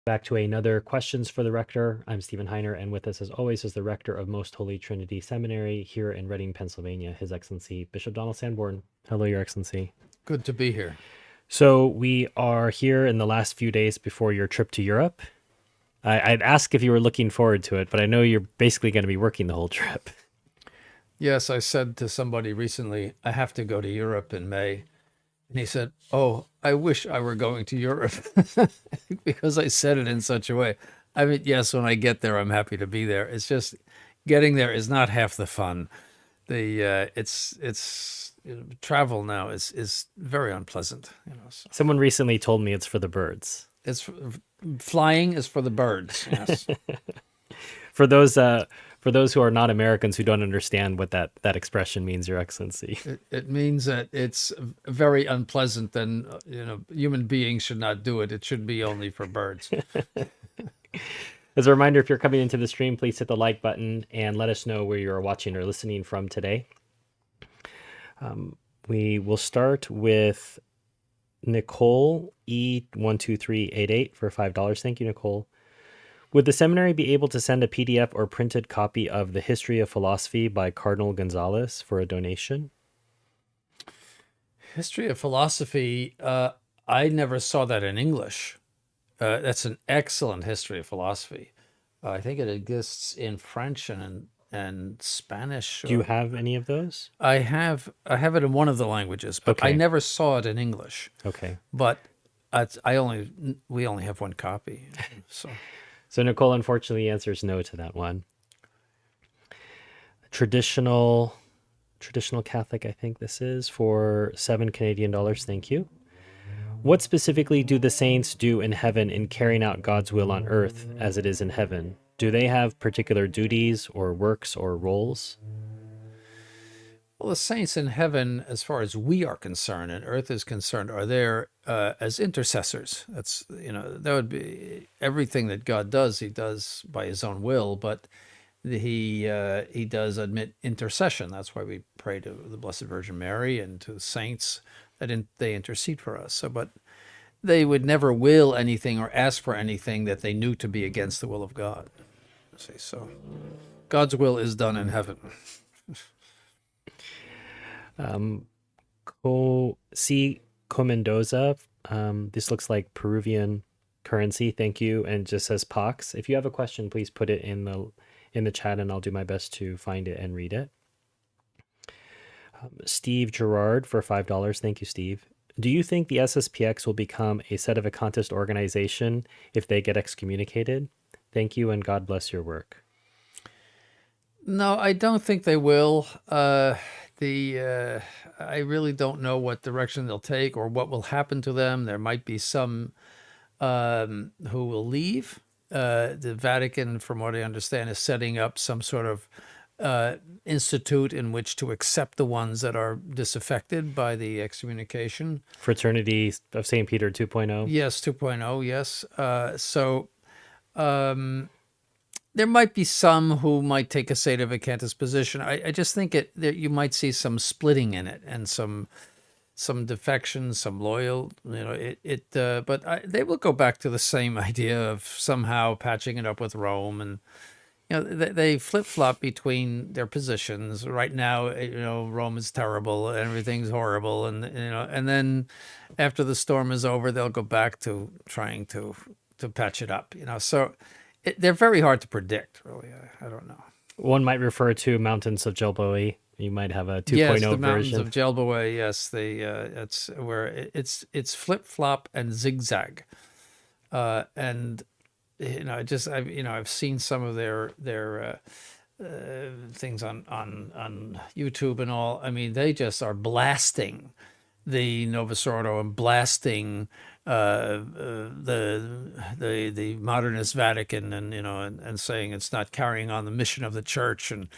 Back to another Questions for the Rector. I'm Stephen Heiner, and with us, as always, is the Rector of Most Holy Trinity Seminary here in Reading, Pennsylvania, His Excellency Bishop Donald Sanborn. Hello, Your Excellency. Good to be here. So we are here in the last few days before your trip to Europe. I'd ask if you were looking forward to it, but I know you're basically going to be working the whole trip. Yes, I said to somebody recently, I have to go to Europe in May. And he said, "Oh, I wish I were going to Europe," because I said it in such a way. I mean, yes, when I get there, I'm happy to be there. It's just getting there is not half the fun. Travel now is very unpleasant. So. Someone recently told me it's for the birds. Flying is for the birds. Yes. For those who are not Americans who don't understand what that expression means, Your Excellency. It means that it's very unpleasant, and human beings should not do it. It should be only for birds. As a reminder, if you're coming into the stream, please hit the like button and let us know where you're watching or listening from today. We will start with Nicole E12388 for $5. Thank you, Nicole. Would the seminary be able to send a PDF or printed copy of The History of Philosophy by Cardinal Gonzalez for a donation? History of Philosophy, I never saw that in English. That's an excellent history of philosophy. I think it exists in French and Spanish. Do you have any of those? I have it in one of the languages, but Okay. I never saw it in English. Okay. But we only have one copy. So Nicole unfortunately answers no to that one. Traditional Catholic, I think this is, for $7 Canadian. Thank you. What specifically do the saints do in heaven in carrying out God's will on earth as it is in heaven? Do they have particular duties or works or roles? Well, the saints in heaven, as far as we are concerned and earth is concerned, are there as intercessors. That's, that would be everything that God does, he does by his own will, but he does admit intercession. That's why we pray to the Blessed Virgin Mary and to the saints that they intercede for us. So, but they would never will anything or ask for anything that they knew to be against the will of God. So God's will is done in heaven. Comendoza, this looks like Peruvian currency. Thank you, and just says Pax. If you have a question, please put it in the chat, and I'll do my best to find it and read it. Steve Gerard for $5. Thank you, Steve. Do you think the SSPX will become a sedevacantist organization if they get excommunicated? Thank you, and God bless your work. No, I don't think they will. I really don't know what direction they'll take or what will happen to them. There might be some who will leave. The Vatican, from what I understand, is setting up some sort of institute in which to accept the ones that are disaffected by the excommunication. Fraternity of St. Peter 2.0? Yes, 2.0, yes. There might be some who might take a sedevacantist position. I just think that you might see some splitting in it and some defection, some loyal. But they will go back to the same idea of somehow patching it up with Rome, and they flip flop between their positions. Right now, Rome is terrible, everything's horrible, and then after the storm is over, they'll go back to trying to patch it up. So. They're very hard to predict, really. I don't know. One might refer to Mountains of Jelboe. You might have a 2.0 yes, the version. Mountains of Jelboe. Yes, it's where it's flip flop and zigzag, and I've seen some of their things on YouTube and all. I mean, they just are blasting the Novus Ordo and blasting the modernist Vatican, and saying it's not carrying on the mission of the church, and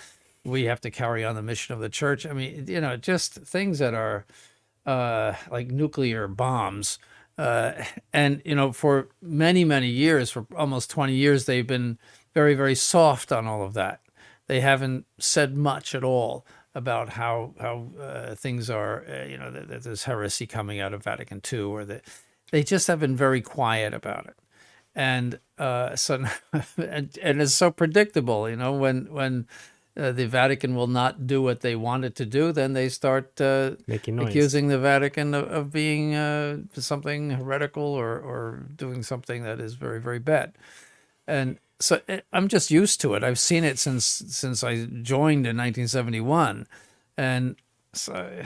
we have to carry on the mission of the church. I mean, just things that are like nuclear bombs. And for many, many years, for almost 20 years, they've been very, very soft on all of that. They haven't said much at all about how things are, that there's heresy coming out of Vatican II, or that they just have been very quiet about it. And and it's so predictable, when the Vatican will not do what they want it to do, then they start Making noise. accusing the Vatican of being something heretical or doing something that is very, very bad. And so I'm just used to it. I've seen it since I joined in 1971, and so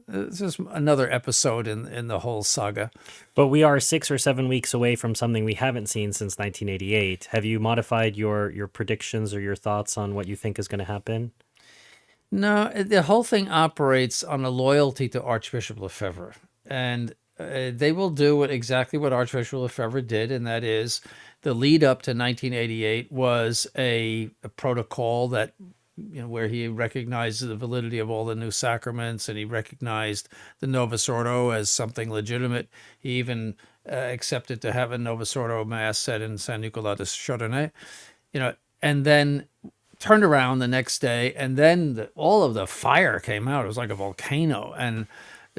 this is another episode in the whole saga. But we are 6 or 7 weeks away from something we haven't seen since 1988. Have you modified your predictions or your thoughts on what you think is going to happen? No, the whole thing operates on a loyalty to Archbishop Lefebvre, and they will do exactly what Archbishop Lefebvre did, and that is the lead up to 1988 was a protocol that, where he recognized the validity of all the new sacraments, and he recognized the Novus Ordo as something legitimate. He even accepted to have a Novus Ordo Mass said in San Nicolas de Chardonnay, and then turned around the next day, and then all of the fire came out. It was like a volcano, and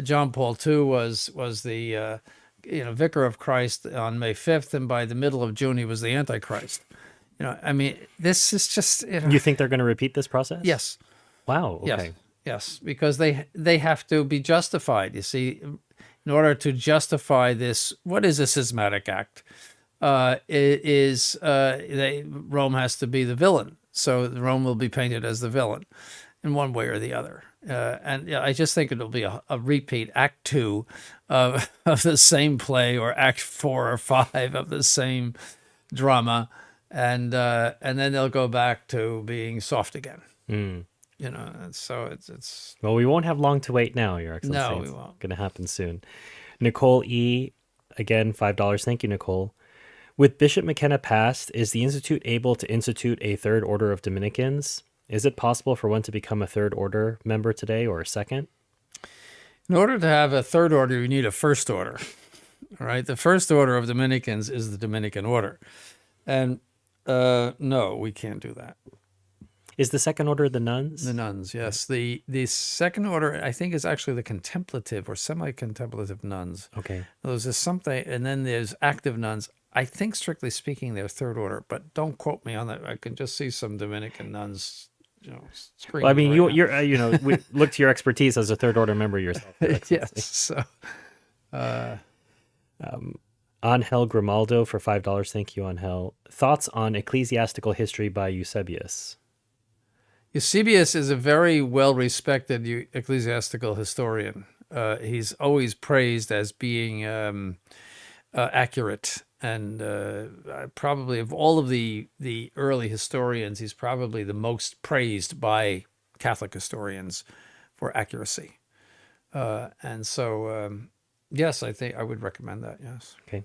John Paul II was the Vicar of Christ on May 5th, and by the middle of June he was the Antichrist. I mean, this is just. You think they're going to repeat this process? Yes. Wow. Okay. Yes, because they have to be justified. You see, in order to justify this, what is a schismatic act? Rome has to be the villain, so Rome will be painted as the villain, in one way or the other. And I just think it'll be a repeat, Act 2 of the same play, or Act 4 or 5 of the same drama, and then they'll go back to being soft again. So it's. Well, we won't have long to wait now, Your Excellency. No, we won't. It's going to happen soon. Nicole E, again, $5. Thank you, Nicole. With Bishop McKenna passed, is the Institute able to institute a third order of Dominicans? Is it possible for one to become a third order member today, or a second? In order to have a third order, you need a first order. All right. The first order of Dominicans is the Dominican order. And no, we can't do that. Is the second order the nuns? The nuns, yes. The second order, I think, is actually the contemplative or semi-contemplative nuns. Okay. There's something, and then there's active nuns. I think, strictly speaking, they're third order, but don't quote me on that. I can just see some Dominican nuns, screaming. Well, I mean, right you're we look to your expertise as a third order member yourself. yes. So, Angel Grimaldo for $5. Thank you, Angel. Thoughts on Ecclesiastical History by Eusebius? Eusebius is a very well-respected ecclesiastical historian. He's always praised as being accurate, and probably of all of the early historians, he's probably the most praised by Catholic historians for accuracy. And so, yes, I think I would recommend that, yes. Okay.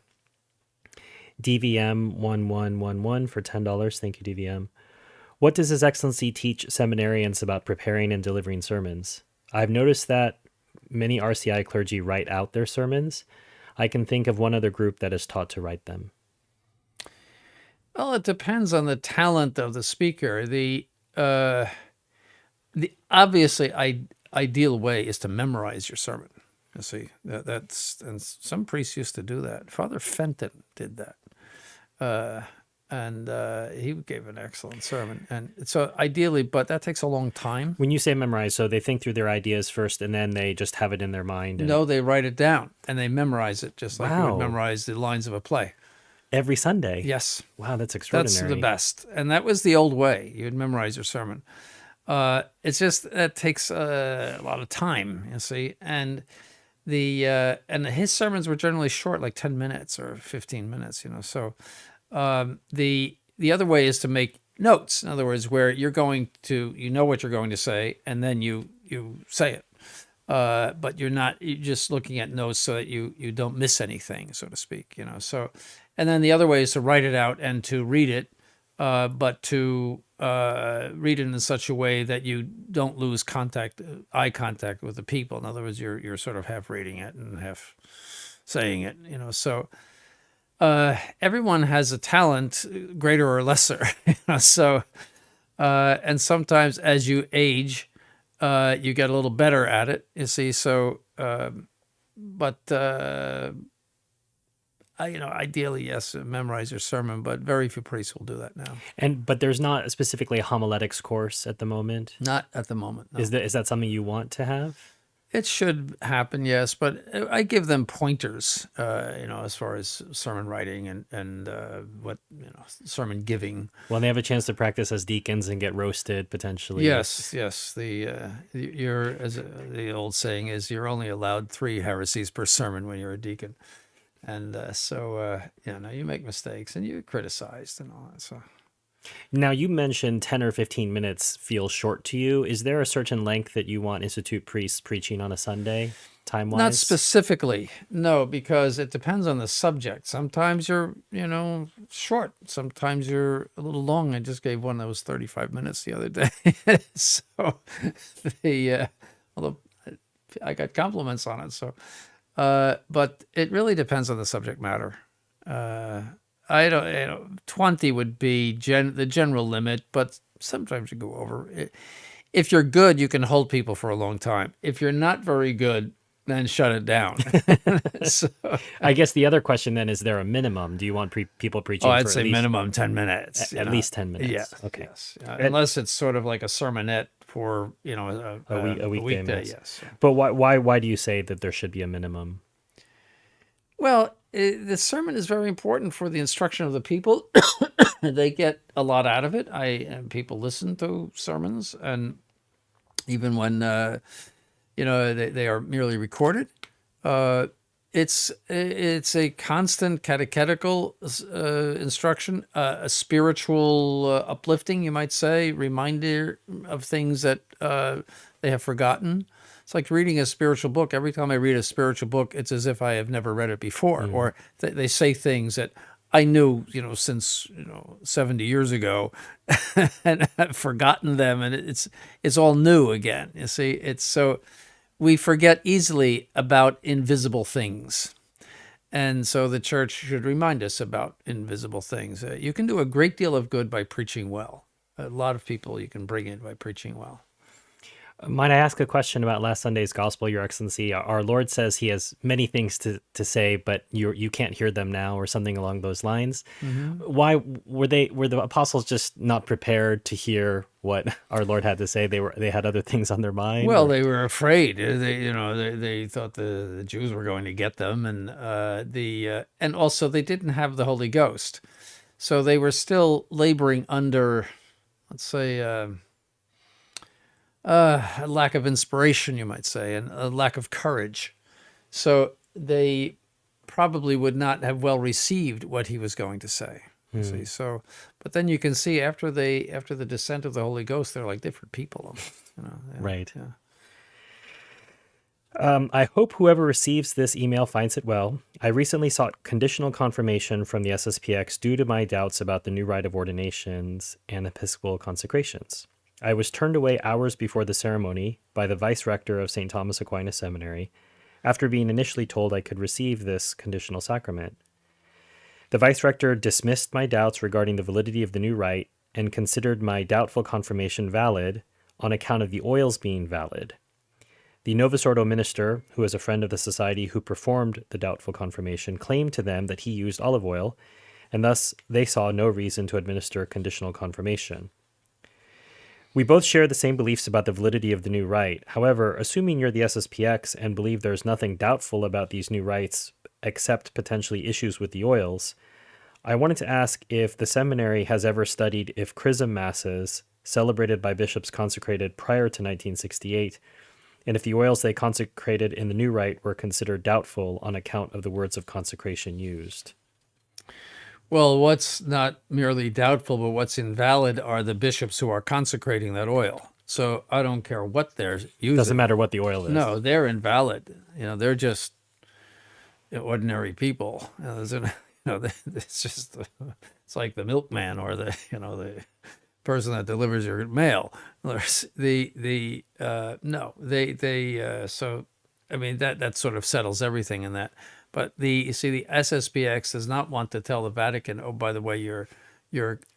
DVM 1111 for $10. Thank you, DVM. What does His Excellency teach seminarians about preparing and delivering sermons? I've noticed that many RCI clergy write out their sermons. I can think of one other group that is taught to write them. Well, it depends on the talent of the speaker. The obviously ideal way is to memorize your sermon. You see, that's, and some priests used to do that. Father Fenton did that. And he gave an excellent sermon. And so ideally, but that takes a long time. When you say memorize, so they think through their ideas first and then they just have it in their mind? No, they write it down and they memorize it, just like you would memorize the lines of a play. Every Sunday? Yes. Wow, that's extraordinary. That's the best. And that was the old way. You'd memorize your sermon. It's just that takes a lot of time, you see. And and his sermons were generally short, like 10 minutes or 15 minutes, So the other way is to make notes. In other words, where you're going to, what you're going to say, and then you say it. But you're just looking at notes so that you don't miss anything, so to speak, So, and then the other way is to write it out and to read it, but to read it in such a way that you don't lose eye contact with the people. In other words, you're sort of half reading it and half saying it, So everyone has a talent, greater or lesser, So, and sometimes as you age, you get a little better at it, you see. So, but Ideally, yes, memorize your sermon, but very few priests will do that now. But there's not specifically a homiletics course at the moment. Not at the moment, no. Is that something you want to have? It should happen, yes, but I give them pointers, as far as sermon writing and what sermon giving. Well, they have a chance to practice as deacons and get roasted potentially. Yes. You're, the old saying is, you're only allowed 3 heresies per sermon when you're a deacon, and you make mistakes and you're criticized and all that. So. Now, you mentioned 10 or 15 minutes feels short to you. Is there a certain length that you want Institute priests preaching on a Sunday, time-wise? Not specifically, no, because it depends on the subject. Sometimes you're, short. Sometimes you're a little long. I just gave one that was 35 minutes the other day. So, although I got compliments on it. So, but it really depends on the subject matter. I don't, 20 would be the general limit, but sometimes you go over. If you're good, you can hold people for a long time. If you're not very good, then shut it down. So, I guess the other question then, is there a minimum? Do you want people preaching I'd for say minimum 10 minutes. At least 10 minutes? Yes. Okay. Yes. Unless it's sort of like a sermonette for, a weekday. Yes. But why do you say that there should be a minimum? Well, the sermon is very important for the instruction of the people. They get a lot out of it. People listen to sermons, and even when they are merely recorded, it's a constant catechetical instruction, a spiritual uplifting, you might say, reminder of things that they have forgotten. It's like reading a spiritual book. Every time I read a spiritual book, it's as if I have never read it before. Or they say things that I knew, since 70 years ago, and I've forgotten them, and it's all new again. You see, it's so we forget easily about invisible things, and so the church should remind us about invisible things. You can do a great deal of good by preaching well. A lot of people you can bring in by preaching well. Might I ask a question about last Sunday's gospel, Your Excellency? Our Lord says he has many things to say, but you can't hear them now, or something along those lines. Mm-hmm. Why were the apostles just not prepared to hear what our Lord had to say? They had other things on their mind. Well, they were afraid. They thought the Jews were going to get them, and and also they didn't have the Holy Ghost, so they were still laboring under, let's say, a lack of inspiration, you might say, and a lack of courage. So they probably would not have well received what he was going to say. See, so, but then you can see after the descent of the Holy Ghost, they're like different people. Right. Yeah. I hope whoever receives this email finds it well. I recently sought conditional confirmation from the SSPX due to my doubts about the new rite of ordinations and episcopal consecrations. I was turned away hours before the ceremony by the Vice Rector of St. Thomas Aquinas Seminary, after being initially told I could receive this conditional sacrament. The Vice Rector dismissed my doubts regarding the validity of the new rite and considered my doubtful confirmation valid on account of the oils being valid. The Novus Ordo minister, who is a friend of the society who performed the doubtful confirmation, claimed to them that he used olive oil, and thus they saw no reason to administer conditional confirmation. We both share the same beliefs about the validity of the new rite. However, assuming you're the SSPX and believe there's nothing doubtful about these new rites except potentially issues with the oils, I wanted to ask if the seminary has ever studied if chrism masses celebrated by bishops consecrated prior to 1968, and if the oils they consecrated in the new rite were considered doubtful on account of the words of consecration used. Well, what's not merely doubtful, but what's invalid are the bishops who are consecrating that oil. So I don't care what they're using. Doesn't matter what the oil is. No, they're invalid. They're just ordinary people. It's just it's like the milkman or the person that delivers your mail. So I mean that sort of settles everything in that. But the SSPX does not want to tell the Vatican, oh, by the way, your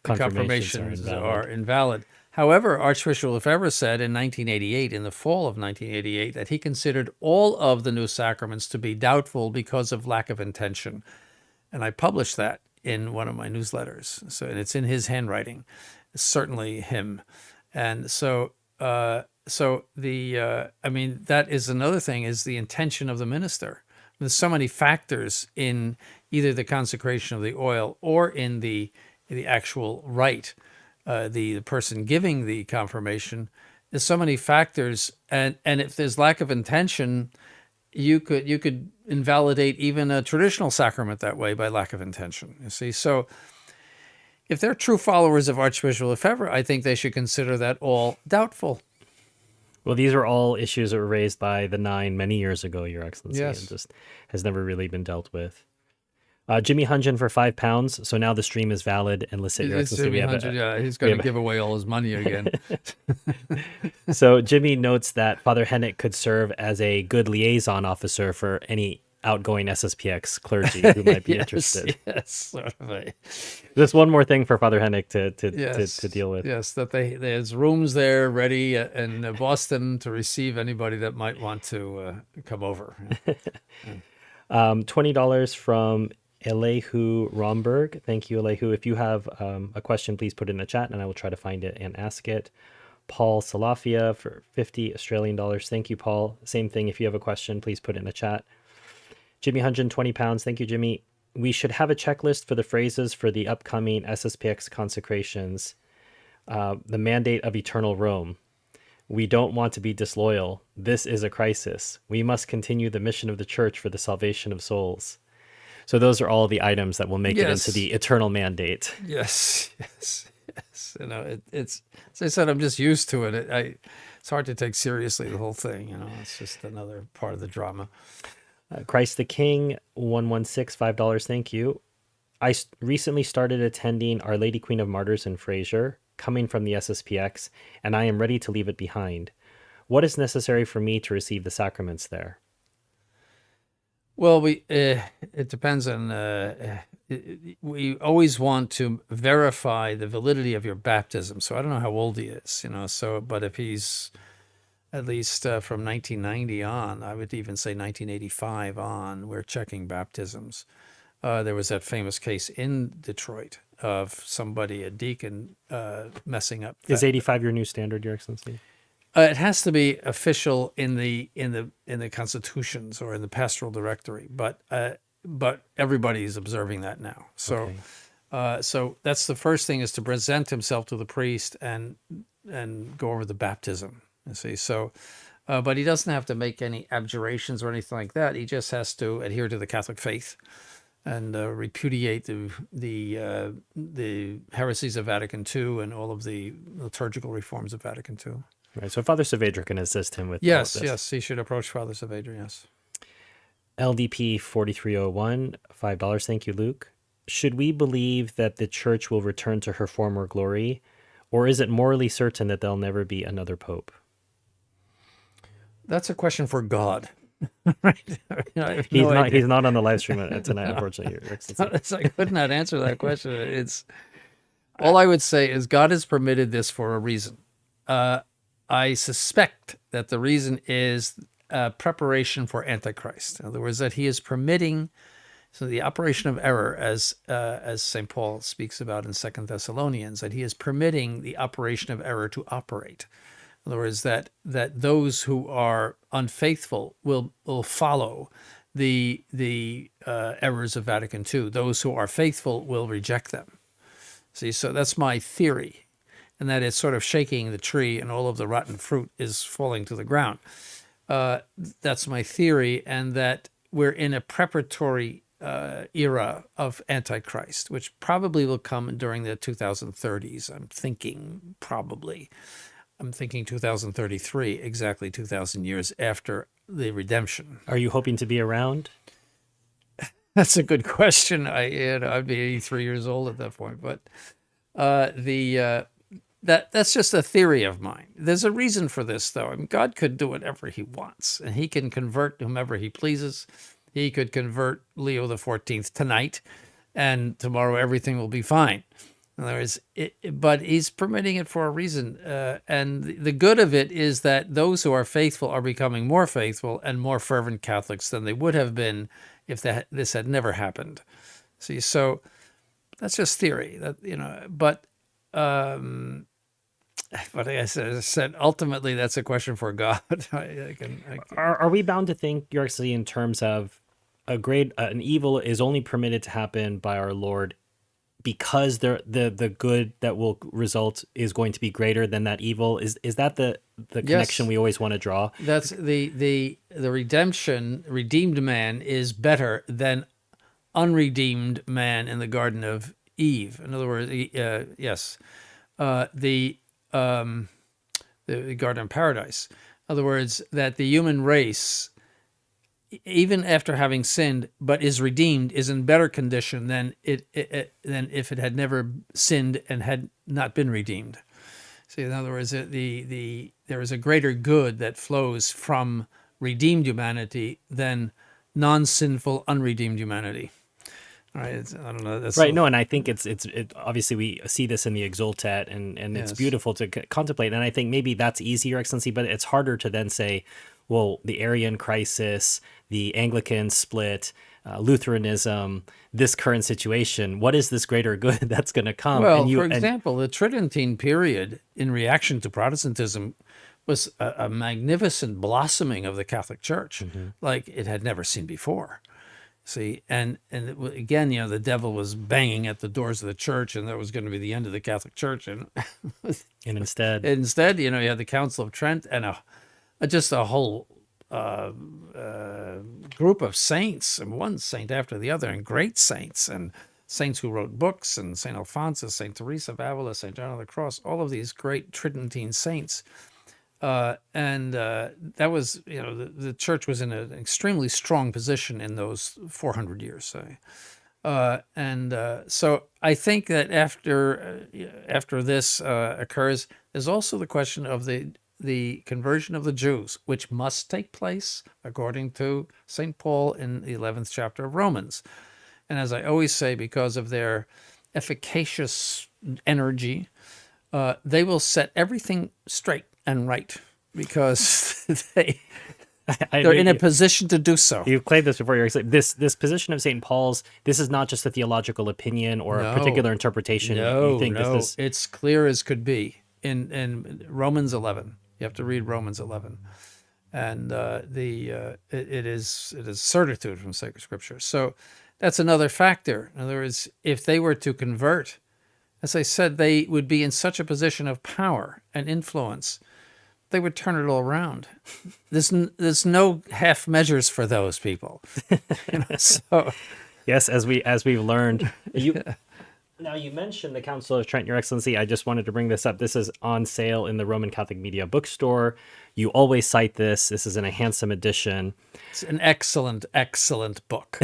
confirmations are invalid. However, Archbishop Lefebvre said in 1988, in the fall of 1988, that he considered all of the new sacraments to be doubtful because of lack of intention. and I published that in one of my newsletters. So, and it's in his handwriting. It's certainly him. And so, I mean, that is another thing, is the intention of the minister. There's so many factors in either the consecration of the oil or in the actual rite, the person giving the confirmation. There's so many factors, and if there's lack of intention, you could invalidate even a traditional sacrament that way by lack of intention. You see, so if they're true followers of Archbishop Lefebvre, I think they should consider that all doubtful. Well, these are all issues that were raised by the Nine many years ago, Your Excellency, Yes. and just has never really been dealt with. Jimmy Hunjan for £5. So now the stream is valid and licit, Your It's Excellency. Jimmy Hunter, yeah, he's going to give away all his money again. So Jimmy notes that Father Hennick could serve as a good liaison officer for any outgoing SSPX clergy who might be interested. Yes, sort of a, Just one more thing for Father Hennick yes, to deal with. Yes, that there's rooms there ready in Boston to receive anybody that might want to come over. $20 from Elihu Romberg. Thank you, Elihu. If you have a question, please put it in the chat and I will try to find it and ask it. Paul Salafia for 50 Australian dollars. Thank you, Paul. Same thing. If you have a question, please put it in the chat. Jimmy Hunjan, £20. Thank you, Jimmy. We should have a checklist for the phrases for the upcoming SSPX consecrations. The mandate of eternal Rome. We don't want to be disloyal. This is a crisis. We must continue the mission of the church for the salvation of souls. So those are all the items that will make it into the eternal mandate. Yes. You know, it's as I said, I'm just used to it. It's hard to take seriously the whole thing. You know, it's just another part of the drama. Christ the King, 116, $5. Thank you. I recently started attending Our Lady Queen of Martyrs in Fraser, coming from the SSPX, and I am ready to leave it behind. What is necessary for me to receive the sacraments there? Well, it depends on. We always want to verify the validity of your baptism. So I don't know how old he is, you know. So, but if he's at least from 1990 on, I would even say 1985 on, we're checking baptisms. There was that famous case in Detroit of somebody, a deacon, messing up. Is 85 your new standard, Your Excellency? It has to be official in the constitutions or in the pastoral directory, but everybody's observing that now. So, okay. So that's the first thing, is to present himself to the priest and go over the baptism. You see, so, but he doesn't have to make any abjurations or anything like that. He just has to adhere to the Catholic faith and repudiate the heresies of Vatican II and all of the liturgical reforms of Vatican II. Right, so Father Saavedra can assist him with yes, all of this. Yes, he should approach Father Saavedra, yes. LDP 4301, $5. Thank you, Luke. Should we believe that the church will return to her former glory, or is it morally certain that there'll never be another pope? That's a question for God. Right? He's not on the live stream tonight, unfortunately. I could not answer that question. It's all I would say is God has permitted this for a reason. I suspect that the reason is preparation for Antichrist. In other words, that he is permitting the operation of error, as St. Paul speaks about in 2 Thessalonians, that he is permitting the operation of error to operate. In other words, that those who are unfaithful will follow the errors of Vatican II. Those who are faithful will reject them. See, so that's my theory. And that it's sort of shaking the tree and all of the rotten fruit is falling to the ground. That's my theory, and that we're in a preparatory era of Antichrist, which probably will come during the 2030s. I'm thinking 2033, exactly 2,000 years after the redemption. Are you hoping to be around? That's a good question. I'd be 83 years old at that point, but that's just a theory of mine. There's a reason for this, though. I mean, God could do whatever he wants, and he can convert whomever he pleases. He could convert Leo XIV tonight, and tomorrow everything will be fine. In other words, but he's permitting it for a reason. And the good of it is that those who are faithful are becoming more faithful and more fervent Catholics than they would have been if this had never happened. See, so that's just theory. That but as I said, ultimately that's a question for God. Are we bound to think, Your Excellency, in terms of an evil is only permitted to happen by our Lord because the good that will result is going to be greater than that evil? Is that the connection Yes. we always want to draw? That's the redemption. Redeemed man is better than unredeemed man in the Garden of Eve. In other words, yes, the Garden of Paradise. In other words, that the human race, even after having sinned, but is redeemed, is in better condition than than if it had never sinned and had not been redeemed. See, in other words, there is a greater good that flows from redeemed humanity than non-sinful, unredeemed humanity. All right, I don't know. That's Right. No, and I think it obviously we see this in the Exultet, and it's Yes. beautiful to contemplate. And I think maybe that's easy, Your Excellency, but it's harder to then say, well, the Arian crisis, the Anglican split, Lutheranism, this current situation, what is this greater good that's going to come? Well, for example, the Tridentine period in reaction to Protestantism was a magnificent blossoming of the Catholic Church, like it had never seen before. See, and again, the devil was banging at the doors of the church, and that was going to be the end of the Catholic Church. And instead, you had the Council of Trent and just a whole group of saints, and one saint after the other, and great saints, and saints who wrote books, and Saint Alphonsus, Saint Teresa of Avila, Saint John of the Cross, all of these great Tridentine saints. That was, the church was in an extremely strong position in those 400 years. So I think that after this occurs, there's also the question of the conversion of the Jews, which must take place according to St. Paul in the 11th chapter of Romans. And as I always say, because of their efficacious energy, they will set everything straight and right, because they're in a position to do so. You've claimed this before. This position of St. Paul's, this is not just a theological opinion or a particular interpretation. No, you think it's clear as could be in Romans 11. You have to read Romans 11, and it is certitude from sacred scripture. So that's another factor. In other words, if they were to convert, as I said, they would be in such a position of power and influence, they would turn it all around. There's no half measures for those people. So yes, as we've learned. Now, you mentioned the Council of Trent, Your Excellency. I just wanted to bring this up. This is on sale in the Roman Catholic Media bookstore. You always cite this. This is in a handsome edition. It's an excellent, excellent book.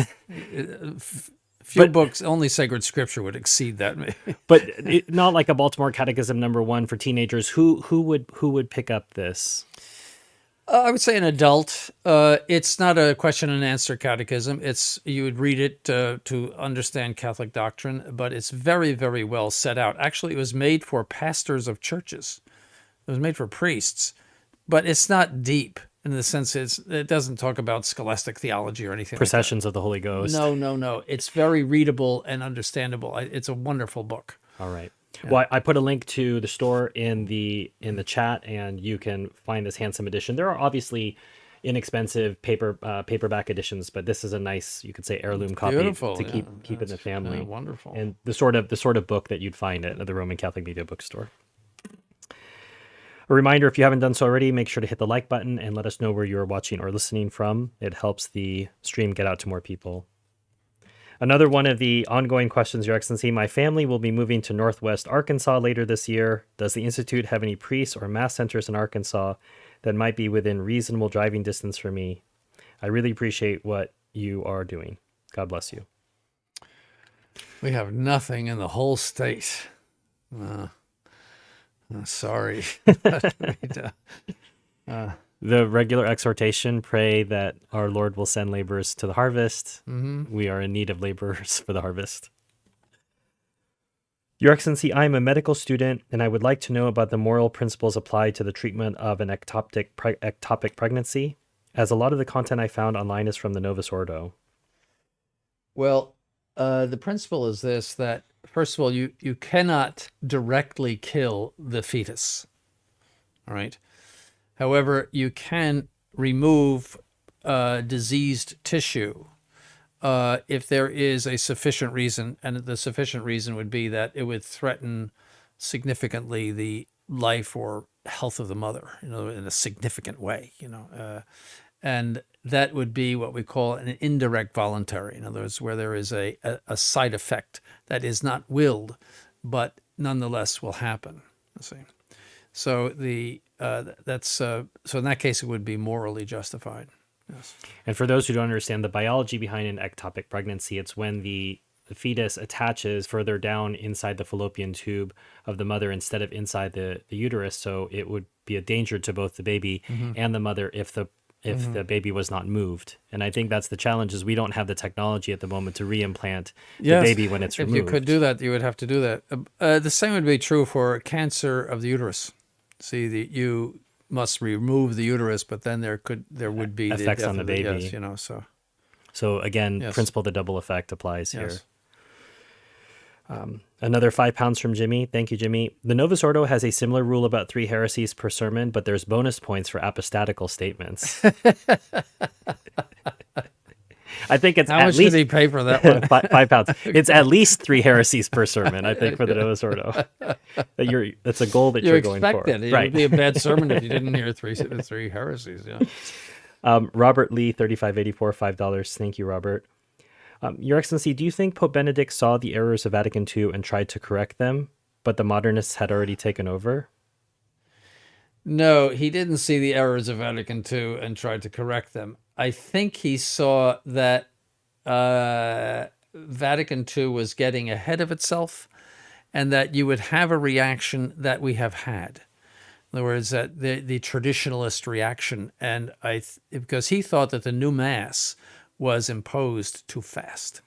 Few books, only sacred scripture would exceed that. But not like a Baltimore Catechism #1 for teenagers. Who would pick up this? I would say an adult. It's not a question and answer catechism. You would read it to understand Catholic doctrine, but it's very, very well set out. Actually, it was made for pastors of churches. It was made for priests, but it's not deep in the sense it doesn't talk about scholastic theology or anything. Processions like of the Holy Ghost. No. It's very readable and understandable. It's a wonderful book. All right. Yeah. Well, I put a link to the store in the chat, and you can find this handsome edition. There are obviously inexpensive paperback editions, but this is a nice, you could say, heirloom copy to keep in the family. Wonderful. And the sort of book that you'd find at the Roman Catholic Media bookstore. A reminder, if you haven't done so already, make sure to hit the like button and let us know where you are watching or listening from. It helps the stream get out to more people. Another one of the ongoing questions, Your Excellency. My family will be moving to Northwest Arkansas later this year. Does the Institute have any priests or mass centers in Arkansas that might be within reasonable driving distance for me? I really appreciate what you are doing. God bless you. We have nothing in the whole state. Sorry. The regular exhortation, pray that our Lord will send laborers to the harvest. Mm-hmm. We are in need of laborers for the harvest. Your Excellency, I am a medical student, and I would like to know about the moral principles applied to the treatment of an ectopic pregnancy, as a lot of the content I found online is from the Novus Ordo. Well, The principle is this, that first of all, you cannot directly kill the fetus. All right. However, you can remove diseased tissue if there is a sufficient reason, and the sufficient reason would be that it would threaten significantly the life or health of the mother, in a significant way, and that would be what we call an indirect voluntary. In other words, where there is a side effect that is not willed, but nonetheless will happen. Let's see. So so in that case, it would be morally justified. Yes. And for those who don't understand the biology behind an ectopic pregnancy, it's when the fetus attaches further down inside the fallopian tube of the mother instead of inside the uterus. So it would be a danger to both the baby and the mother if the baby was not moved. And I think that's the challenge, is we don't have the technology at the moment to reimplant the baby when it's removed. If you could do that, you would have to do that. The same would be true for cancer of the uterus. See, you must remove the uterus, but then there would be effects the on the baby. Yes, So again, Yes. principle the double effect applies here. Yes. Another £5 from Jimmy. Thank you, Jimmy. The Novus Ordo has a similar rule about 3 heresies per sermon, but there's bonus points for apostatical statements. I think it's How at much least did he pay for that one? £5. It's at least 3 heresies per sermon, I think, for the Novus Ordo. That's a goal that You you're going for. expect it. It Right. would be a bad sermon if you didn't hear three heresies. Yeah. Robert Lee, 3584, $5. Thank you, Robert. Your Excellency, do you think Pope Benedict saw the errors of Vatican II and tried to correct them, but the modernists had already taken over? No, he didn't see the errors of Vatican II and tried to correct them. I think he saw that Vatican II was getting ahead of itself, and that you would have a reaction that we have had. In other words, that the traditionalist reaction, and because he thought that the new Mass was imposed too fast.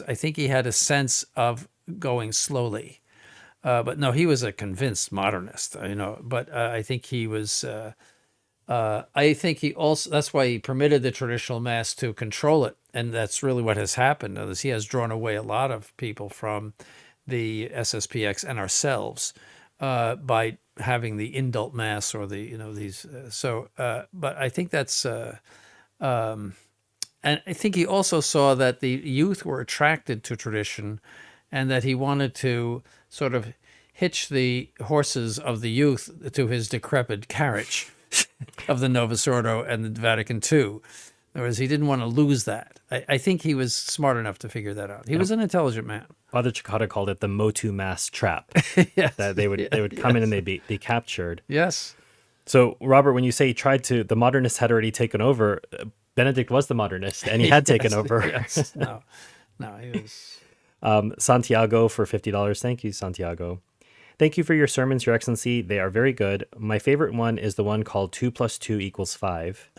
I think he had a sense of going slowly. But no, he was a convinced modernist, but I think he was, I think he also, that's why he permitted the traditional Mass to control it. And that's really what has happened. Is he has drawn away a lot of people from the SSPX and ourselves by having the indult Mass or these. But I think that's, and I think he also saw that the youth were attracted to tradition, and that he wanted to sort of hitch the horses of the youth to his decrepit carriage of the Novus Ordo and the Vatican II. In other words, he didn't want to lose that. I think he was smart enough to figure that out. He was an intelligent man. Father Chicata called it the motu mass trap. Yes. That they would come in and they'd be captured. Yes. So, Robert, when you say the modernists had already taken over, Benedict was the modernist, and he had taken over. Yes. No, he was. Santiago for $50. Thank you, Santiago. Thank you for your sermons, Your Excellency. They are very good. My favorite one is the one called 2 + 2 = 5.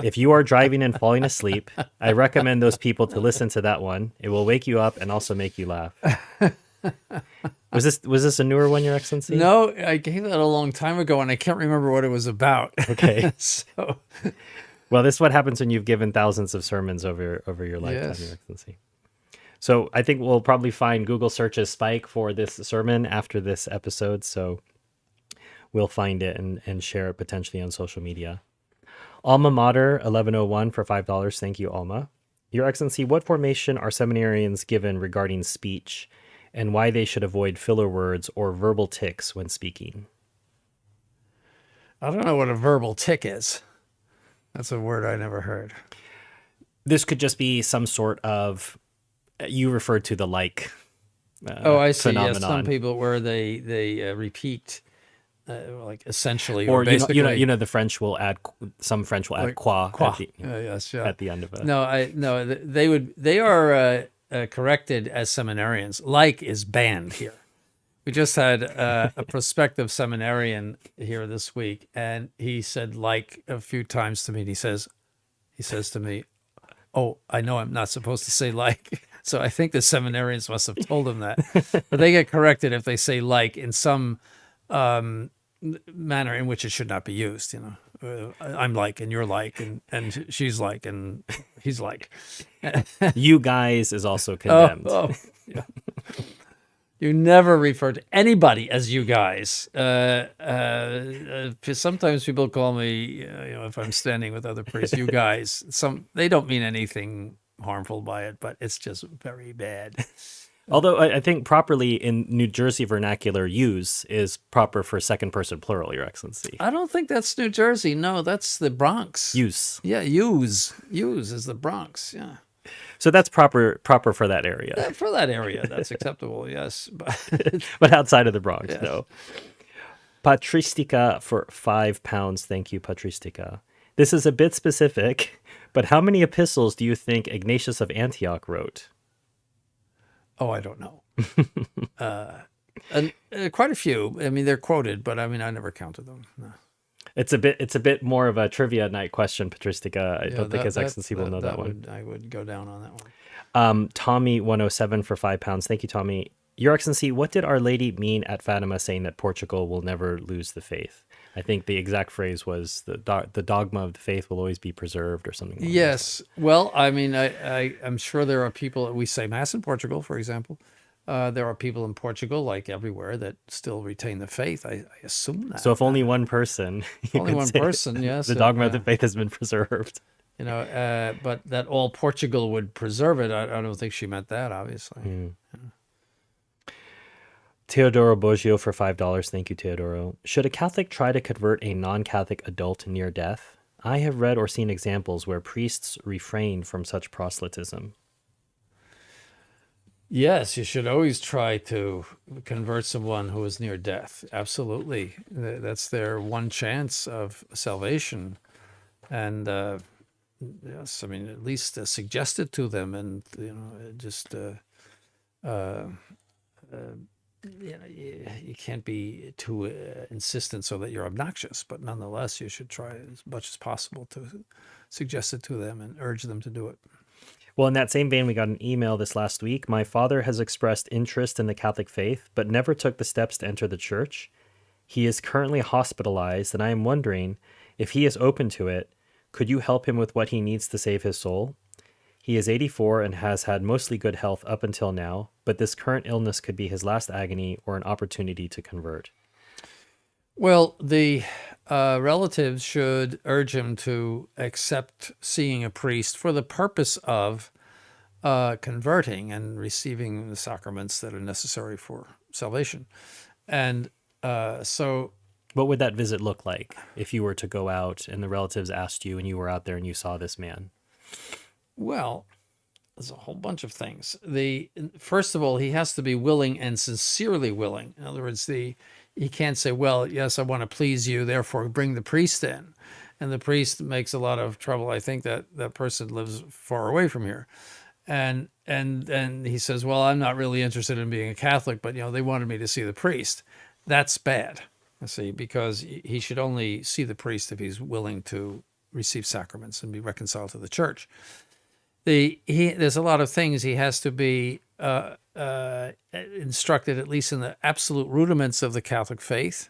If you are driving and falling asleep, I recommend those people to listen to that one. It will wake you up and also make you laugh. Was this a newer one, Your Excellency? No, I gave that a long time ago, and I can't remember what it was about. Okay. So, well, this is what happens when you've given thousands of sermons over your lifetime, Yes. Your Excellency. So I think we'll probably find Google searches spike for this sermon after this episode. So we'll find it and share it potentially on social media. Alma Mater 1101 for $5. Thank you, Alma. Your Excellency, what formation are seminarians given regarding speech, and why they should avoid filler words or verbal tics when speaking? I don't know what a verbal tic is. That's a word I never heard. This could just be some sort of, you referred to the I see. phenomenon. Yes, some people where they repeat, like essentially, Or basically. the French will add, some French will add Like, quoi, quoi. At, the, Yes, yeah. at the end of it. No, they are corrected as seminarians. Like is banned here. We just had a prospective seminarian here this week, and he said like a few times to me. And he says to me, "Oh, I know I'm not supposed to say like." So I think the seminarians must have told him that. But they get corrected if they say like in some manner in which it should not be used. I'm like, and you're like, and she's like, and he's like. You guys is also Oh, condemned. yeah. You never refer to anybody as you guys. Sometimes people call me, if I'm standing with other priests, you guys. They don't mean anything harmful by it, but it's just very bad. Although I think properly in New Jersey vernacular, use is proper for second person plural, Your Excellency. I don't think that's New Jersey. No, that's the Bronx. Use. Yeah, use is the Bronx. Yeah. So that's proper for that area. For that area, that's acceptable, yes. But outside of the Bronx, Yes. no. Patristica for £5. Thank you, Patristica. This is a bit specific, but how many epistles do you think Ignatius of Antioch wrote? Oh, I don't know. Quite a few. I mean, they're quoted, but I mean, I never counted them. No. It's a bit more of a trivia night question, Patristica. I don't think His Excellency will know that one. I would go down on that one. Tommy 107 for £5. Thank you, Tommy. Your Excellency, what did Our Lady mean at Fatima saying that Portugal will never lose the faith? I think the exact phrase was the dogma of the faith will always be preserved or something like that. Yes. Well, I mean, I'm sure there are people, we say Mass in Portugal, for example. There are people in Portugal, like everywhere, that still retain the faith. I assume that. So if only one person, Only one person, yes. the dogma of the faith has been preserved. But that all Portugal would preserve it, I don't think she meant that, obviously. Yeah. Teodoro Boggio for $5. Thank you, Teodoro. Should a Catholic try to convert a non-Catholic adult near death? I have read or seen examples where priests refrain from such proselytism. Yes, you should always try to convert someone who is near death. Absolutely. That's their one chance of salvation. And yes, I mean, at least suggest it to them and, just... you can't be too insistent so that you're obnoxious, but nonetheless, you should try as much as possible to suggest it to them and urge them to do it. Well, in that same vein, we got an email this last week. My father has expressed interest in the Catholic faith, but never took the steps to enter the church. He is currently hospitalized, and I am wondering if he is open to it. Could you help him with what he needs to save his soul? He is 84 and has had mostly good health up until now, but this current illness could be his last agony or an opportunity to convert. Well, the relatives should urge him to accept seeing a priest for the purpose of converting and receiving the sacraments that are necessary for salvation. And so... What would that visit look like if you were to go out and the relatives asked you and you were out there and you saw this man? Well, there's a whole bunch of things. First of all, he has to be willing and sincerely willing. In other words, he can't say, well, yes, I want to please you, therefore bring the priest in. And the priest makes a lot of trouble. I think that person lives far away from here. And he says, well, I'm not really interested in being a Catholic, but, they wanted me to see the priest. That's bad, see, because he should only see the priest if he's willing to receive sacraments and be reconciled to the church. There's a lot of things he has to be instructed, at least in the absolute rudiments of the Catholic faith.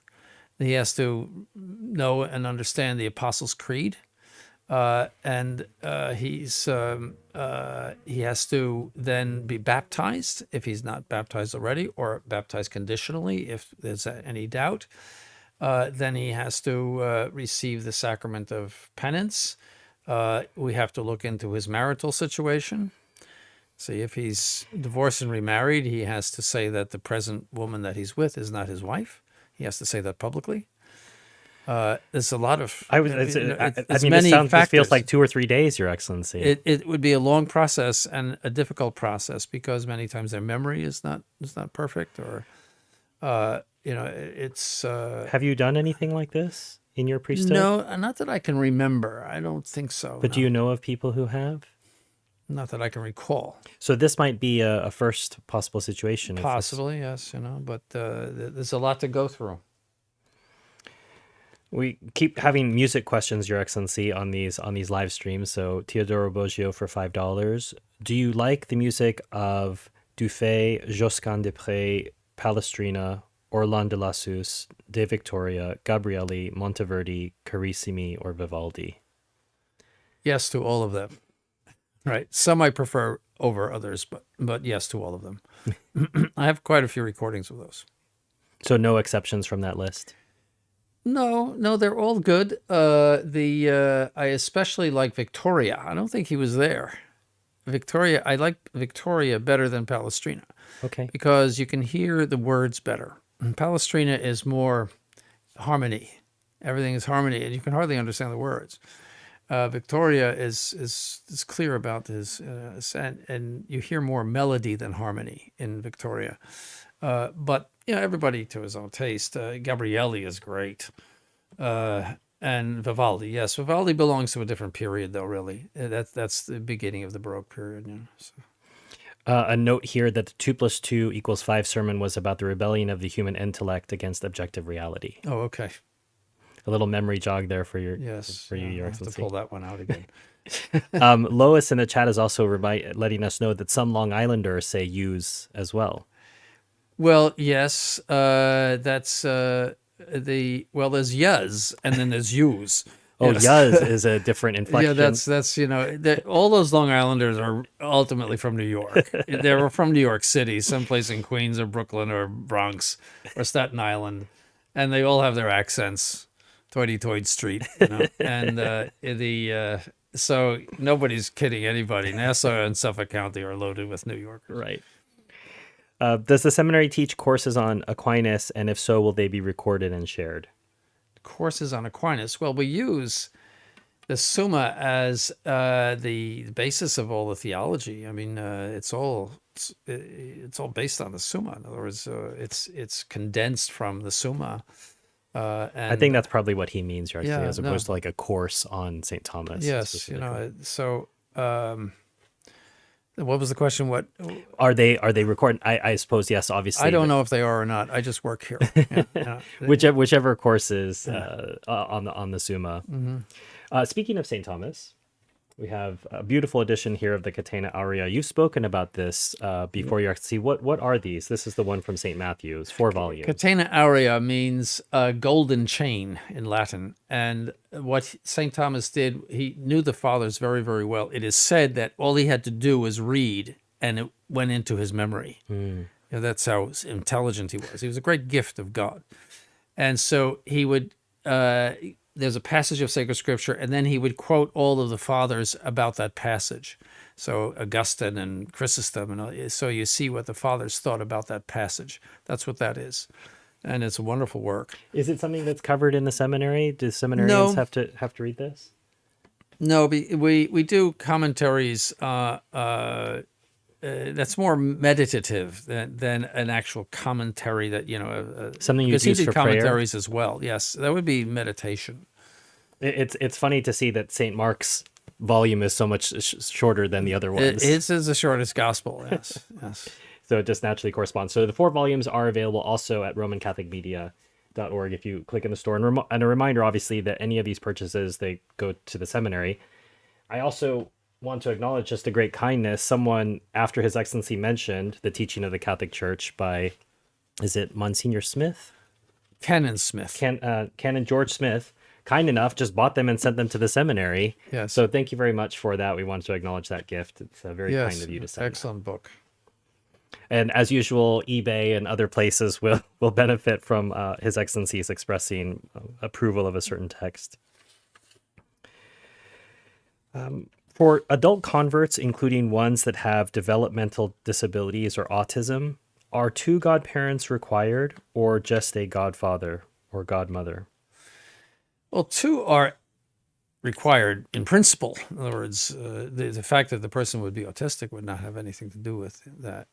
He has to know and understand the Apostles' Creed, and he has to then be baptized if he's not baptized already, or baptized conditionally if there's any doubt. Then he has to receive the sacrament of penance. We have to look into his marital situation. See, if he's divorced and remarried, he has to say that the present woman that he's with is not his wife. He has to say that publicly. There's a lot of... This feels like 2 or 3 days, Your Excellency. It would be a long process and a difficult process because many times their memory is not perfect, or it's... Have you done anything like this in your priesthood? No, not that I can remember. I don't think so. But no. do you know of people who have? Not that I can recall. So this might be a first possible situation. Possibly, yes, but there's a lot to go through. We keep having music questions, Your Excellency, on these live streams. So Teodoro Boggio for $5. Do you like the music of Dufay, Josquin des Prés, Palestrina, Orlan de Lassus, De Victoria, Gabrieli, Monteverdi, Carissimi, or Vivaldi? Yes to all of them. Right. Some I prefer over others, but yes to all of them. I have quite a few recordings of those. So no exceptions from that list? No, they're all good. I especially like Victoria. I don't think he was there. Victoria, I like Victoria better than Palestrina Okay. because you can hear the words better. And Palestrina is more harmony. Everything is harmony, and you can hardly understand the words. Victoria is clear about his and you hear more melody than harmony in Victoria. But everybody to his own taste. Gabrieli is great, and Vivaldi. Yes, Vivaldi belongs to a different period, though. Really, that's the beginning of the Baroque period. So. A note here that the 2 + 2 = 5 sermon was about the rebellion of the human intellect against objective reality. Oh, okay. A little memory jog there for your Your Excellency. have to pull that one out again. Lois in the chat is also letting us know that some Long Islanders say use as well. Well, yes, that's there's yuz and then there's use. Oh, Yes. yuz is a different inflection. Yeah, that's all those Long Islanders are ultimately from New York. They were from New York City, someplace in Queens or Brooklyn or Bronx or Staten Island, and they all have their accents. Toity Street, and so nobody's kidding anybody. Nassau and Suffolk County are loaded with New Yorkers. Right. Does the seminary teach courses on Aquinas, and if so, will they be recorded and shared? Courses on Aquinas. Well, we use the Summa as the basis of all the theology. I mean, it's all based on the Summa. In other words, it's condensed from the Summa. And I think that's probably what he means, actually, Yeah, as opposed to like a course on St. Thomas. yes, specifically. so what was the question? What Are they recorded? I suppose yes, obviously. I don't know if they are or not. I just work here. Yeah. Whichever course is on the Summa. Speaking of St. Thomas, we have a beautiful edition here of the Catena Aurea. You've spoken about this before. You see what are these? This is the one from St. Matthew's, 4 volumes. Catena Aurea means golden chain in Latin. And what St. Thomas did, he knew the fathers very, very well. It is said that all he had to do was read, and it went into his memory. That's how intelligent he was. He was a great gift of God. And so he would... there's a passage of sacred scripture, and then he would quote all of the fathers about that passage. So Augustine and Chrysostom, and so you see what the fathers thought about that passage. That's what that is, and it's a wonderful work. Is it something that's covered in the seminary? Do seminarians have to read this? No, we do commentaries. That's more meditative than an actual commentary that something you use he did for commentaries prayer? as well. Yes, that would be meditation. It's funny to see that St. Mark's volume is so much shorter than the other ones. His is the shortest gospel. Yes, yes. So it just naturally corresponds. So the 4 volumes are available also at RomanCatholicMedia.org if you click in the store. And a reminder, obviously, that any of these purchases, they go to the seminary. I also want to acknowledge just a great kindness. Someone, after His Excellency mentioned the teaching of the Catholic Church by, is it Monsignor Smith? Canon Smith. Canon George Smith, kind enough, just bought them and sent them to the seminary. Yes. So thank you very much for that. We want to acknowledge that gift. It's very kind of you to send. Excellent book. And as usual, eBay and other places will benefit from His Excellency's expressing approval of a certain text. For adult converts, including ones that have developmental disabilities or autism, are 2 godparents required, or just a godfather or godmother? Well, 2 are required in principle. In other words, the fact that the person would be autistic would not have anything to do with that.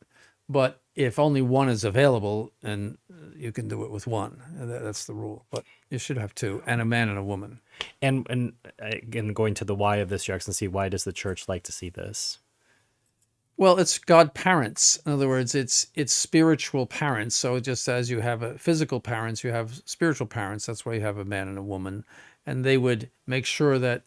But if only 1 is available, and you can do it with 1. That's the rule. But you should have 2, and a man and a woman. And again, going to the why of this, Your Excellency, why does the Church like to see this? Well, it's godparents. In other words, it's spiritual parents. So just as you have physical parents, you have spiritual parents. That's why you have a man and a woman. And they would make sure that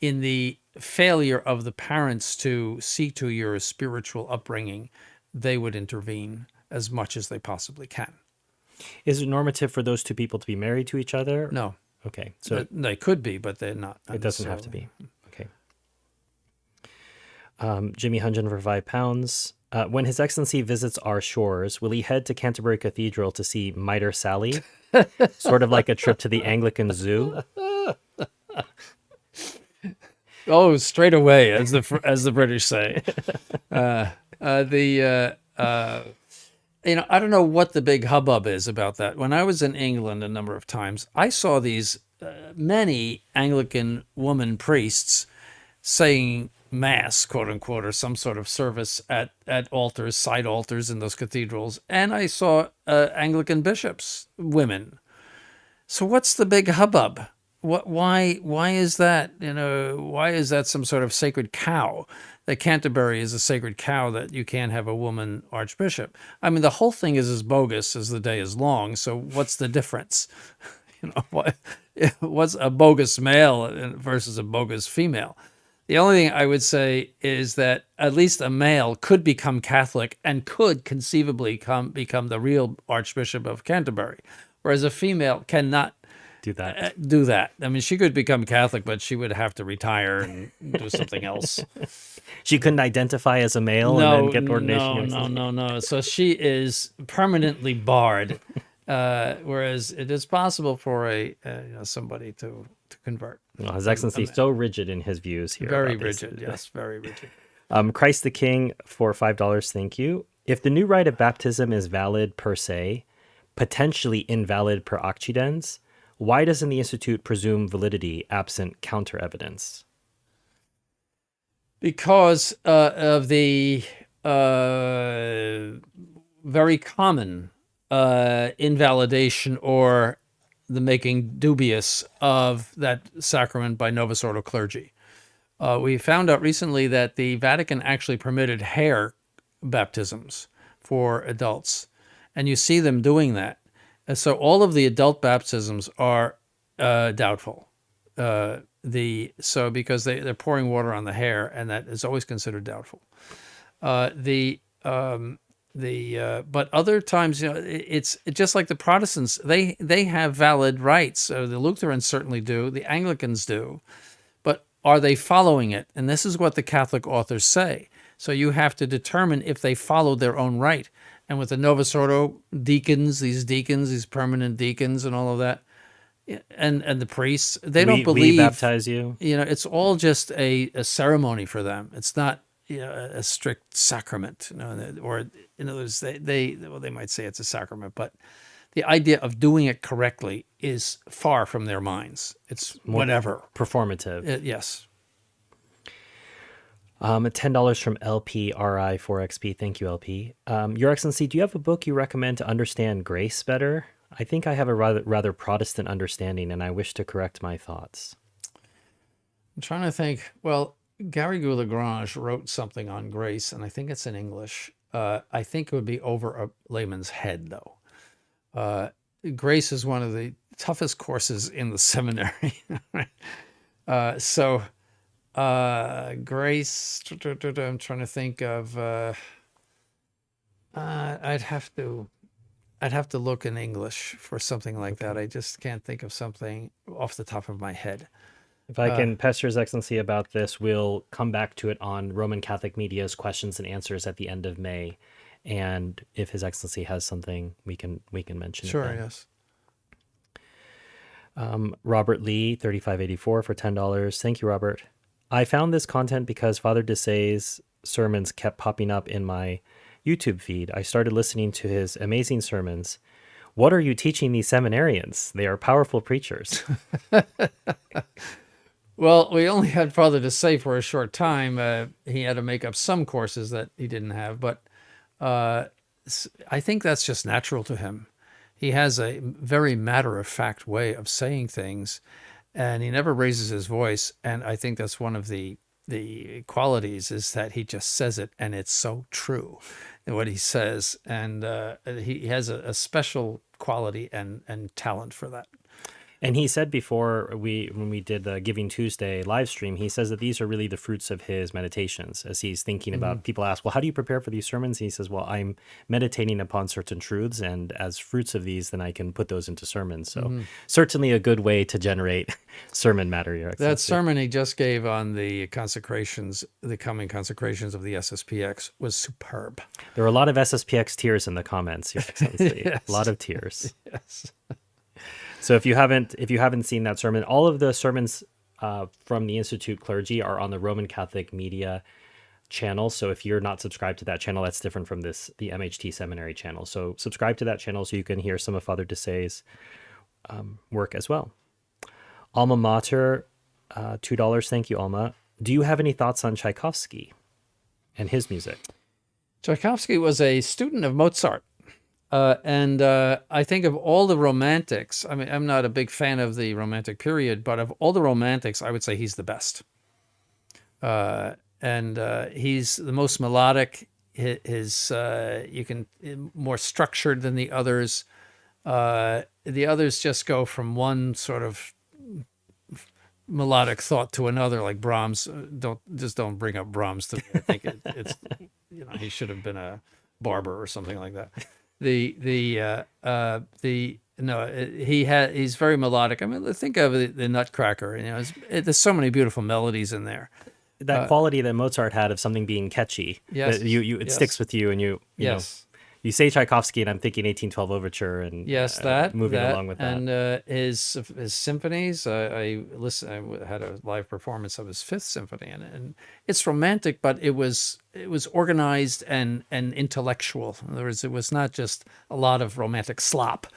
in the failure of the parents to see to your spiritual upbringing, they would intervene as much as they possibly can. Is it normative for those two people to be married to each other? No, Okay, so they could be, but they're not. it doesn't have to necessarily. be. Okay. Jimmy Hungen for £5. When His Excellency visits our shores, will he head to Canterbury Cathedral to see Mitre Sally? Sort of like a trip to the Anglican Zoo? Oh, straight away, as the British say. I don't know what the big hubbub is about that. When I was in England a number of times, I saw these many Anglican woman priests saying mass, quote unquote, or some sort of service at altars, side altars in those cathedrals, and I saw Anglican bishops, women. So what's the big hubbub? Why is that? Why is that some sort of sacred cow? That Canterbury is a sacred cow that you can't have a woman archbishop. I mean, the whole thing is as bogus as the day is long. So what's the difference? What's a bogus male versus a bogus female? The only thing I would say is that at least a male could become Catholic and could conceivably become the real Archbishop of Canterbury, whereas a female cannot Do that. do that. I mean, she could become Catholic, but she would have to retire and do something else. She couldn't identify as a male and then get ordination. No. So she is permanently barred, whereas it is possible for somebody to convert. Well, His Excellency is so rigid in his views here. Very about this. rigid, yes, very rigid. Christ the King for $5, thank you. If the new rite of baptism is valid per se, potentially invalid per occidens, why doesn't the Institute presume validity absent counter evidence? Because of the very common invalidation or the making dubious of that sacrament by Novus Ordo clergy. We found out recently that the Vatican actually permitted hair baptisms for adults, and you see them doing that. And so all of the adult baptisms are doubtful. Because they're pouring water on the hair, and that is always considered doubtful. But other times, it's just like the Protestants. They have valid rites. The Lutherans certainly do. The Anglicans do. But are they following it? And this is what the Catholic authors say. So you have to determine if they followed their own rite. And with the Novus Ordo deacons, these permanent deacons, and all of that, and the priests, they don't believe. We baptize you. It's all just a ceremony for them. It's not a strict sacrament. Or in other words, they might say it's a sacrament, but the idea of doing it correctly is far from their minds. It's more whatever. Performative. Yes. $10 from LPRI4XP. Thank you, LP. Your Excellency, do you have a book you recommend to understand grace better? I think I have a rather Protestant understanding, and I wish to correct my thoughts. I'm trying to think. Well, Gary Goulagrange wrote something on grace, and I think it's in English. I think it would be over a layman's head, though. Grace is one of the toughest courses in the seminary. Grace, I'm trying to think of, I'd have to look in English for something like that. I just can't think of something off the top of my head. If I can pester His Excellency about this, we'll come back to it on Roman Catholic Media's questions and answers at the end of May. And if His Excellency has something, we can mention Sure, it then. yes. Robert Lee, 3584 for $10. Thank you, Robert. I found this content because Father Desay's sermons kept popping up in my YouTube feed. I started listening to his amazing sermons. What are you teaching these seminarians? They are powerful preachers. Well, we only had Father Desay for a short time. He had to make up some courses that he didn't have, but I think that's just natural to him. He has a very matter-of-fact way of saying things, and he never raises his voice. And I think that's one of the qualities, is that he just says it, and it's so true in what he says. And he has a special quality and talent for that. And he said before when we did the Giving Tuesday live stream, he says that these are really the fruits of his meditations as he's thinking about. People ask, well, how do you prepare for these sermons? He says, well, I'm meditating upon certain truths, and as fruits of these, then I can put those into sermons. So certainly a good way to generate sermon matter, Your That Excellency. sermon he just gave on the consecrations, the coming consecrations of the SSPX, was superb. There were a lot of SSPX tears in the comments, Your Excellency. Yes. A lot of tears. Yes. So if you haven't seen that sermon, all of the sermons from the Institute Clergy are on the Roman Catholic Media channel. So if you're not subscribed to that channel, that's different from the MHT Seminary channel. So subscribe to that channel so you can hear some of Father Desay's work as well. Alma Mater, $2. Thank you, Alma. Do you have any thoughts on Tchaikovsky and his music? Tchaikovsky was a student of Mozart. And I think of all the romantics, I mean, I'm not a big fan of the romantic period, but of all the romantics, I would say he's the best. And he's the most melodic. His more structured than the others. The others just go from one sort of melodic thought to another, like Brahms. Don't bring up Brahms to me. I think it's he should have been a barber or something like that. He's very melodic. I mean, think of the Nutcracker. There's so many beautiful melodies in there. That quality that Mozart had of something being catchy. Yes, it sticks with you, and you know. You say Tchaikovsky, and I'm thinking 1812 Overture, and moving along with that. And his symphonies. I had a live performance of his Fifth Symphony, and it's romantic, but it was organized and intellectual. In other words, it was not just a lot of romantic slop.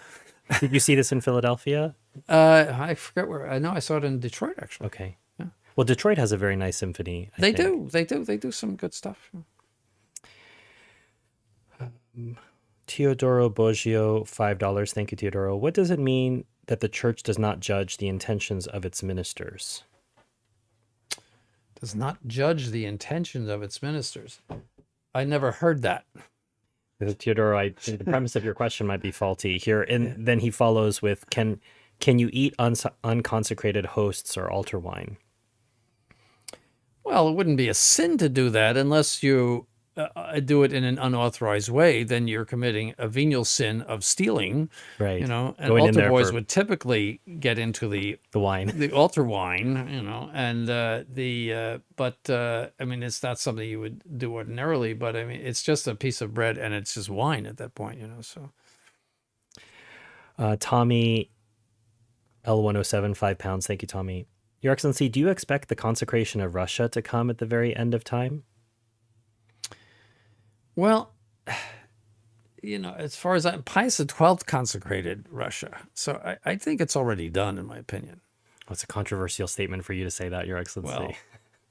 Did you see this in Philadelphia? I forget where. I know I saw it in Detroit, actually. Okay. Yeah. Well, Detroit has a very nice symphony. They do. They do some good stuff. Teodoro Boggio, $5. Thank you, Teodoro. What does it mean that the church does not judge the intentions of its ministers? Does not judge the intentions of its ministers. I never heard that. Teodoro, I think the premise of your question might be faulty here. And then he follows with, can you eat unconsecrated hosts or altar wine? Well, it wouldn't be a sin to do that unless you do it in an unauthorized way. Then you're committing a venial sin of stealing. Right. And going altar boys would typically get into the wine, the altar wine. And but I mean, it's not something you would do ordinarily. But I mean, it's just a piece of bread and it's just wine at that point. So. Tommy L107, £5. Thank you, Tommy. Your Excellency, do you expect the consecration of Russia to come at the very end of time? Well, as far as Pius XII consecrated Russia, so I think it's already done, in my opinion. Well, it's a controversial statement for you to say that, Your Excellency.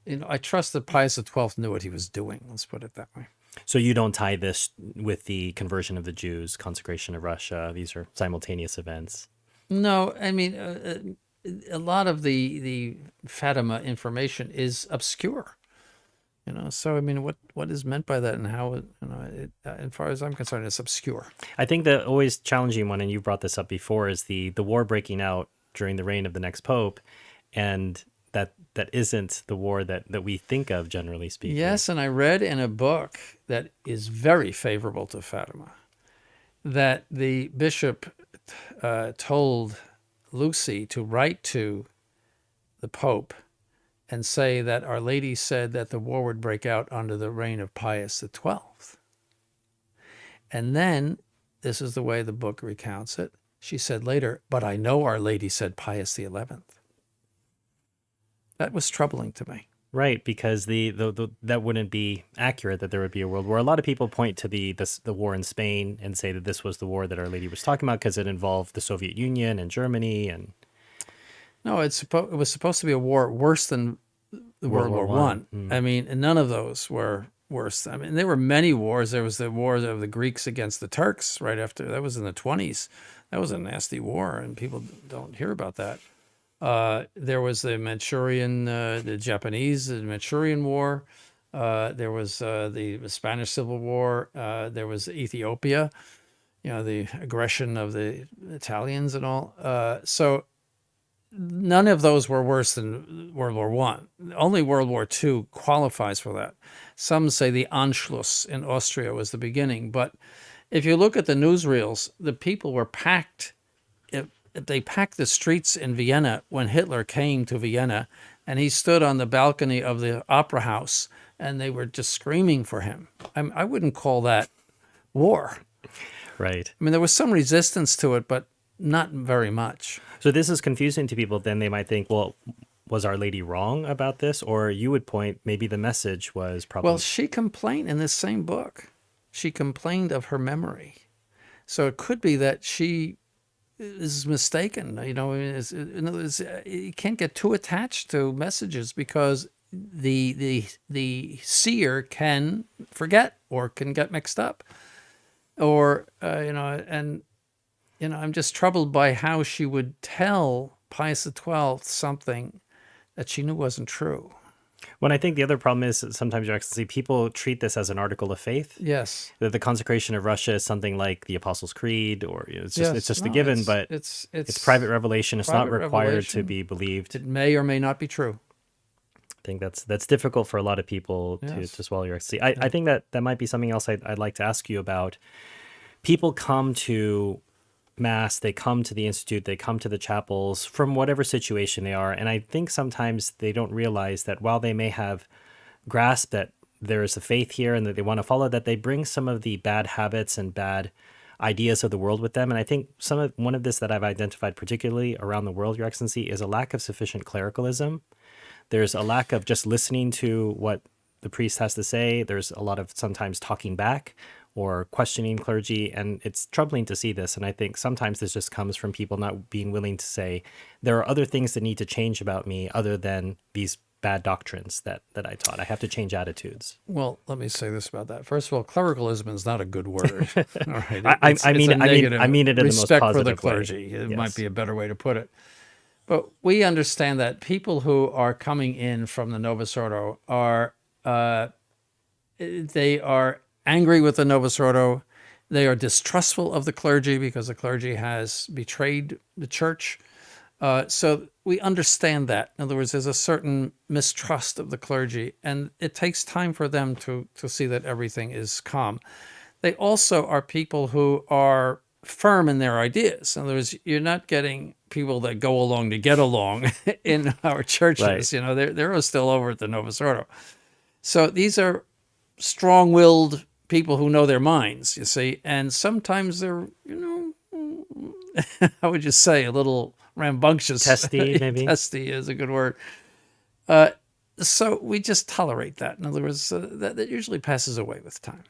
Well, I trust that Pius XII knew what he was doing. Let's put it that way. So you don't tie this with the conversion of the Jews, consecration of Russia. These are simultaneous events. No, I mean, a lot of the Fatima information is obscure. So I mean, what is meant by that, and how as far as I'm concerned, it's obscure. I think the always challenging one, and you brought this up before, is the war breaking out during the reign of the next pope, and that isn't the war that we think of, generally speaking. Yes, and I read in a book that is very favorable to Fatima that the bishop told Lucy to write to the Pope and say that Our Lady said that the war would break out under the reign of Pius XII. And then, this is the way the book recounts it, she said later, but I know Our Lady said Pius XI. That was troubling to me. Right, because the that wouldn't be accurate, that there would be a world war. A lot of people point to the war in Spain and say that this was the war that Our Lady was talking about because it involved the Soviet Union and Germany. And no, it was supposed to be a war worse than the World War One. I mean, and none of those were worse. I mean, there were many wars. There was the war of the Greeks against the Turks right after. That was in the 1920s. That was a nasty war, and people don't hear about that. There was the Manchurian, the Japanese, the Manchurian War. There was the Spanish Civil War. There was Ethiopia, the aggression of the Italians and all. So none of those were worse than World War One. Only World War II qualifies for that. Some say the Anschluss in Austria was the beginning, but if you look at the newsreels, the people were packed. They packed the streets in Vienna when Hitler came to Vienna, and he stood on the balcony of the opera house, and they were just screaming for him. I wouldn't call that war. Right. I mean, there was some resistance to it, but not very much. So this is confusing to people. Then they might think, well, was Our Lady wrong about this? Or you would point, maybe the message was probably... Well, she complained in this same book. She complained of her memory. So it could be that she is mistaken. You know, in other words, you can't get too attached to messages because the seer can forget or can get mixed up. Or, I'm just troubled by how she would tell Pius XII something that she knew wasn't true. When I think the other problem is that sometimes, Your Excellency, people treat this as an article of faith. Yes. That the consecration of Russia is something like the Apostles' Creed, or it's just a No, given, but it's private revelation. It's not required to be believed. It may or may not be true. I think that's difficult for a lot of people to swallow, Your Excellency. I think that might be something else I'd like to ask you about. People come to Mass, they come to the Institute, they come to the chapels from whatever situation they are. And I think sometimes they don't realize that while they may have grasped that there is a faith here and that they want to follow, that they bring some of the bad habits and bad ideas of the world with them. And I think one of this that I've identified particularly around the world, Your Excellency, is a lack of sufficient clericalism. There's a lack of just listening to what the priest has to say. There's a lot of sometimes talking back or questioning clergy, and it's troubling to see this. And I think sometimes this just comes from people not being willing to say, there are other things that need to change about me other than these bad doctrines that I taught. I have to change attitudes. Well, let me say this about that. First of all, clericalism is not a good word. All right. I mean it in the most respect positive for the clergy. way. It Yes. might be a better way to put it. But we understand that people who are coming in from the Novus Ordo are they are angry with the Novus Ordo. They are distrustful of the clergy because the clergy has betrayed the church. So we understand that. In other words, there's a certain mistrust of the clergy, and it takes time for them to see that everything is calm. They also are people who are firm in their ideas. In other words, you're not getting people that go along to get along in our churches. Right. You know, they're still over at the Novus Ordo. So these are strong-willed people who know their minds, you see, and sometimes they're, how would you say, a little rambunctious. Testy, maybe? Testy is a good word. So we just tolerate that. In other words, that usually passes away with time.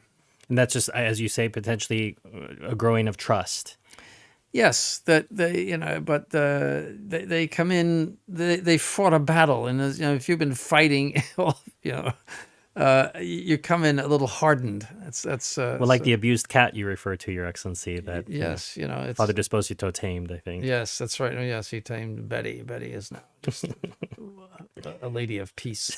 And that's just, as you say, potentially a growing of trust. Yes, that they, but they come in, they fought a battle, and if you've been fighting, you come in a little hardened. That's like the abused cat you refer to, Your Excellency, that yes, it's Father Disposito tamed, I think. Yes, that's right. Oh, yes, he tamed Betty. Betty is now just a lady of peace.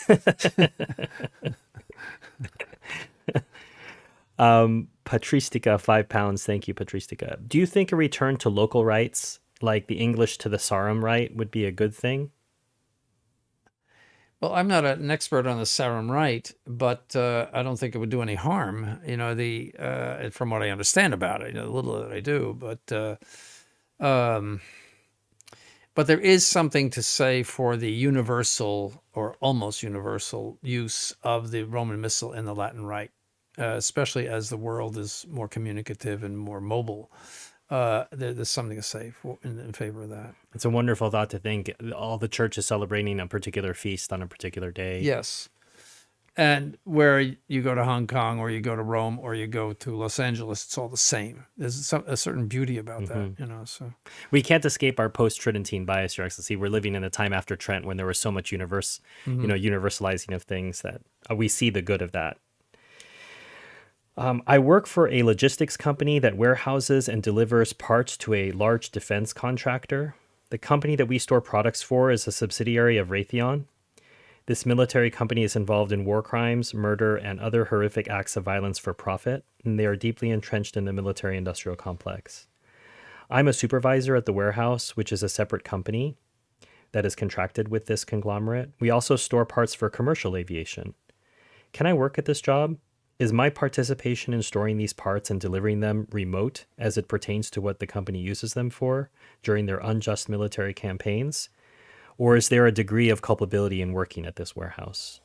Patristica, £5. Thank you, Patristica. Do you think a return to local rites, like the English to the Sarum rite, would be a good thing? Well, I'm not an expert on the Sarum rite, but I don't think it would do any harm. From what I understand about it, the little that I do, but there is something to say for the universal or almost universal use of the Roman Missal in the Latin rite, especially as the world is more communicative and more mobile. There's something to say in favor of that. It's a wonderful thought to think all the church is celebrating a particular feast on a particular day. Yes. And where you go to Hong Kong or you go to Rome or you go to Los Angeles, it's all the same. There's a certain beauty about that, so. We can't escape our post-Tridentine bias, Your Excellency. We're living in a time after Trent when there was so much universalizing of things that we see the good of that. I work for a logistics company that warehouses and delivers parts to a large defense contractor. The company that we store products for is a subsidiary of Raytheon. This military company is involved in war crimes, murder, and other horrific acts of violence for profit, and they are deeply entrenched in the military-industrial complex. I'm a supervisor at the warehouse, which is a separate company. that is contracted with this conglomerate. We also store parts for commercial aviation. Can I work at this job? Is my participation in storing these parts and delivering them remote as it pertains to what the company uses them for during their unjust military campaigns? Or is there a degree of culpability in working at this warehouse?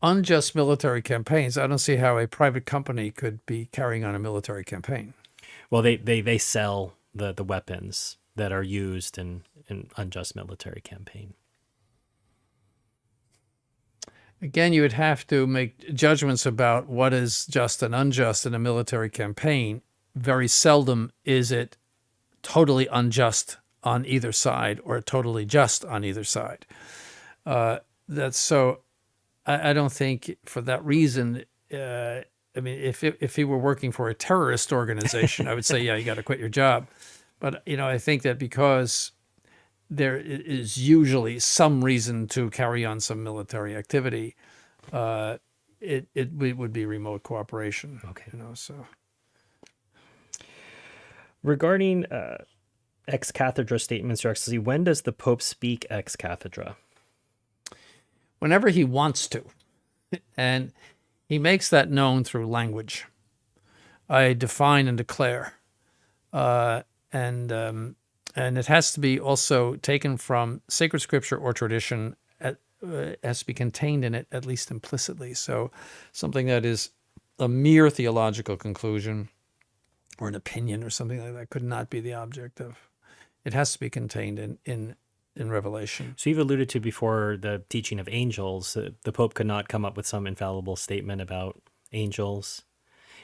Unjust military campaigns. I don't see how a private company could be carrying on a military campaign. Well, they sell the weapons that are used in unjust military campaign. Again, you would have to make judgments about what is just and unjust in a military campaign. Very seldom is it totally unjust on either side or totally just on either side. That's so. I don't think for that reason. I mean, if he were working for a terrorist organization, I would say, yeah, you got to quit your job. But I think that because there is usually some reason to carry on some military activity, it would be remote cooperation. Okay. So regarding ex cathedra statements, Your Excellency, when does the Pope speak ex cathedra? whenever he wants to, and he makes that known through language. I define and declare, and it has to be also taken from sacred scripture or tradition. Has to be contained in it, at least implicitly. So something that is a mere theological conclusion or an opinion or something like that could not be the object of. It has to be contained in Revelation. So you've alluded to before the teaching of angels. The Pope could not come up with some infallible statement about angels.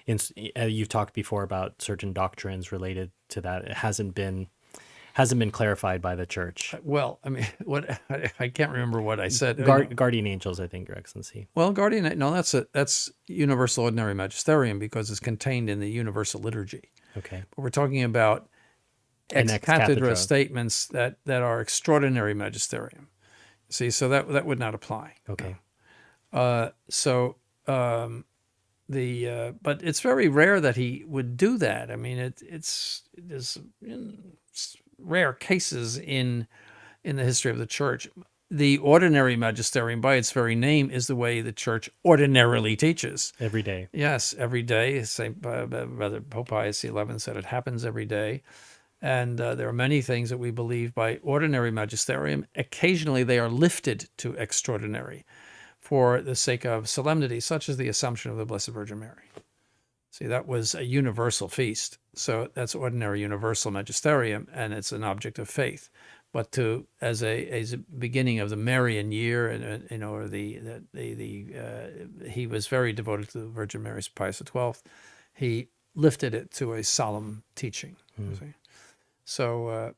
You've talked before about certain doctrines related to that. It hasn't been clarified by the Church. Well, I mean, I can't remember what I said. Guardian angels, I think, Your Excellency. Well, that's universal ordinary magisterium because it's contained in the universal liturgy. Okay. But we're talking about ex ex cathedra cathedra statements that are extraordinary magisterium. See, so that would not apply. Okay. But it's very rare that he would do that. I mean, there's rare cases in the history of the Church. The ordinary magisterium, by its very name, is the way the Church ordinarily teaches. Every day. Yes, every day. Brother Pope Pius XI said it happens every day. And there are many things that we believe by ordinary magisterium. Occasionally they are lifted to extraordinary for the sake of solemnity, such as the Assumption of the Blessed Virgin Mary. See, that was a universal feast. So that's ordinary universal magisterium, and it's an object of faith. But as a beginning of the Marian year, and he was very devoted to the Virgin Mary, Pius XII. He lifted it to a solemn teaching. See? So,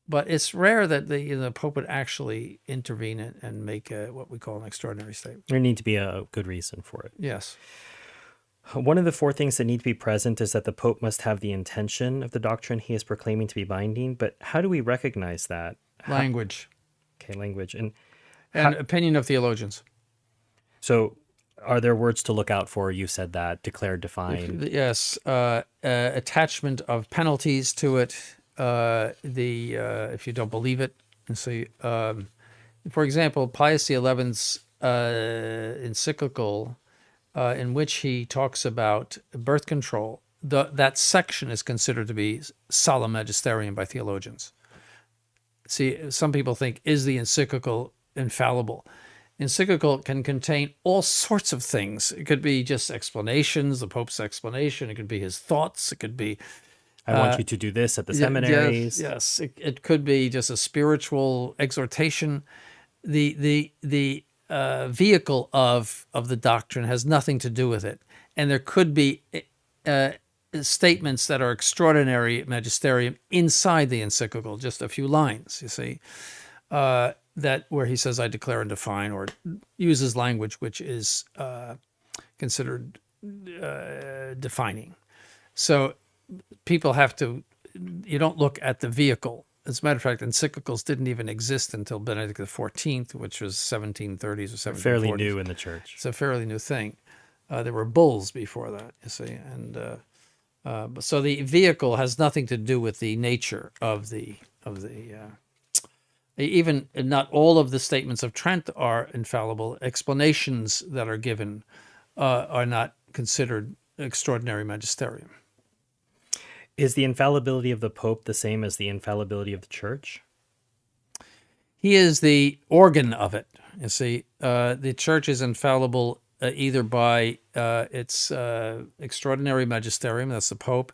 but it's rare that the Pope would actually intervene and make what we call an extraordinary statement. There need to be a good reason for it. Yes. One of the four things that need to be present is that the Pope must have the intention of the doctrine he is proclaiming to be binding. But how do we recognize that? Language. Okay, language. And opinion of theologians. So are there words to look out for? You said that, declared, defined. Yes. Attachment of penalties to it. If you don't believe it. And so, for example, Pius XI's encyclical, in which he talks about birth control, that section is considered to be solemn magisterium by theologians. See, some people think, is the encyclical infallible? Encyclical can contain all sorts of things. It could be just explanations, the Pope's explanation. It could be his thoughts. It could be, I want you to do this at the seminaries. Yes. It could be just a spiritual exhortation. The vehicle of the doctrine has nothing to do with it. And there could be statements that are extraordinary magisterium inside the encyclical, just a few lines, you see, that where he says, I declare and define, or uses language which is considered defining. So people have to, you don't look at the vehicle. As a matter of fact, encyclicals didn't even exist until Benedict XIV, which was 1730s or 1740s. Fairly new in the Church. It's a fairly new thing. There were bulls before that, you see, and So the vehicle has nothing to do with the nature of the even not all of the statements of Trent are infallible. Explanations that are given are not considered extraordinary magisterium. Is the infallibility of the Pope the same as the infallibility of the Church? He is the organ of it. You see, the Church is infallible either by its extraordinary magisterium, that's the Pope,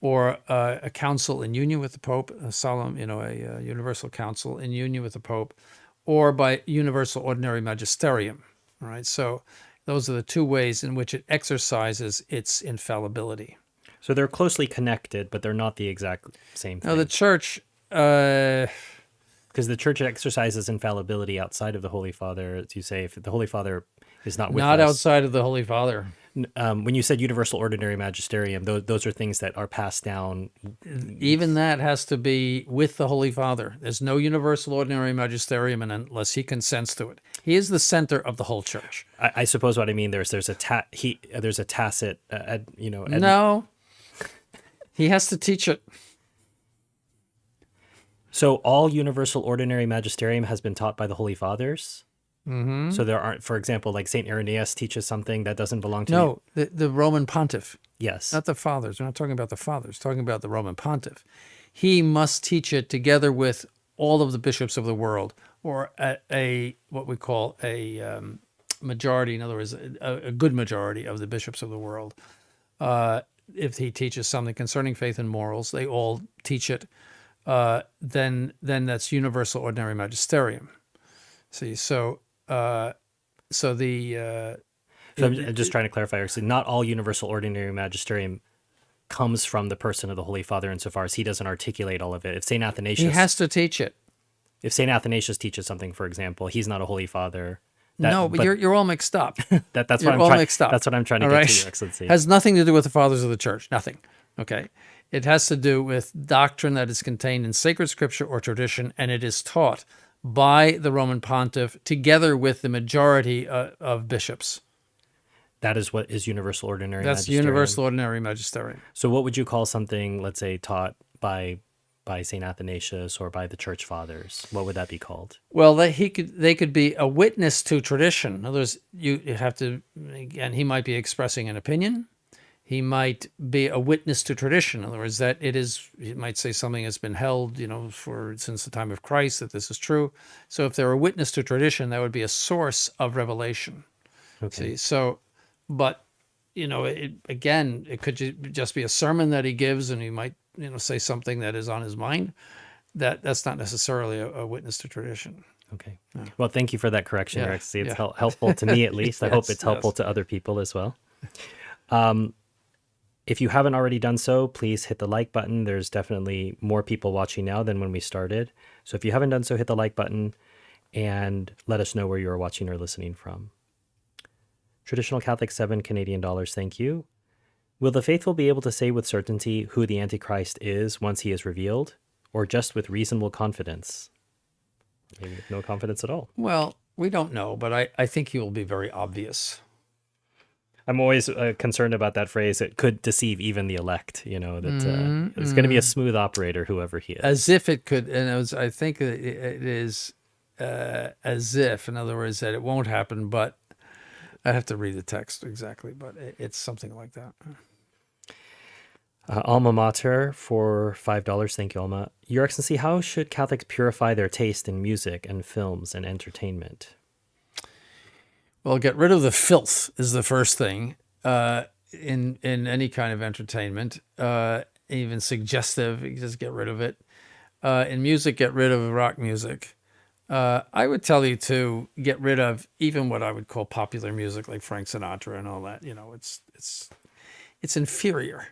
or a council in union with the Pope, a solemn, a universal council in union with the Pope, or by universal ordinary magisterium. All right, so those are the two ways in which it exercises its infallibility. So they're closely connected, but they're not the exact same thing. Now, the Church, because the Church exercises infallibility outside of the Holy Father, as you say, if the Holy Father is not with us. not outside of the Holy Father. When you said universal ordinary magisterium, those are things that are passed down. Even that has to be with the Holy Father. There's no universal ordinary magisterium unless he consents to it. He is the center of the whole Church. I suppose what I mean there's a tacit No, he has to teach it. So all universal ordinary magisterium has been taught by the Holy Fathers. Mm-hmm. So there aren't, for example, like Saint Irenaeus teaches something that doesn't belong to No, the Roman Pontiff. Yes. Not the Fathers. We're not talking about the Fathers. We're talking about the Roman Pontiff. He must teach it together with all of the bishops of the world, or a what we call a majority. In other words, a good majority of the bishops of the world. If he teaches something concerning faith and morals, they all teach it. Then that's universal ordinary magisterium. See, so I'm just trying to clarify. So not all universal ordinary magisterium comes from the person of the Holy Father insofar as he doesn't articulate all of it. If Saint Athanasius, he has to teach it. If Saint Athanasius teaches something, for example, he's not a Holy Father. But you're all mixed up. That's you're what all I'm mixed up. That's what I'm trying to all get right? to, Your Excellency. Has nothing to do with the Fathers of the Church. Nothing. Okay. It has to do with doctrine that is contained in sacred scripture or tradition, and it is taught by the Roman Pontiff together with the majority of bishops. That is what is universal ordinary That's magisterium. universal ordinary magisterium. So what would you call something, let's say, taught by Saint Athanasius or by the Church Fathers? What would that be called? Well, they could be a witness to tradition. In other words, you have to, again, he might be expressing an opinion. He might be a witness to tradition. In other words, that he might say something has been held, since the time of Christ, that this is true. So if they're a witness to tradition, that would be a source of revelation. Okay. See, so, but, it could just be a sermon that he gives, and he might, say something that is on his mind. That's not necessarily a witness to tradition. Okay. Yeah. Well, thank you for that correction, Yeah. Your Excellency. It's helpful to me, at least. I hope it's helpful to other people as well. If you haven't already done so, please hit the like button. There's definitely more people watching now than when we started. So if you haven't done so, hit the like button and let us know where you are watching or listening from. Traditional Catholic, $7 Canadian, thank you. Will the faithful be able to say with certainty who the Antichrist is once he is revealed, or just with reasonable confidence? Maybe with no confidence at all. Well, we don't know, but I think he will be very obvious. I'm always concerned about that phrase. It could deceive even the elect, that it's going to be a smooth operator, whoever he is. As if it could, and I think it is as if, in other words, that it won't happen, but I have to read the text exactly, but it's something like that. Alma Mater for $5. Thank you, Alma. Your Excellency, how should Catholics purify their taste in music and films and entertainment? Well, get rid of the filth is the first thing in any kind of entertainment, even suggestive. You just get rid of it. In music, get rid of rock music. I would tell you to get rid of even what I would call popular music, like Frank Sinatra and all that. It's inferior.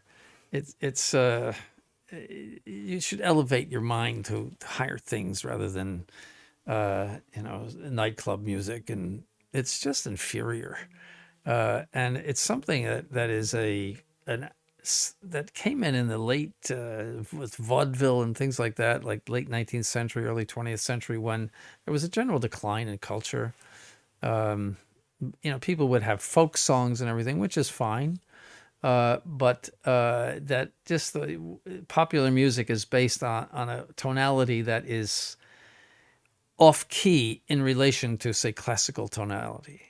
You should elevate your mind to higher things rather than nightclub music, and it's just inferior. And it's something that is that came in the late with vaudeville and things like that, like late 19th century, early 20th century, when there was a general decline in culture. People would have folk songs and everything, which is fine. but that just the popular music is based on a tonality that is off key in relation to, say, classical tonality.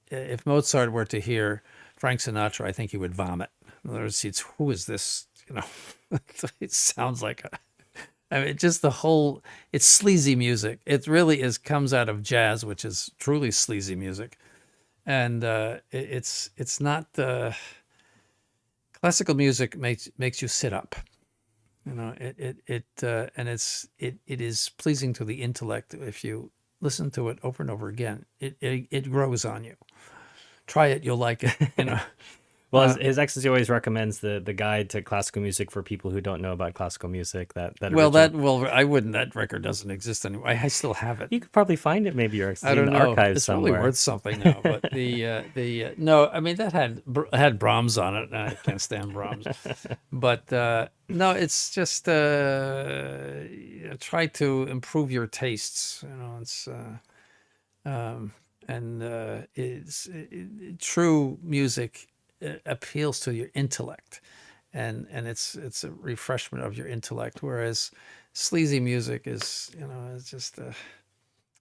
If Mozart were to hear Frank Sinatra, I think he would vomit. In other words, who is this? It sounds like just the whole, it's sleazy music. It really comes out of jazz, which is truly sleazy music. And it's not, classical music makes you sit up. And it is pleasing to the intellect. If you listen to it over and over again, it grows on you. Try it, you'll like it. Well, His Excellency always recommends the guide to classical music for people who don't know about classical music. I wouldn't. That record doesn't exist anymore. I still have it. You could probably find it, maybe, Your Excellency, I don't in the know. archives It's somewhere. really worth something now. But no, I mean that had Brahms on it. And I can't stand Brahms. But no, it's just try to improve your tastes. True music appeals to your intellect, and it's a refreshment of your intellect, whereas sleazy music is it's just I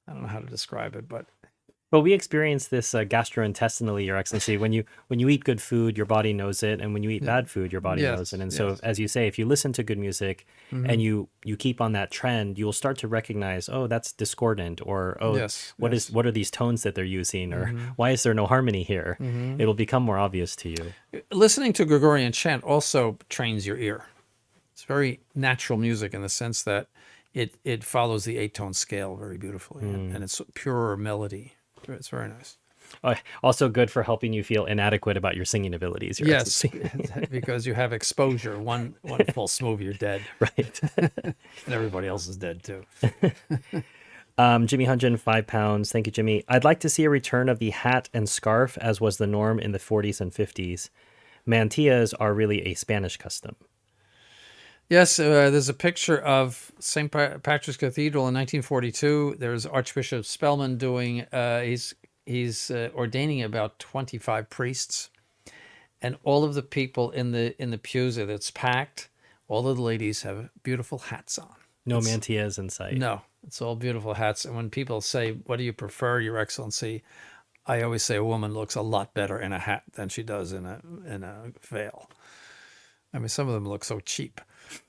don't know how to describe it, but Well, we experience this gastrointestinally, Your Excellency. When you eat good food, your body knows it, and when you eat bad food, your body knows it. And so, as you say, if you listen to good music and you keep on that trend, you will start to recognize, oh, that's discordant, or what are these tones that they're using, or why is there no harmony here? It'll become more obvious to you. Listening to Gregorian chant also trains your ear. It's very natural music in the sense that it follows the 8-tone scale very beautifully, and it's pure melody. It's very nice. Also good for helping you feel inadequate about your singing abilities. Your Excellency. Because you have exposure. One false move, you're dead. Right. And everybody else is dead too. Jimmy Hunjin, £5. Thank you, Jimmy. I'd like to see a return of the hat and scarf as was the norm in the 40s and 50s. Mantillas are really a Spanish custom. Yes, there's a picture of St. Patrick's Cathedral in 1942. There's Archbishop Spellman doing, he's ordaining about 25 priests. And all of the people in the pews that's packed, all of the ladies have beautiful hats on. No mantillas in sight. No, it's all beautiful hats. And when people say, what do you prefer, Your Excellency? I always say a woman looks a lot better in a hat than she does in a veil. I mean, some of them look so cheap.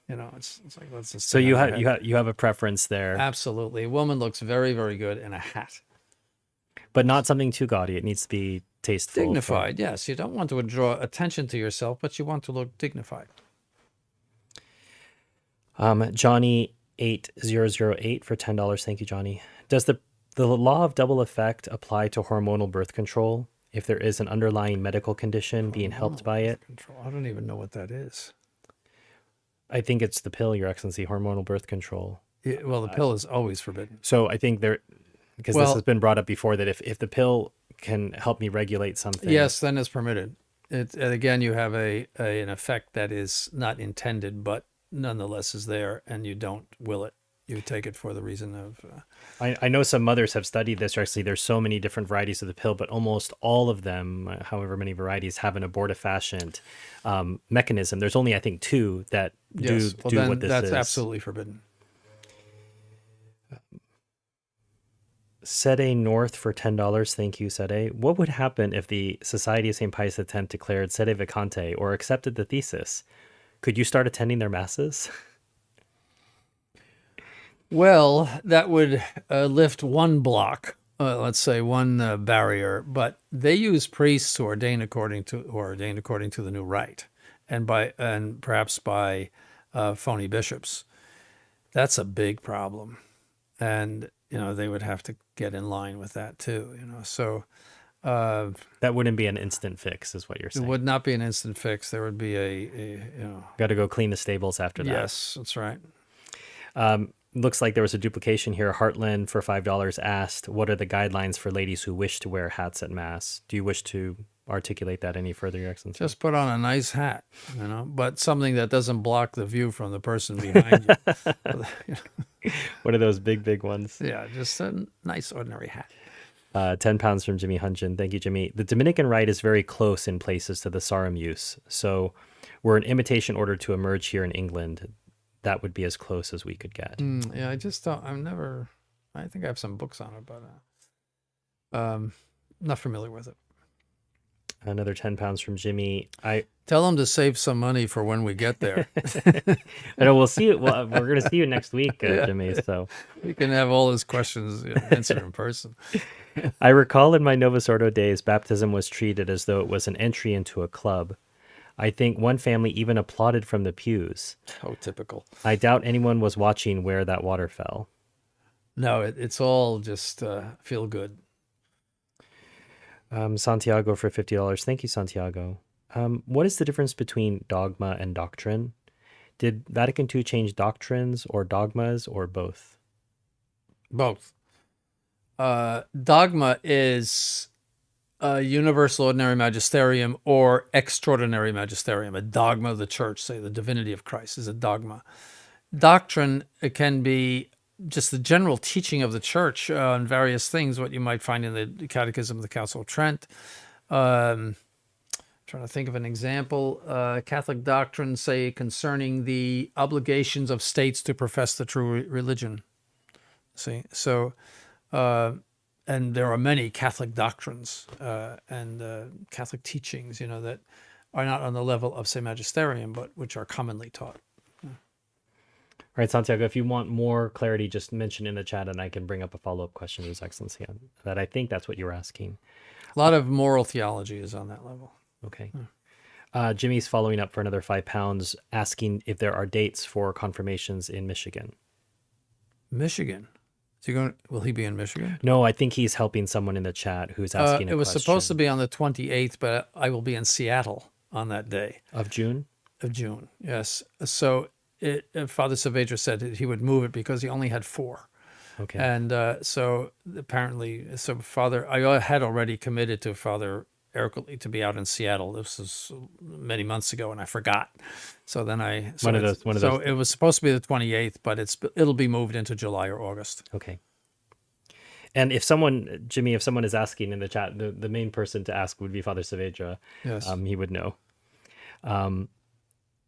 It's like, let's just. So you have a preference there. Absolutely, a woman looks very, very good in a hat, but not something too gaudy. It needs to be tasteful, dignified. Yes, you don't want to draw attention to yourself, but you want to look dignified. Johnny 8008 for $10. Thank you, Johnny. Does the law of double effect apply to hormonal birth control if there is an underlying medical condition being helped by it? Control. I don't even know what that is. I think it's the pill, Your Excellency, hormonal birth control. Yeah, well, the pill is always forbidden. So I think this has been brought up before, that if the pill can help me regulate something. Yes, then it's permitted. And again, you have an effect that is not intended, but nonetheless is there, and you don't will it. You take it for the reason of... I know some mothers have studied this. Actually, there's so many different varieties of the pill, but almost all of them, however many varieties, have an abortifacient mechanism. There's only, I think, 2 that do what this is. That's absolutely forbidden. Sede North for $10. Thank you, Sede. What would happen if the Society of St. Pius X declared sede vacante or accepted the thesis? Could you start attending their masses? Well, that would lift one block, let's say one barrier, but they use priests who ordain according to the new rite, and perhaps by phony bishops. That's a big problem, and they would have to get in line with that too. So that wouldn't be an instant fix, is what you're saying. It would not be an instant fix. There would be got to go clean the stables after that. Yes, that's right. Looks like there was a duplication here. Heartland for $5 asked, what are the guidelines for ladies who wish to wear hats at Mass? Do you wish to articulate that any further, Your Excellency? Just put on a nice hat, but something that doesn't block the view from the person behind you. What are those big ones? Yeah, just a nice ordinary hat. £10 from Jimmy Hunjin. Thank you, Jimmy. The Dominican rite is very close in places to the Sarum use. So were an imitation order to emerge here in England, that would be as close as we could get. Yeah, I just don't. I think I have some books on it, but not familiar with it. Another £10 from Jimmy. Tell them to save some money for when we get there. I know we'll see it. Well, we're going to see you next week, Jimmy. So you can have all his questions answered in person. I recall in my Novus Ordo days, baptism was treated as though it was an entry into a club. I think one family even applauded from the pews. Oh, typical. I doubt anyone was watching where that water fell. No, it's all just feel good. Santiago for $50. Thank you, Santiago. What is the difference between dogma and doctrine? Did Vatican II change doctrines or dogmas or both? Both. Dogma is a universal ordinary magisterium or extraordinary magisterium. A dogma of the church, say the divinity of Christ, is a dogma. Doctrine, it can be just the general teaching of the church on various things, what you might find in the Catechism of the Council of Trent. Trying to think of an example. Catholic doctrine, say, concerning the obligations of states to profess the true religion. See, so, and there are many Catholic doctrines and Catholic teachings, that are not on the level of, say, magisterium, but which are commonly taught. All right, Santiago, if you want more clarity, just mention in the chat and I can bring up a follow-up question to His Excellency on that. I think that's what you were asking. A lot of moral theology is on that level. Okay. Jimmy's following up for another £5, asking if there are dates for confirmations in Michigan. Michigan? Is he going? Will he be in Michigan? No, I think he's helping someone in the chat who's asking a question. It was supposed to be on the 28th, but I will be in Seattle on that day. Of June? Of June, yes. So Father Saavedra said that he would move it because he only had 4. Okay. And so apparently, Father, I had already committed to Father Ercole to be out in Seattle. This was many months ago, and I forgot. So then One of those. So it was supposed to be the 28th, but it'll be moved into July or August. Okay. And if someone, Jimmy, if someone is asking in the chat, the main person to ask would be Father Saavedra. Yes. He would know.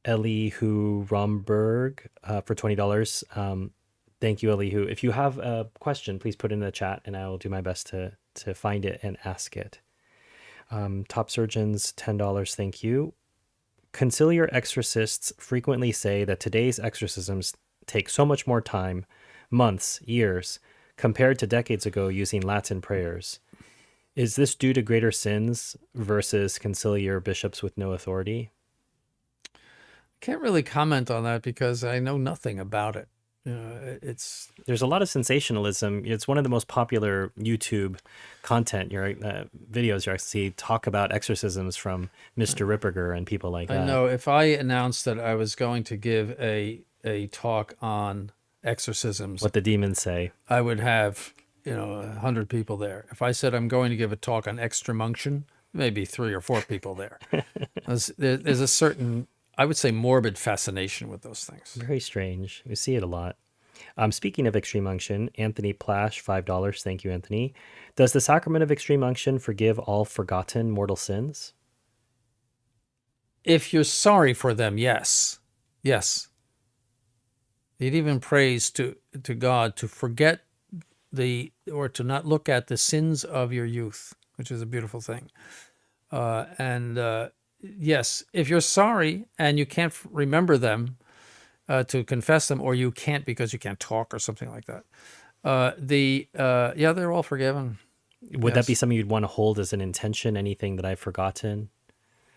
Elihu Romberg for $20. Thank you, Elihu. If you have a question, please put it in the chat, and I will do my best to find it and ask it. Top Surgeons, $10. Thank you. Conciliar exorcists frequently say that today's exorcisms take so much more time, months, years, compared to decades ago using Latin prayers. Is this due to greater sins versus conciliar bishops with no authority? Can't really comment on that because I know nothing about it. There's a lot of sensationalism. It's one of the most popular YouTube content. Videos you actually see talk about exorcisms from Mr. Ripperger and people like that. I know if I announced that I was going to give a talk on exorcisms, what the demons say, I would have 100 people there. If I said I'm going to give a talk on extreme unction, maybe 3 or 4 people there. There's a certain, I would say, morbid fascination with those things. Very strange. We see it a lot. Speaking of extreme unction, Anthony Plash, $5. Thank you, Anthony. Does the sacrament of extreme unction forgive all forgotten mortal sins? If you're sorry for them, yes. Yes. It even prays to God to forget or to not look at the sins of your youth, which is a beautiful thing. Yes, if you're sorry and you can't remember them to confess them, or you can't because you can't talk or something like that, they're all forgiven. Would that be something you'd want to hold as an intention? Anything that I've forgotten?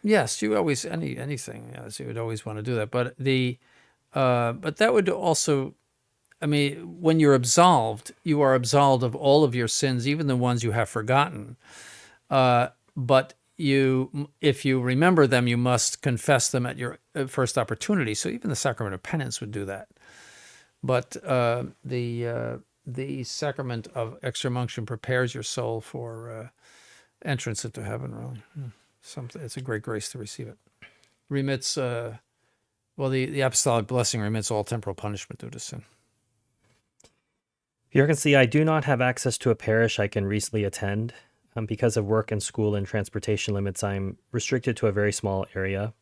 Yes, you always anything. Yes, you would always want to do that. But but that would also, when you're absolved, you are absolved of all of your sins, even the ones you have forgotten. But if you remember them, you must confess them at your first opportunity. So even the sacrament of penance would do that. But the sacrament of extreme unction prepares your soul for entrance into heaven. Really, it's a great grace to receive it. Remits. The apostolic blessing remits all temporal punishment due to sin. You can see I do not have access to a parish I can reasonably attend. Because of work and school and transportation limits, I'm restricted to a very small area.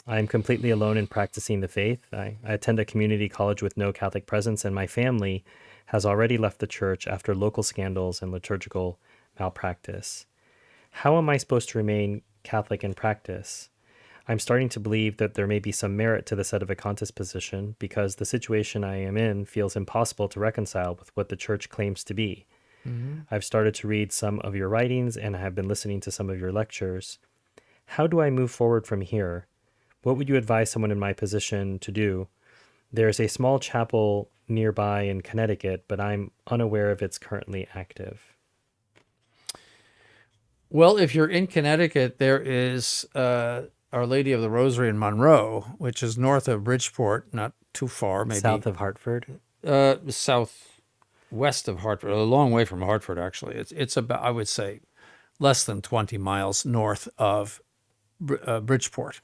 I am completely alone in practicing the faith. I attend a community college with no Catholic presence, and my family has already left the church after local scandals and liturgical malpractice. How am I supposed to remain Catholic in practice? I'm starting to believe that there may be some merit to the sedevacantist position because the situation I am in feels impossible to reconcile with what the church claims to be. I've started to read some of your writings and I have been listening to some of your lectures. How do I move forward from here? What would you advise someone in my position to do? There's a small chapel nearby in Connecticut, but I'm unaware if it's currently active. Well, if you're in Connecticut, there is Our Lady of the Rosary in Monroe, which is north of Bridgeport, not too far, maybe South of Hartford? southwest of Hartford, a long way from Hartford, actually. It's about, I would say, less than 20 miles north of Bridgeport.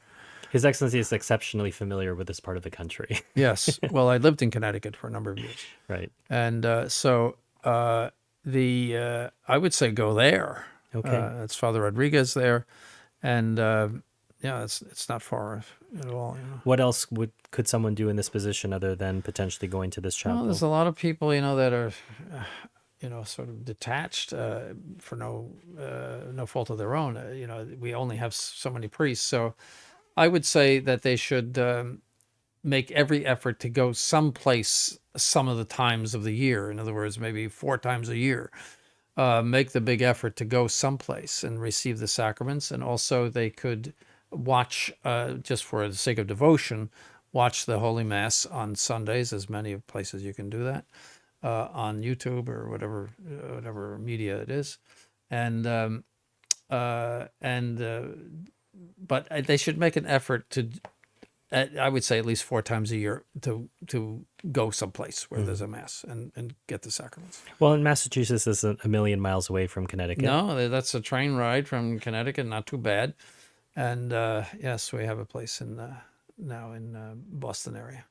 His Excellency is exceptionally familiar with this part of the country. Yes. Well, I lived in Connecticut for a number of years. Right. And I would say go there. Okay. It's Father Rodriguez there. And yeah, it's not far at all. What else could someone do in this position other than potentially going to this chapel? Well, there's a lot of people, that are, sort of detached for no fault of their own. We only have so many priests. So I would say that they should make every effort to go someplace some of the times of the year. In other words, maybe 4 times a year. Make the big effort to go someplace and receive the sacraments. And also they could watch, just for the sake of devotion, watch the Holy Mass on Sundays, as many places you can do that, on YouTube or whatever media it is. But they should make an effort to, I would say at least 4 times a year, to go someplace where there's a Mass and get the sacraments. Well, in Massachusetts isn't a million miles away from Connecticut. No, that's a train ride from Connecticut, not too bad. And yes, we have a place now in Boston area.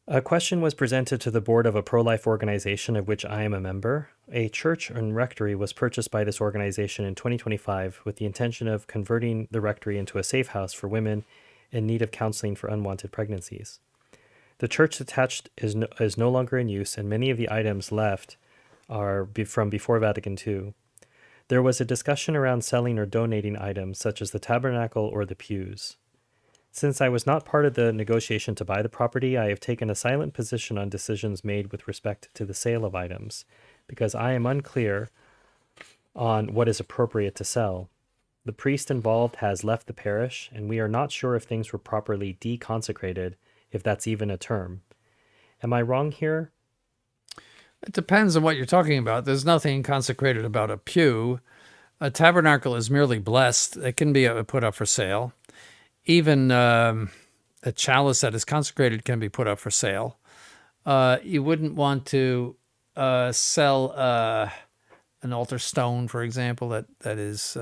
A question was presented to the board of a pro-life organization of which I am a member. A church and rectory was purchased by this organization in 2025 with the intention of converting the rectory into a safe house for women in need of counseling for unwanted pregnancies. The church attached is no longer in use, and many of the items left are from before Vatican II. There was a discussion around selling or donating items such as the tabernacle or the pews. Since I was not part of the negotiation to buy the property, I have taken a silent position on decisions made with respect to the sale of items, because I am unclear on what is appropriate to sell. The priest involved has left the parish, and we are not sure if things were properly deconsecrated, if that's even a term. Am I wrong here? It depends on what you're talking about. There's nothing consecrated about a pew. A tabernacle is merely blessed. It can be put up for sale. Even a chalice that is consecrated can be put up for sale. You wouldn't want to sell an altar stone, for example, that is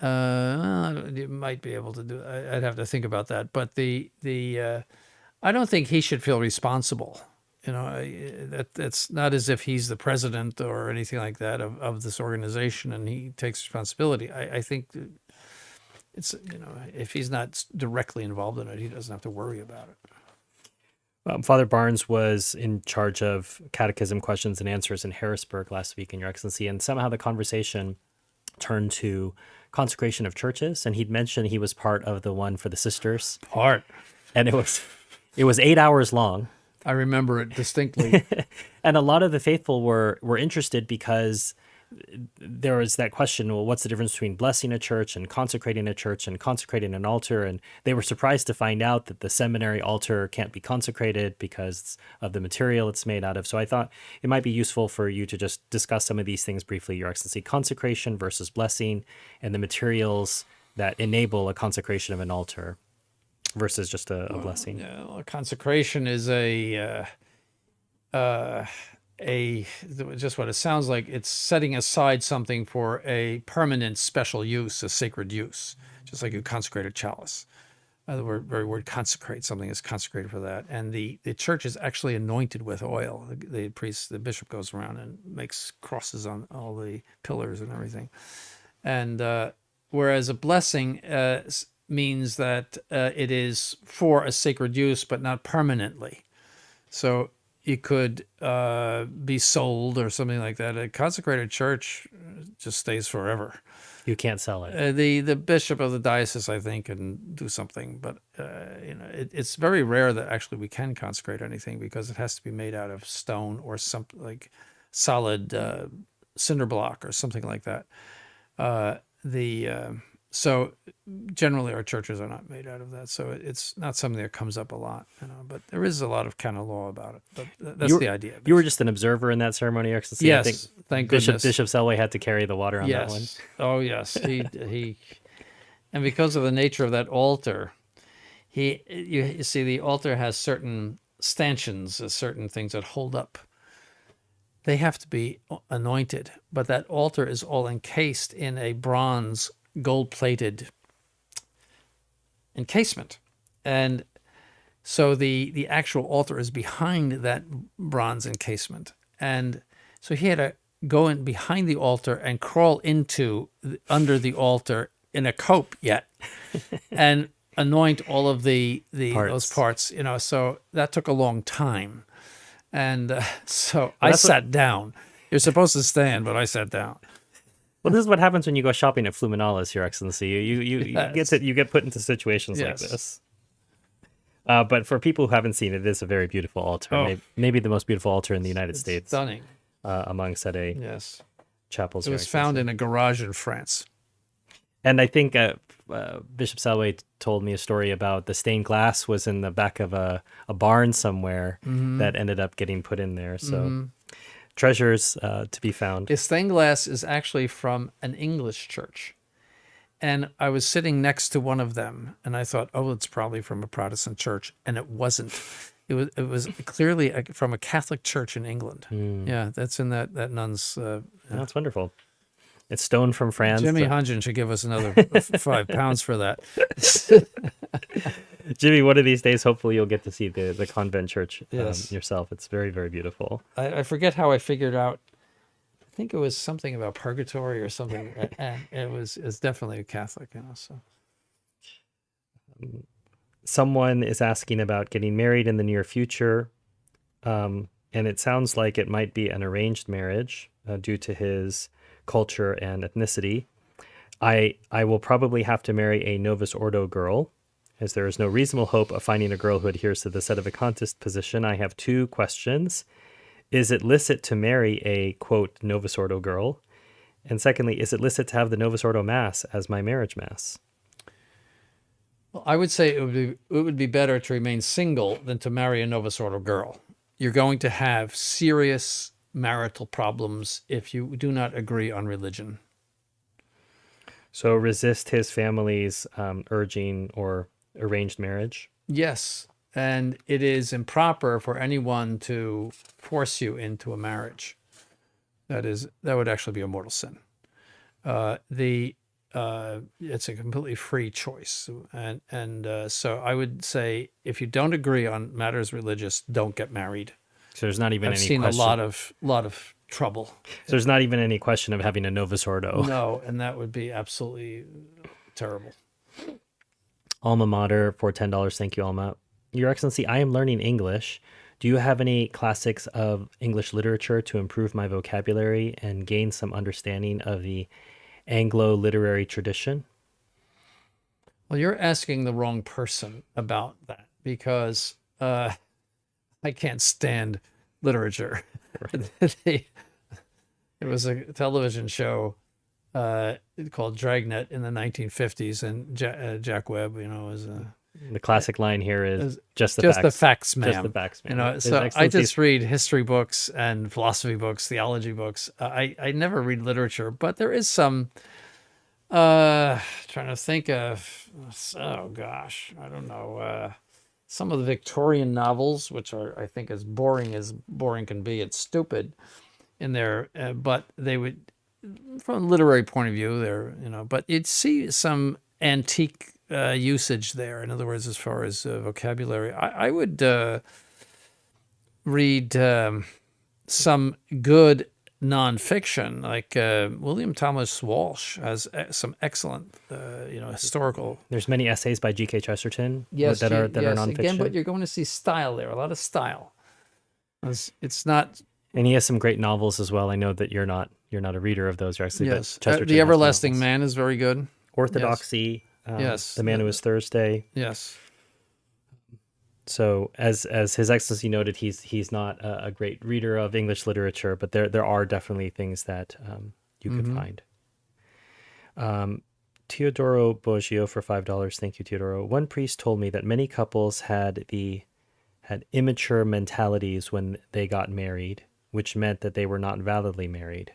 you might be able to do. I'd have to think about that. But I don't think he should feel responsible. That's not as if he's the president or anything like that of this organization and he takes responsibility. I think it's, if he's not directly involved in it, he doesn't have to worry about it. Father Barnes was in charge of catechism questions and answers in Harrisburg last week, in Your Excellency, and somehow the conversation turned to consecration of churches, and he'd mentioned he was part of the one for the sisters. And it was 8 hours long. I remember it distinctly. And a lot of the faithful were interested because there was that question, well, what's the difference between blessing a church and consecrating an altar? And they were surprised to find out that the seminary altar can't be consecrated because of the material it's made out of. So I thought it might be useful for you to just discuss some of these things briefly, Your Excellency. Consecration versus blessing and the materials that enable a consecration of an altar versus just a blessing. Yeah, well, consecration is just what it sounds like. It's setting aside something for a permanent special use, a sacred use, just like you consecrate a chalice. The very word consecrate, something is consecrated for that. And the church is actually anointed with oil. The priest, the bishop goes around and makes crosses on all the pillars and everything. And whereas a blessing means that it is for a sacred use, but not permanently. So it could be sold or something like that. A consecrated church just stays forever. You can't sell it. The bishop of the diocese, I think, can do something, but it's very rare that actually we can consecrate anything because it has to be made out of stone or something like solid cinder block or something like that. So generally our churches are not made out of that, so it's not something that comes up a lot, but there is a lot of canon law about it. But that's the idea. You were just an observer in that ceremony, Your Excellency. Yes, I think thank Bishop goodness. Selway had to carry the water on that one. Oh yes, he, and because of the nature of that altar, you see the altar has certain stanchions, certain things that hold up. They have to be anointed, but that altar is all encased in a bronze, gold-plated encasement, and so the actual altar is behind that bronze encasement, and so he had to go in behind the altar and crawl under the altar in a cope and anoint all of those parts, so that took a long time. And so I sat down. You're supposed to stand, but I sat down. Well, this is what happens when you go shopping at Fluminalis, Your Excellency. You get put into situations like this. But for people who haven't seen it, it is a very beautiful altar. Maybe the most beautiful altar in the United States. Stunning. Among Sede chapels. It was found in a garage in France. And I think Bishop Salway told me a story about the stained glass was in the back of a barn somewhere that ended up getting put in there. So treasures to be found. The stained glass is actually from an English church. And I was sitting next to one of them, and I thought, oh, it's probably from a Protestant church. And it wasn't. It was clearly from a Catholic church in England. Yeah, that's in that nun's... That's wonderful. It's stone from France. Jimmy Hungen should give us another £5 for that. Jimmy, one of these days, hopefully you'll get to see the convent church yourself. It's very, very beautiful. I forget how I figured out. I think it was something about purgatory or something. And it's definitely a Catholic, so. Someone is asking about getting married in the near future. And it sounds like it might be an arranged marriage due to his culture and ethnicity. I will probably have to marry a Novus Ordo girl, as there is no reasonable hope of finding a girl who adheres to the sedevacantist position. I have two questions. Is it licit to marry a, quote, Novus Ordo girl? And secondly, is it licit to have the Novus Ordo Mass as my marriage Mass? Well, I would say it would be better to remain single than to marry a Novus Ordo girl. You're going to have serious marital problems if you do not agree on religion. So resist his family's urging or arranged marriage? Yes. And it is improper for anyone to force you into a marriage. That would actually be a mortal sin. It's a completely free choice. And so I would say if you don't agree on matters religious, don't get married. So there's not even I've any seen question. a lot of trouble. So there's not even any question of having a Novus Ordo. No, and that would be absolutely terrible. Alma Mater for $10. Thank you, Alma. Your Excellency, I am learning English. Do you have any classics of English literature to improve my vocabulary and gain some understanding of the Anglo literary tradition? Well, you're asking the wrong person about that because I can't stand literature. Right. It was a television show called Dragnet in the 1950s, and Jack Webb, was the classic line here is just the facts, ma'am. Just the facts, ma'am. So I just read history books and philosophy books, theology books. I never read literature, but there is some. Trying to think of. Oh gosh, I don't know. Some of the Victorian novels, which are I think as boring can be. It's stupid in there, but they would, from a literary point of view, but you'd see some antique usage there. In other words, as far as vocabulary, I would read some good nonfiction, like William Thomas Walsh has some excellent, historical. There's many essays by G.K. Chesterton Yes, that are yes. nonfiction. Again, but you're going to see style there, a lot of style. It's not. And he has some great novels as well. I know that you're not a reader of those, actually. Yes, But Chesterton The has Everlasting novels. Man is very good. Orthodoxy. Yes. The Man Who Is Thursday. Yes. So as His Excellency noted, he's not a great reader of English literature, but there are definitely things that you could find. Teodoro Boggio for $5. Thank you, Teodoro. One priest told me that many couples had immature mentalities when they got married, which meant that they were not validly married.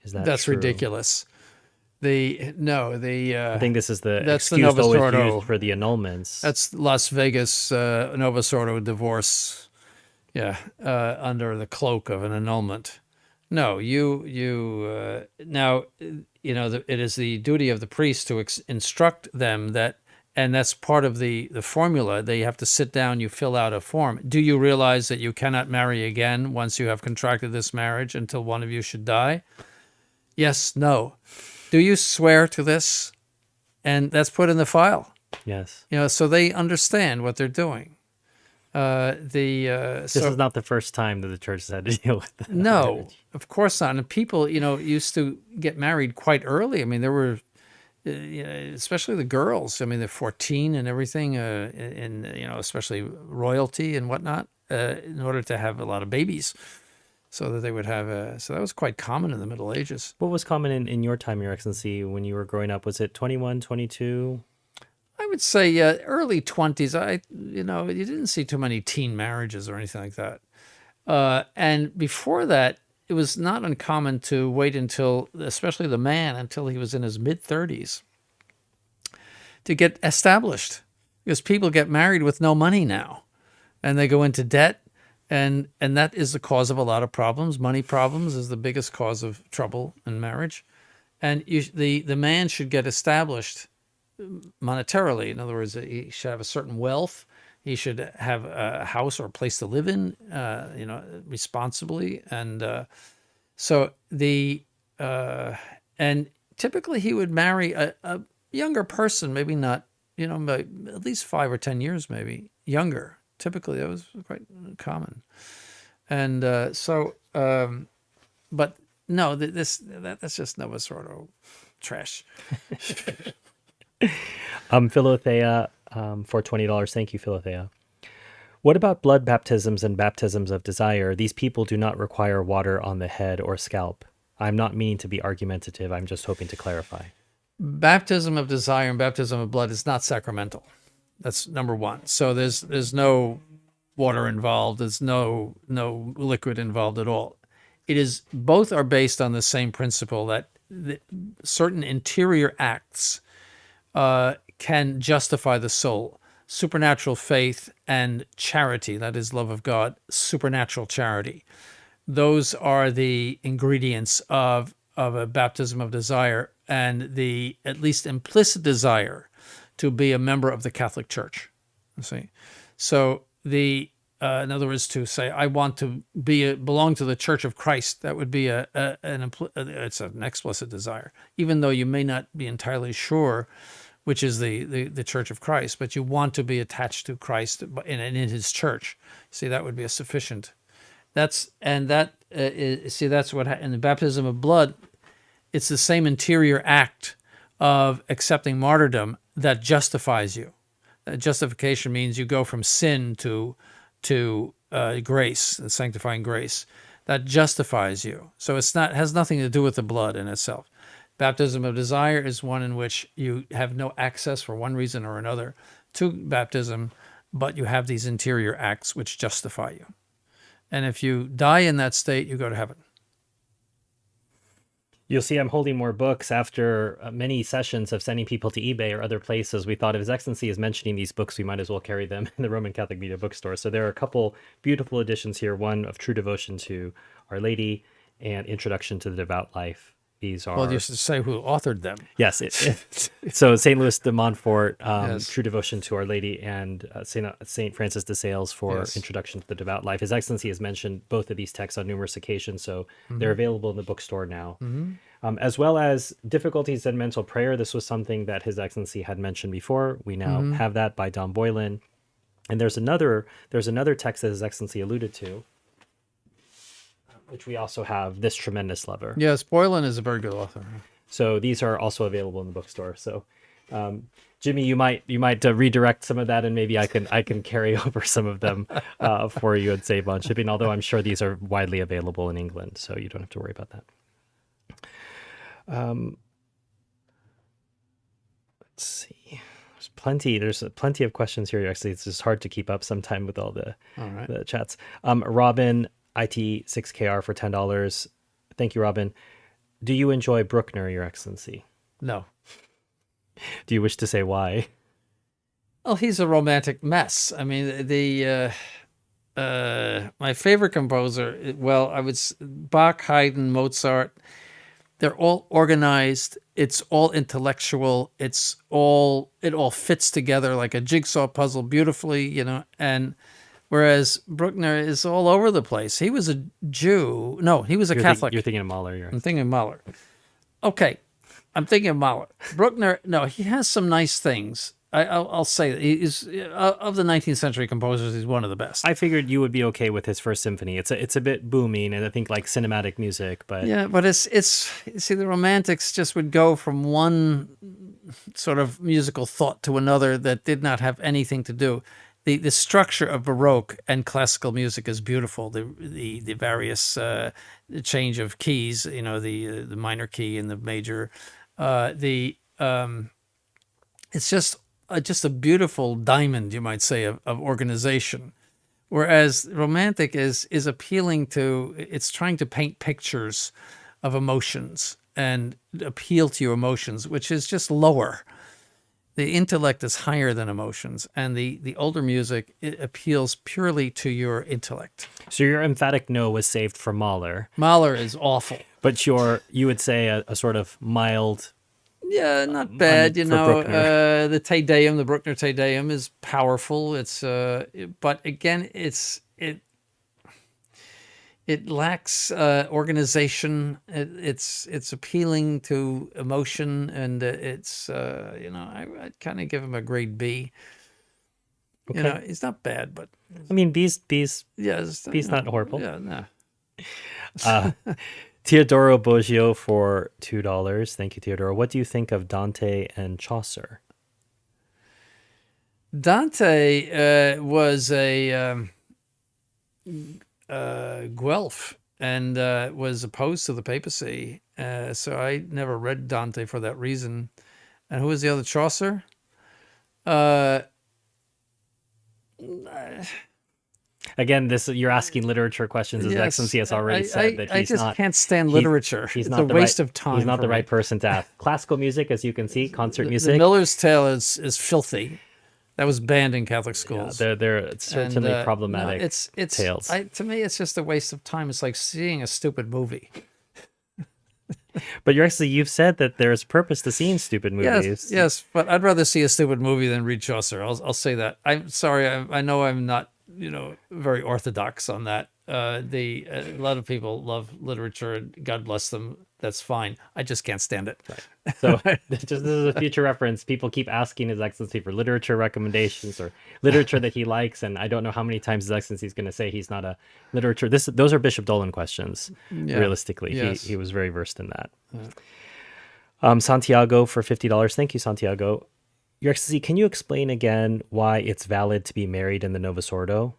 Is that That's true? ridiculous. I think this is the that's the excuse Novus always Ordo. used for the annulments. That's Las Vegas Novus Ordo divorce. Yeah, under the cloak of an annulment. No, now it is the duty of the priest to instruct them that, and that's part of the formula. They have to sit down. You fill out a form. Do you realize that you cannot marry again once you have contracted this marriage until one of you should die? Yes, no. Do you swear to this? And that's put in the file. Yes. So they understand what they're doing. This is not the first time that the church has had to deal with that. No, of course not. And people, used to get married quite early. I mean, there were, especially the girls. I mean, they're 14 and everything, and especially royalty and whatnot, in order to have a lot of babies, so that they would have. So that was quite common in the Middle Ages. What was common in your time, Your Excellency, when you were growing up? Was it 21, 22? I would say early 20s. You didn't see too many teen marriages or anything like that. And before that, it was not uncommon to wait until, especially the man, until he was in his mid-30s to get established. Because people get married with no money now, and they go into debt, and that is the cause of a lot of problems. Money problems is the biggest cause of trouble in marriage. And the man should get established monetarily. In other words, he should have a certain wealth. He should have a house or a place to live in, responsibly. And and typically he would marry a younger person, maybe not, at least 5 or 10 years, maybe younger. Typically, that was quite common. And but no, that's just Novus Ordo trash. Philothea for $20. Thank you, Philothea. What about blood baptisms and baptisms of desire? These people do not require water on the head or scalp. I'm not meaning to be argumentative. I'm just hoping to clarify. Baptism of desire and baptism of blood is not sacramental. That's number one. So there's no water involved. There's no liquid involved at all. It is, both are based on the same principle that certain interior acts can justify the soul. Supernatural faith and charity, that is love of God, supernatural charity. Those are the ingredients of a baptism of desire, and the at least implicit desire to be a member of the Catholic Church. You see, so in other words, to say I want to belong to the Church of Christ, that would be it's an explicit desire, even though you may not be entirely sure which is the Church of Christ, but you want to be attached to Christ in His church. See, that would be a sufficient. That's what in the baptism of blood, it's the same interior act of accepting martyrdom that justifies you. Justification means you go from sin to grace, sanctifying grace. That justifies you. So it has nothing to do with the blood in itself. Baptism of desire is one in which you have no access for one reason or another to baptism, but you have these interior acts which justify you. And if you die in that state, you go to heaven. You'll see I'm holding more books. After many sessions of sending people to eBay or other places, we thought if His Excellency is mentioning these books, we might as well carry them in the Roman Catholic Media Bookstore. So there are a couple beautiful editions here. One of True Devotion to Our Lady and Introduction to the Devout Life. these are... Well, you should say who authored them. Yes. So St. Louis de Montfort, Yes. True Devotion to Our Lady, and St. Francis de Sales for Yes. Introduction to the Devout Life. His Excellency has mentioned both of these texts on numerous occasions, so they're available in the bookstore now. As well as Difficulties in Mental Prayer. This was something that His Excellency had mentioned before. We now have that by Don Boylan. And there's another text that His Excellency alluded to, which we also have, This Tremendous Lover. Yes, Boylan is a very good author. So these are also available in the bookstore. So, Jimmy, you might redirect some of that, and maybe I can carry over some of them for you and save on shipping. Although I'm sure these are widely available in England, so you don't have to worry about that. Let's see. There's plenty of questions here. Actually, it's just hard to keep up sometime with all the chats. Robin IT6KR for $10. Thank you, Robin. Do you enjoy Bruckner, Your Excellency? No. Do you wish to say why? Well, he's a romantic mess. I mean, my favorite composer, Bach, Haydn, Mozart, they're all organized. It's all intellectual. It all fits together like a jigsaw puzzle beautifully, and whereas Bruckner is all over the place. He was a Jew. No, he was a Catholic. You're thinking of Mahler. I'm thinking of Mahler. Okay, I'm thinking of Mahler. Bruckner, no, he has some nice things. I'll say that he's of the 19th century composers, he's one of the best. I figured you would be okay with his first symphony. It's a bit booming, and I think like cinematic music, but yeah, but it's see, the Romantics just would go from one sort of musical thought to another that did not have anything to do. The structure of Baroque and classical music is beautiful. The various change of keys, the minor key and the major, it's just a beautiful diamond, you might say, of organization. Whereas Romantic is appealing to, it's trying to paint pictures of emotions and appeal to your emotions, which is just lower. The intellect is higher than emotions, and the older music, it appeals purely to your intellect. So your emphatic no was saved for Mahler. Mahler is awful. But you would say a sort of mild... Yeah, not bad. Bruckner. The Te Deum, the Bruckner Te Deum is powerful. It's but again, it lacks organization. It's appealing to emotion, and I'd kind of give him a grade B. Okay. It's not bad, but I mean, B's not horrible. Yeah, no. Teodoro Boggio for $2. Thank you, Teodoro. What do you think of Dante and Chaucer? Dante was a Guelph and was opposed to the papacy. So I never read Dante for that reason. And who was the other? Chaucer? Again, you're asking literature questions. His Excellency has already said that he's I just can't stand literature. It's a waste of time. He's not the right person to ask. Classical music, as you can see, concert music. The Miller's Tale is filthy. That was banned in Catholic schools. Yeah, they're certainly problematic tales. To me, it's just a waste of time. It's like seeing a stupid movie. But you've said that there's purpose to seeing stupid movies. Yes, but I'd rather see a stupid movie than read Chaucer. I'll say that. I'm sorry. I know I'm not very orthodox on that. A lot of people love literature, and God bless them. That's fine. I just can't stand it. Right. So this is a future reference. People keep asking His Excellency for literature recommendations or literature that he likes, and I don't know how many times His Excellency is going to say he's not a literature. Those are Bishop Dolan questions. Yeah. Realistically, yes. He was very versed in that. Yeah. Santiago for $50. Thank you, Santiago. Your Excellency, can you explain again why it's valid to be married in the Novus Ordo?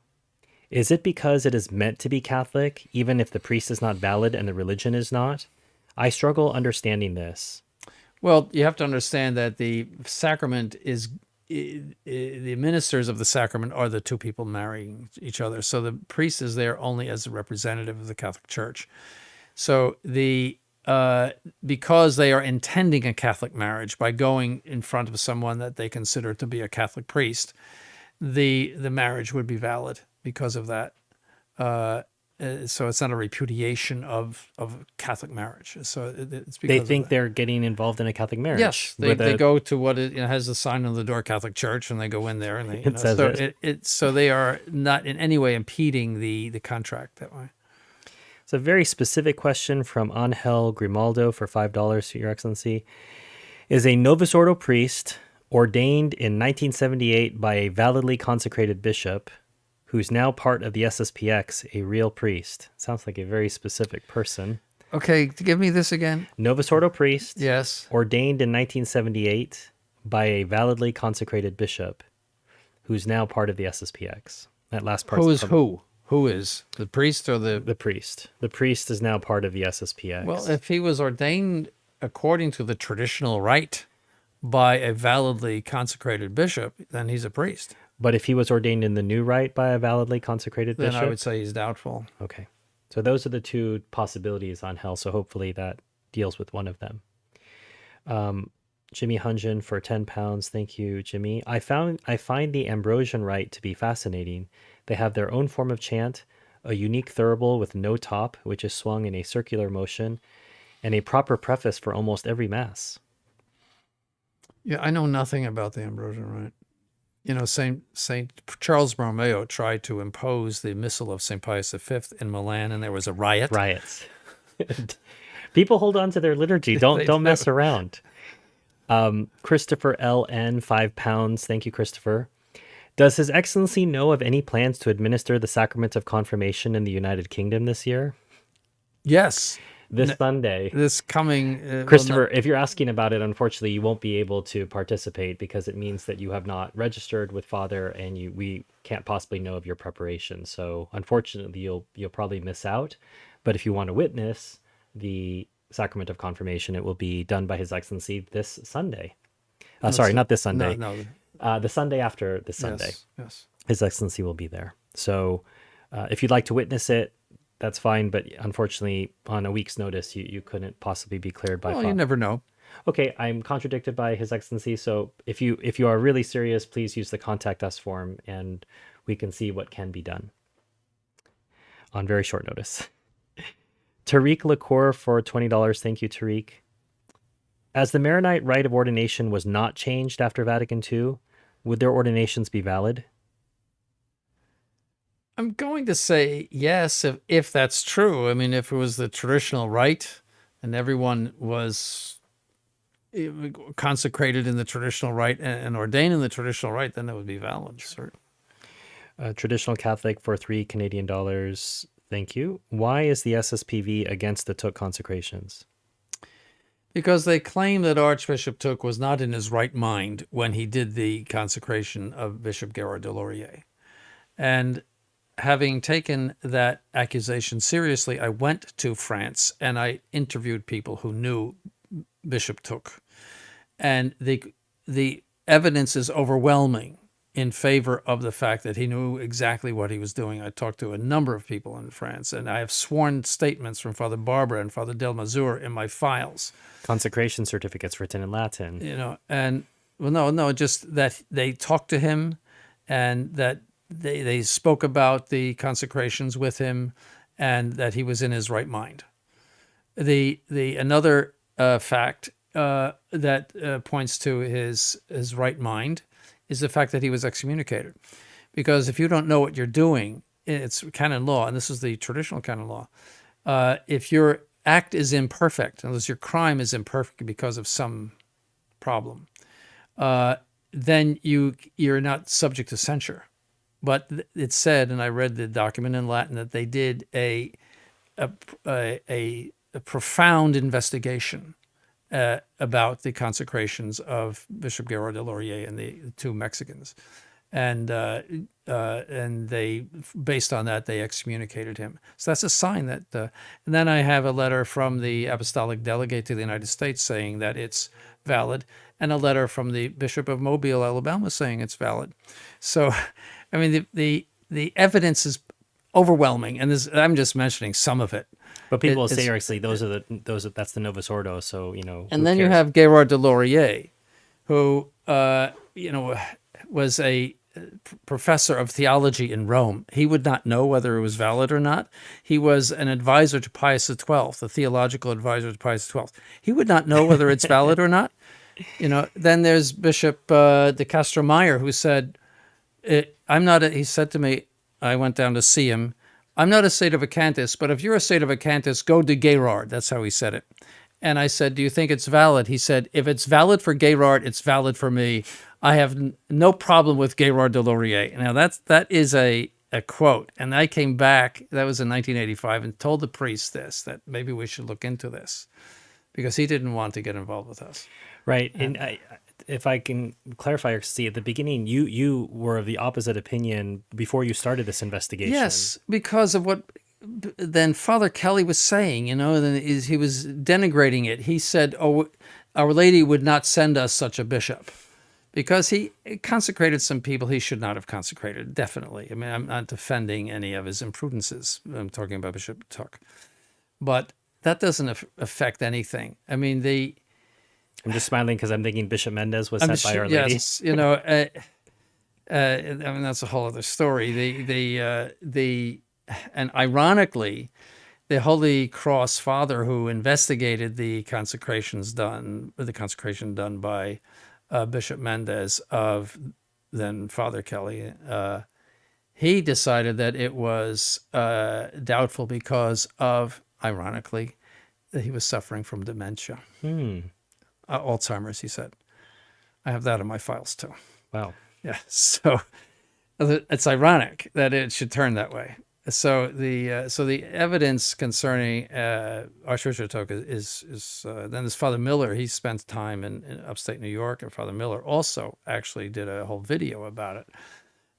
Is it because it is meant to be Catholic, even if the priest is not valid and the religion is not? I struggle understanding this. Well, you have to understand that the sacrament is, the ministers of the sacrament are the two people marrying each other. So the priest is there only as a representative of the Catholic Church. So because they are intending a Catholic marriage by going in front of someone that they consider to be a Catholic priest, the marriage would be valid because of that. so it's not a repudiation of Catholic marriage. So it's because They of think that. they're getting involved in a Catholic marriage. Yes, they, with they a- go to what has the sign on the door, Catholic Church, and they go in there, and they It says so it. so they are not in any way impeding the contract that way. It's a very specific question from Angel Grimaldo for $5, Your Excellency. Is a Novus Ordo priest ordained in 1978 by a validly consecrated bishop who's now part of the SSPX a real priest? Sounds like a very specific person. Okay, give me this again. Novus Ordo priest Yes. ordained in 1978 by a validly consecrated bishop who's now part of the SSPX. That last part. Who is who? Who is the priest or the? The priest. The priest is now part of the SSPX. Well, if he was ordained according to the traditional rite by a validly consecrated bishop, then he's a priest. But if he was ordained in the new rite by a validly consecrated Then bishop? I would say he's doubtful. Okay. So those are the two possibilities on hell. So hopefully that deals with one of them. Jimmy Hunjin for £10. Thank you, Jimmy. I find the Ambrosian rite to be fascinating. They have their own form of chant, a unique thurible with no top, which is swung in a circular motion, and a proper preface for almost every mass. Yeah, I know nothing about the Ambrosian rite. You know, Saint Charles Borromeo tried to impose the Missal of St. Pius V in Milan, and there was a riot. Riots. People hold on to their liturgy. Don't mess around. Christopher LN, £5. Thank you, Christopher. Does His Excellency know of any plans to administer the sacrament of confirmation in the United Kingdom this year? Yes. This Sunday. This coming... Christopher, if you're asking about it, unfortunately, you won't be able to participate because it means that you have not registered with Father and we can't possibly know of your preparation. So unfortunately, you'll probably miss out. But if you want to witness the sacrament of confirmation, it will be done by His Excellency this Sunday. Sorry, not this Sunday. No. The Sunday after this Sunday. Yes. His Excellency will be there. So if you'd like to witness it, that's fine. But unfortunately, on a week's notice, you couldn't possibly be cleared by Well, Father. you never know. Okay, I'm contradicted by His Excellency. So if you are really serious, please use the contact us form and we can see what can be done on very short notice. Tariq Lacour for $20. Thank you, Tariq. As the Maronite rite of ordination was not changed after Vatican II, would their ordinations be valid? I'm going to say yes, if that's true. I mean, if it was the traditional rite and everyone was consecrated in the traditional rite and ordained in the traditional rite, then it would be valid, certainly. Traditional Catholic for $3 Canadian. Thank you. Why is the SSPV against the Took consecrations? Because they claim that Archbishop Took was not in his right mind when he did the consecration of Bishop Gerard de Laurier. And having taken that accusation seriously, I went to France and I interviewed people who knew Bishop Took. And the evidence is overwhelming in favor of the fact that he knew exactly what he was doing. I talked to a number of people in France, and I have sworn statements from Father Barbara and Father Del Mazur in my files. Consecration certificates written in Latin. You know, and well, no, just that they talked to him, and that they spoke about the consecrations with him, and that he was in his right mind. The another fact that points to his right mind is the fact that he was excommunicated. Because if you don't know what you're doing, it's canon law, and this is the traditional canon law. If your act is imperfect, unless your crime is imperfect because of some problem, then you're not subject to censure. But it said, and I read the document in Latin, that they did a profound investigation about the consecrations of Bishop Gerard de Laurier and the two Mexicans, and they, based on that, they excommunicated him. So that's a sign that. And then I have a letter from the Apostolic Delegate to the United States saying that it's valid, and a letter from the Bishop of Mobile, Alabama, saying it's valid. So, I mean, the evidence is overwhelming, and I'm just mentioning some of it. But people will say, actually, that's the Novus Ordo. So And then you have Gerard de Laurier, who was a professor of theology in Rome. He would not know whether it was valid or not. He was an advisor to Pius XII, the theological advisor to Pius XII. He would not know whether it's valid or not. Then there's Bishop de Castro Meyer, who said, he said to me, I went down to see him, I'm not a sedevacantist, but if you're a sedevacantist, go to Gerard. That's how he said it. And I said, do you think it's valid? He said, if it's valid for Gerard, it's valid for me. I have no problem with Gerard de Laurier. Now, that is a quote. And I came back, that was in 1985, and told the priest that maybe we should look into this, because he didn't want to get involved with us. Right. And if I can clarify, see, at the beginning, you were of the opposite opinion before you started this investigation. Yes, because of what then Father Kelly was saying, then he was denigrating it. He said, oh, Our Lady would not send us such a bishop, because he consecrated some people he should not have consecrated, definitely. I mean, I'm not defending any of his imprudences. I'm talking about Bishop Tuck. But that doesn't affect anything. I mean, I'm just smiling because I'm thinking Bishop Mendez was sent by Our Lady. Yes, I mean, that's a whole other story. And ironically, the Holy Cross Father who investigated the consecration done by Bishop Mendez of then Father Kelly, he decided that it was doubtful because of, ironically, that he was suffering from dementia. Alzheimer's, he said. I have that in my files too. Wow. Yeah, so it's ironic that it should turn that way. So the evidence concerning Archbishop Tuck is then there's Father Miller. He spent time in upstate New York, and Father Miller also actually did a whole video about it,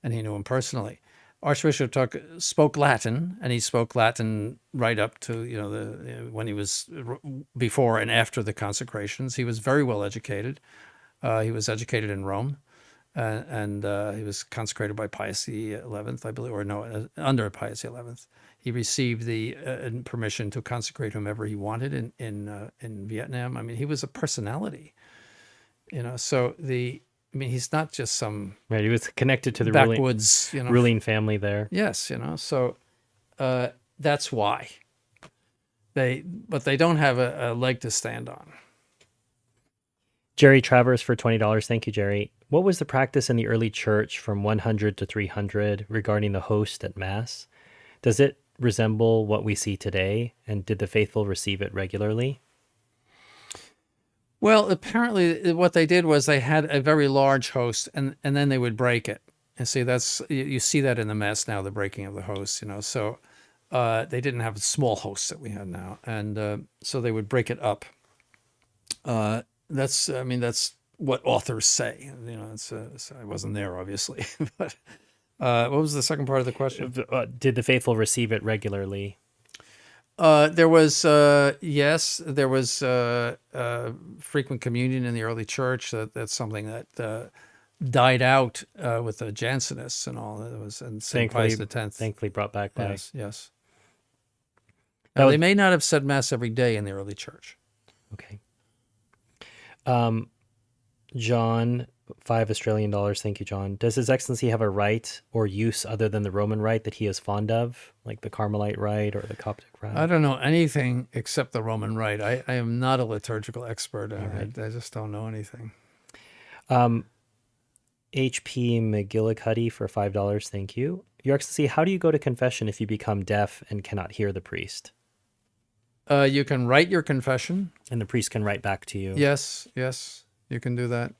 and he knew him personally. Archbishop Tuck spoke Latin, and he spoke Latin right up to when he was before and after the consecrations. He was very well educated. He was educated in Rome. And he was consecrated by Pius XI, I believe, or no, under Pius XI. He received the permission to consecrate whomever he wanted in Vietnam. I mean, he was a personality, So he's not just some right. He was connected to the backwoods, ruling family there. Yes, So that's why but they don't have a leg to stand on. Jerry Travers for $20. Thank you, Jerry. What was the practice in the early church from 100 to 300 regarding the host at Mass? Does it resemble what we see today? And did the faithful receive it regularly? Well, apparently what they did was they had a very large host, and then they would break it. And see, you see that in the Mass now, the breaking of the host, So they didn't have small hosts that we have now. And so they would break it up. That's what authors say. I wasn't there, obviously. But what was the second part of the question? Did the faithful receive it regularly? There was frequent communion in the early church. That's something that died out with the Jansenists and all. That was and St. Pius X. Thankfully brought back by. Yes. Now, they may not have said Mass every day in the early church. Okay. John, $5 Thank you, John. Does His Excellency have a rite or use other than the Roman rite that he is fond of, like the Carmelite rite or the Coptic rite? I don't know anything except the Roman rite. I am not a liturgical expert. I just don't know anything. H.P. McGillicuddy for $5. Thank you. Your Excellency, how do you go to confession if you become deaf and cannot hear the priest? You can write your confession. And the priest can write back to you. Yes, you can do that.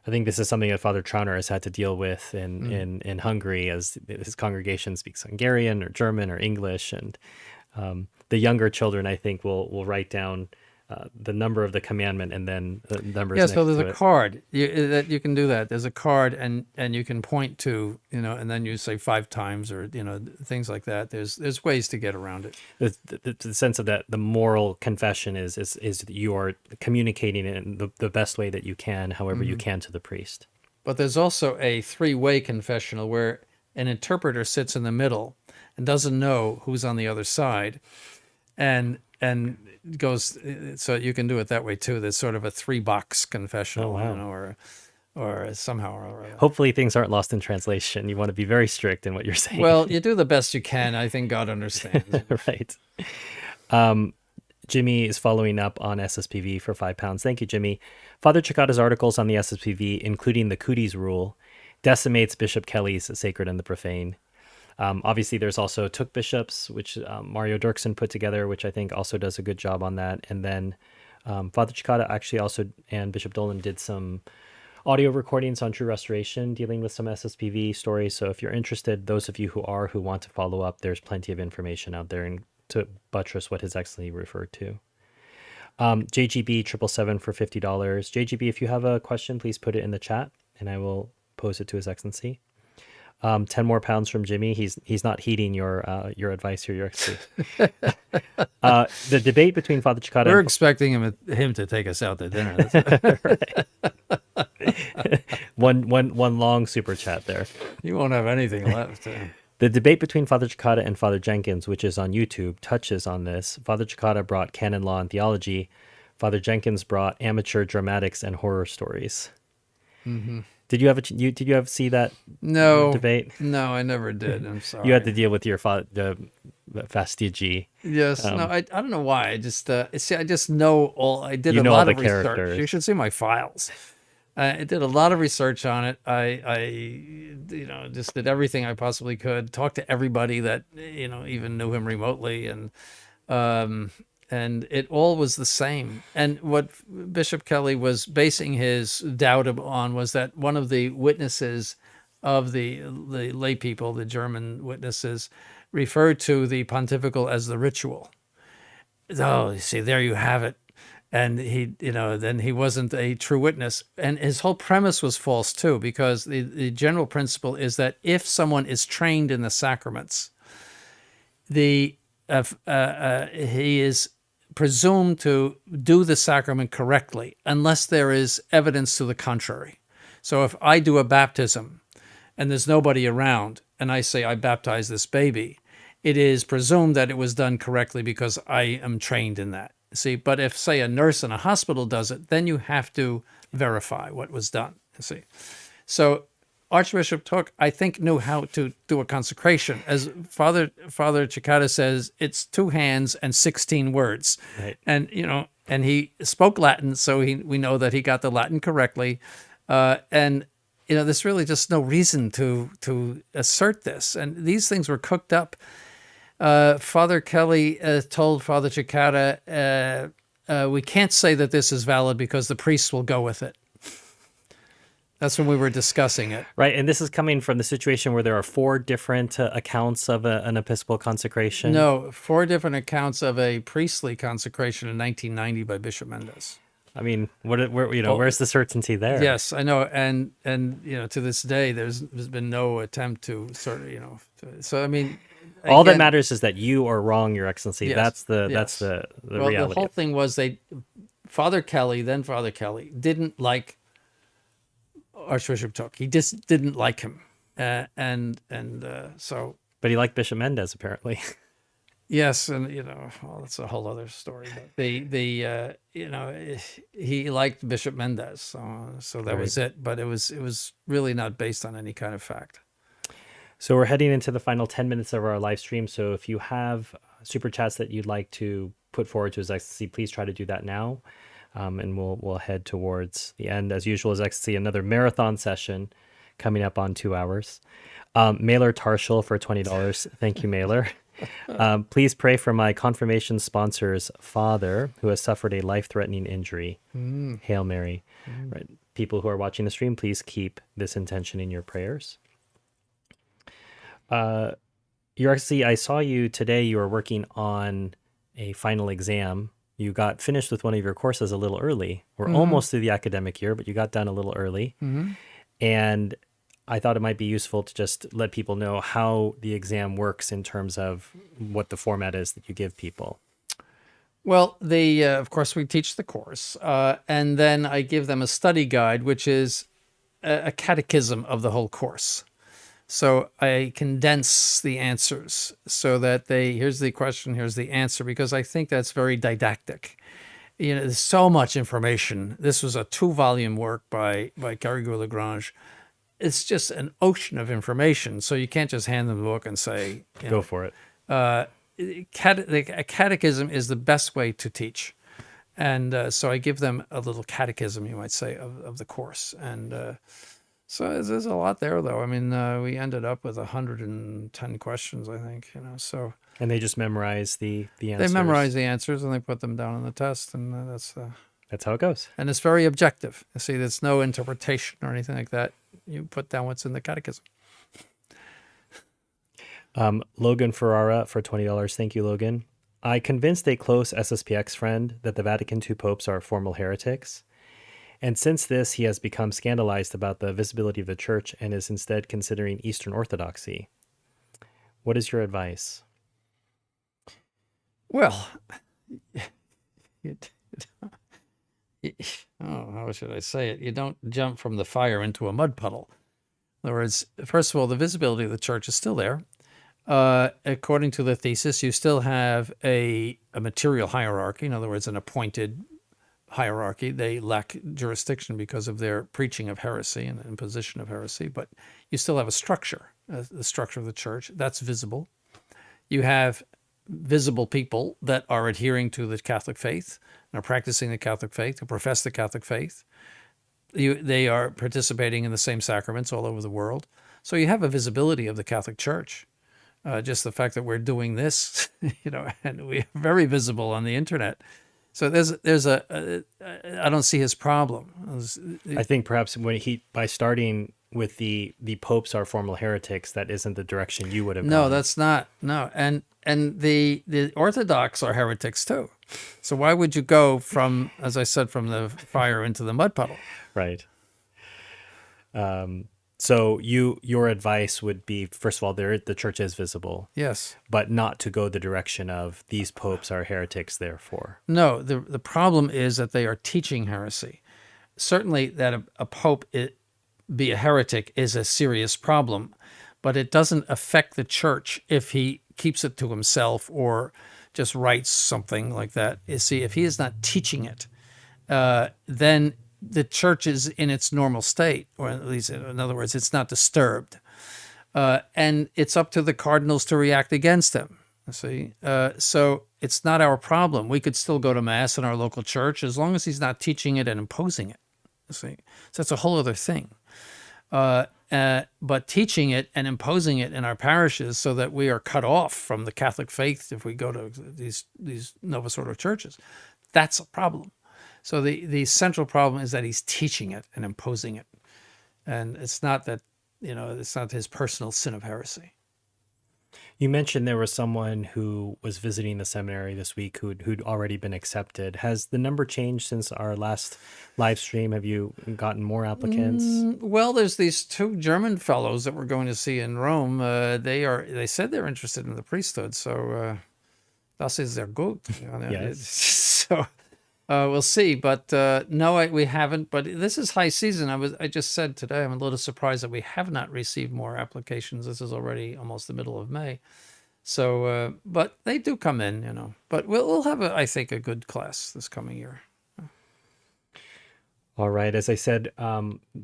I think this is something that Father Trauner has had to deal with in Hungary, as his congregation speaks Hungarian or German or English. And the younger children, I think, will write down the number of the commandment and then the numbers. Yeah, so there's a card that you can do that. There's a card and you can point to, and then you say 5 times or, things like that. There's ways to get around it. The sense of that, the moral confession is that you are communicating it in the best way that you can, however you can, to the priest. But there's also a 3-way confessional where an interpreter sits in the middle and doesn't know who's on the other side. And and goes, so you can do it that way too. There's sort of a 3-box confessional, Oh, wow. you know, or somehow or other. Hopefully things aren't lost in translation. You want to be very strict in what you're saying. Well, you do the best you can. I think God understands. Right. Jimmy is following up on SSPV for £5. Thank you, Jimmy. Father Chikata's articles on the SSPV, including the Cooties rule, decimates Bishop Kelly's sacred and the profane. Obviously, there's also Took Bishops, which Mario Dirksen put together, which I think also does a good job on that. And then Father Chikata actually also, and Bishop Dolan did some audio recordings on True Restoration dealing with some SSPV stories. So if you're interested, those of you who want to follow up, there's plenty of information out there and to buttress what His Excellency referred to. JGB 777 for $50. JGB, if you have a question, please put it in the chat and I will pose it to His Excellency. 10 more pounds from Jimmy. He's not heeding your advice here, Your Excellency. The debate between Father Chikata We're expecting him to take us out to dinner. one long super chat there. You won't have anything left. The debate between Father Chikata and Father Jenkins, which is on YouTube, touches on this. Father Chikata brought canon law and theology. Father Jenkins brought amateur dramatics and horror stories. Mm-hmm. Did you ever see that debate? No, I never did. I'm sorry. You had to deal with your fastigi. Yes. No, I don't know why. I just I just know all. I did a lot of characters. Research. You should see my files. I did a lot of research on it. I just did everything I possibly could. Talked to everybody that even knew him remotely, and it all was the same. And what Bishop Kelly was basing his doubt on was that one of the witnesses of the lay people, the German witnesses, referred to the pontifical as the ritual. Oh, you see, there you have it. And then he wasn't a true witness. And his whole premise was false too, because the general principle is that if someone is trained in the sacraments, he is presumed to do the sacrament correctly, unless there is evidence to the contrary. So if I do a baptism and there's nobody around, and I say I baptize this baby, it is presumed that it was done correctly because I am trained in that. See, but if, say, a nurse in a hospital does it, then you have to verify what was done. See, so Archbishop Took, I think, knew how to do a consecration. As Father Chikata says, it's 2 hands and 16 words, right. And and he spoke Latin, so we know that he got the Latin correctly, and there's really just no reason to assert this. And these things were cooked up. Father Kelly told Father Chikata, we can't say that this is valid because the priests will go with it. That's when we were discussing it. Right, and this is coming from the situation where there are 4 different accounts of an episcopal consecration? No, 4 different accounts of a priestly consecration in 1990 by Bishop Mendez. I mean, where's the certainty there? Yes, I know, and to this day, there's been no attempt to sort of, so I mean... All that matters is that you are wrong, Your Excellency. Yes, that's the reality. The whole thing was Father Kelly didn't like Archbishop Took. He just didn't like him, so. But he liked Bishop Mendez apparently. Yes, and that's a whole other story. But he liked Bishop Mendez, so that was it. But it was really not based on any kind of fact. So we're heading into the final 10 minutes of our live stream. So if you have super chats that you'd like to put forward to His Excellency, please try to do that now. And we'll head towards the end. As usual, His Excellency, another marathon session coming up on 2 hours. Mailer Tarshall for $20. Thank you, Mailer. Please pray for my confirmation sponsor's father who has suffered a life-threatening injury. Hail Mary. Right. People who are watching the stream, please keep this intention in your prayers. Your Excellency, I saw you today. You were working on a final exam. You got finished with one of your courses a little early. We're almost through the academic year, but you got done a little early. And I thought it might be useful to just let people know how the exam works in terms of what the format is that you give people. Well, of course, we teach the course, and then I give them a study guide, which is a catechism of the whole course. So I condense the answers so that here's the question, here's the answer, because I think that's very didactic. There's so much information. This was a 2-volume work by Garrigou-Lagrange. It's just an ocean of information. So you can't just hand them the book and say, Go for it. a catechism is the best way to teach. And so I give them a little catechism, you might say, of the course. And so there's a lot there, though. I mean, we ended up with 110 questions, I think, so. And they just memorize the answers. They memorize the answers and they put them down on the test, and that's how it goes. And it's very objective. You see, there's no interpretation or anything like that. You put down what's in the catechism. Logan Ferrara for $20. Thank you, Logan. I convinced a close SSPX friend that the Vatican II popes are formal heretics. And since this, he has become scandalized about the visibility of the church and is instead considering Eastern Orthodoxy. What is your advice? Well, how should I say it? You don't jump from the fire into a mud puddle. In other words, first of all, the visibility of the church is still there. According to the thesis, you still have a material hierarchy. In other words, an appointed hierarchy. They lack jurisdiction because of their preaching of heresy and imposition of heresy, but you still have a structure, the structure of the church. That's visible. You have visible people that are adhering to the Catholic faith and are practicing the Catholic faith, who profess the Catholic faith. They are participating in the same sacraments all over the world. So you have a visibility of the Catholic Church. Just the fact that we're doing this, and we're very visible on the internet. So I don't see his problem. I think perhaps by starting with the popes are formal heretics, that isn't the direction you would have gone. No, that's not. No. And the Orthodox are heretics too. So why would you go from, as I said, from the fire into the mud puddle? Right. So your advice would be, first of all, the church is visible. Yes. But not to go the direction of these popes are heretics, therefore. No, the problem is that they are teaching heresy. Certainly that a pope be a heretic is a serious problem, but it doesn't affect the church if he keeps it to himself or just writes something like that. You see, if he is not teaching it, then the church is in its normal state, or at least, in other words, it's not disturbed. And it's up to the cardinals to react against him. See, so it's not our problem. We could still go to Mass in our local church as long as he's not teaching it and imposing it. See, so that's a whole other thing. But teaching it and imposing it in our parishes so that we are cut off from the Catholic faith if we go to these Novus Ordo churches, that's a problem. So the central problem is that he's teaching it and imposing it. And it's not that, it's not his personal sin of heresy. You mentioned there was someone who was visiting the seminary this week who'd already been accepted. Has the number changed since our last live stream? Have you gotten more applicants? Well, there's these 2 German fellows that we're going to see in Rome. They said they're interested in the priesthood. So das ist sehr gut. Yes. So we'll see. But no, we haven't. But this is high season. I just said today, I'm a little surprised that we have not received more applications. This is already almost the middle of May. So, but they do come in, But we'll have, I think, a good class this coming year. All right. As I said,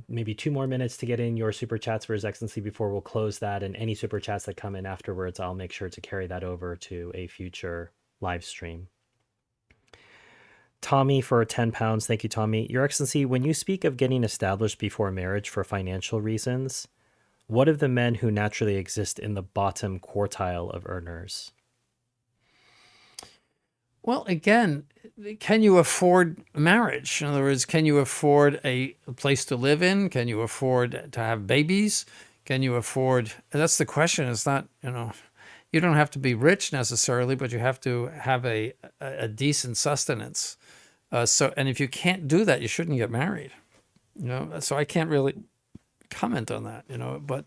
maybe 2 more minutes to get in your super chats for His Excellency before we'll close that. And any super chats that come in afterwards, I'll make sure to carry that over to a future live stream. Tommy for £10. Thank you, Tommy. Your Excellency, when you speak of getting established before marriage for financial reasons, what of the men who naturally exist in the bottom quartile of earners? Well, again, can you afford marriage? In other words, can you afford a place to live in? Can you afford to have babies? Can you afford... That's the question. It's not, you don't have to be rich necessarily, but you have to have a decent sustenance. And if you can't do that, you shouldn't get married. So I can't really comment on that, but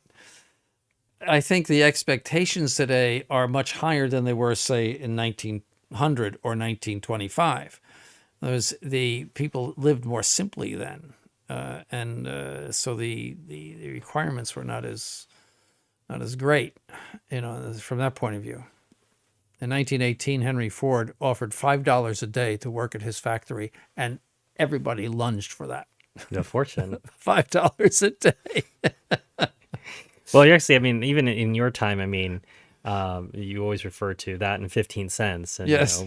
I think the expectations today are much higher than they were, say, in 1900 or 1925. The people lived more simply then, and so the requirements were not as not as great, from that point of view. In 1918, Henry Ford offered $5 a day to work at his factory, and everybody lunged for that. The fortune. $5 a day. Well, you're actually, I mean, even in your time, I mean, you always refer to that in 15 cents. And, Yes,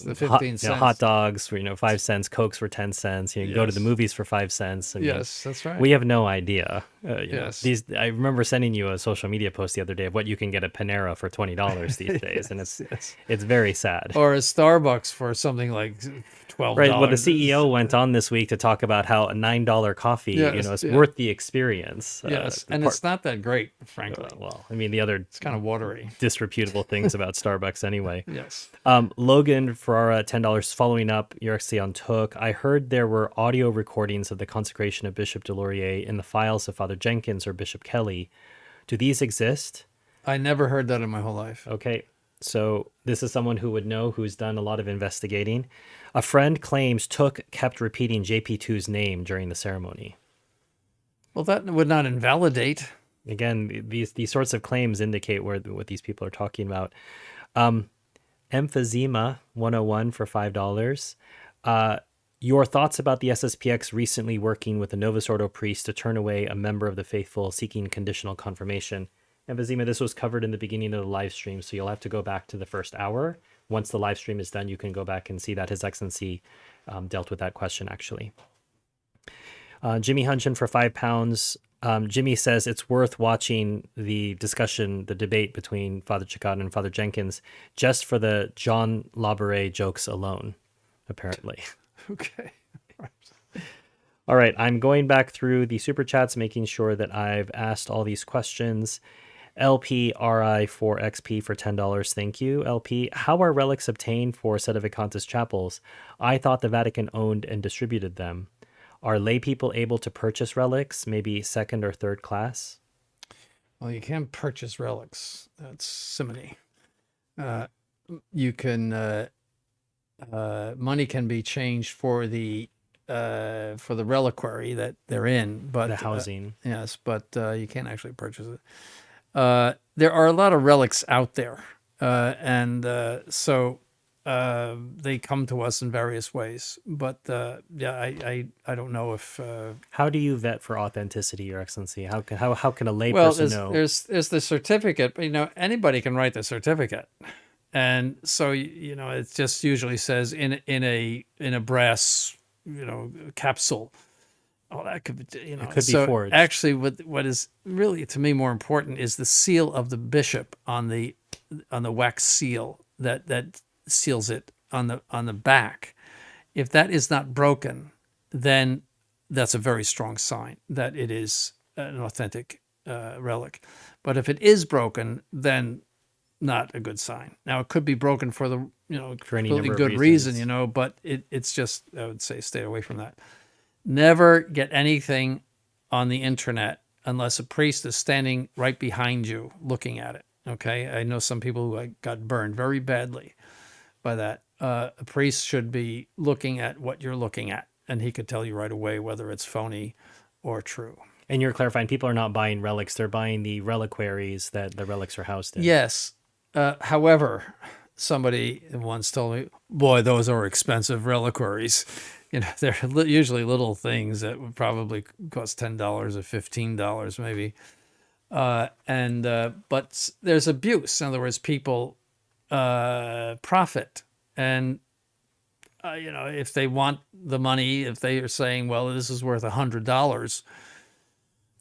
the 15 cents. hot dogs were, 5 cents, Cokes were 10 cents. You go to the Yes. movies for 5 cents. I mean, Yes, that's right. we have no idea. Yes. I remember sending you a social media post the other day of what you can get at Panera for $20 these days. And it's very sad. Or a Starbucks for something like $12. Right. Well, the CEO went on this week to talk about how a $9 coffee, is worth the experience. Yes, and it's not that great, frankly. Well, I mean, the other It's kind of watery. disreputable things about Starbucks anyway. Yes. Logan Ferrara, $10. Following up, you're actually on Took. I heard there were audio recordings of the consecration of Bishop Delorier in the files of Father Jenkins or Bishop Kelly. Do these exist? I never heard that in my whole life. Okay. So this is someone who would know, who's done a lot of investigating. A friend claims Took kept repeating JP2's name during the ceremony. Well, that would not invalidate. Again, these sorts of claims indicate what these people are talking about. Emphysema 101 for $5. Your thoughts about the SSPX recently working with a Novus Ordo priest to turn away a member of the faithful seeking conditional confirmation. Emphysema, this was covered in the beginning of the live stream, so you'll have to go back to the first hour. Once the live stream is done, you can go back and see that His Excellency dealt with that question, actually. Jimmy Hunchin for £5. Jimmy says it's worth watching the discussion, the debate between Father Chicot and Father Jenkins just for the John Laboure jokes alone, apparently. Okay. All right, I'm going back through the super chats, making sure that I've asked all these questions. LPRI4XP for $10. Thank you, LP. How are relics obtained for Sedevacantis chapels? I thought the Vatican owned and distributed them. Are lay people able to purchase relics, maybe second or third class? Well, you can't purchase relics. That's simony. You can money can be changed for the reliquary that they're in, but The housing. yes, but you can't actually purchase it. There are a lot of relics out there, and so they come to us in various ways. But I don't know if. How do you vet for authenticity, Your Excellency? How can a lay person know? There's the certificate, but anybody can write the certificate, and so it just usually says in a brass capsule. Oh, that could be, It could be forged. Actually, what is really to me more important is the seal of the bishop on the wax seal that seals it on the back. If that is not broken, then that's a very strong sign that it is an authentic relic. But if it is broken, then not a good sign. Now it could be broken for the For any completely number of good reasons. reason, but it's just, I would say, stay away from that. Never get anything on the internet unless a priest is standing right behind you looking at it. Okay, I know some people who got burned very badly by that. A priest should be looking at what you're looking at, and he could tell you right away whether it's phony or true. And you're clarifying, people are not buying relics; they're buying the reliquaries that the relics are housed in. Yes. However, somebody once told me, "Boy, those are expensive reliquaries." They're usually little things that would probably cost $10 or $15 maybe. But there's abuse. In other words, people profit. And, if they want the money, if they are saying, well, this is worth $100.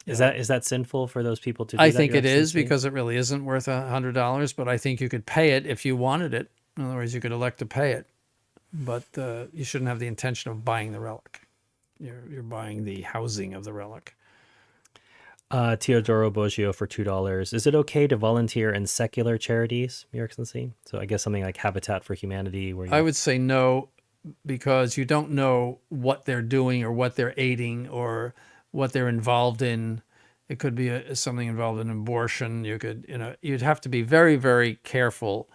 Is that sinful for those people to do I that, think Your it is, Excellency? because it really isn't worth $100, but I think you could pay it if you wanted it. In other words, you could elect to pay it. But you shouldn't have the intention of buying the relic. You're buying the housing of the relic. Teodoro Boggio for $2. Is it okay to volunteer in secular charities, Your Excellency? So I guess something like Habitat for Humanity. I would say no, because you don't know what they're doing or what they're aiding or what they're involved in. It could be something involved in abortion. You could, you'd have to be very, very careful.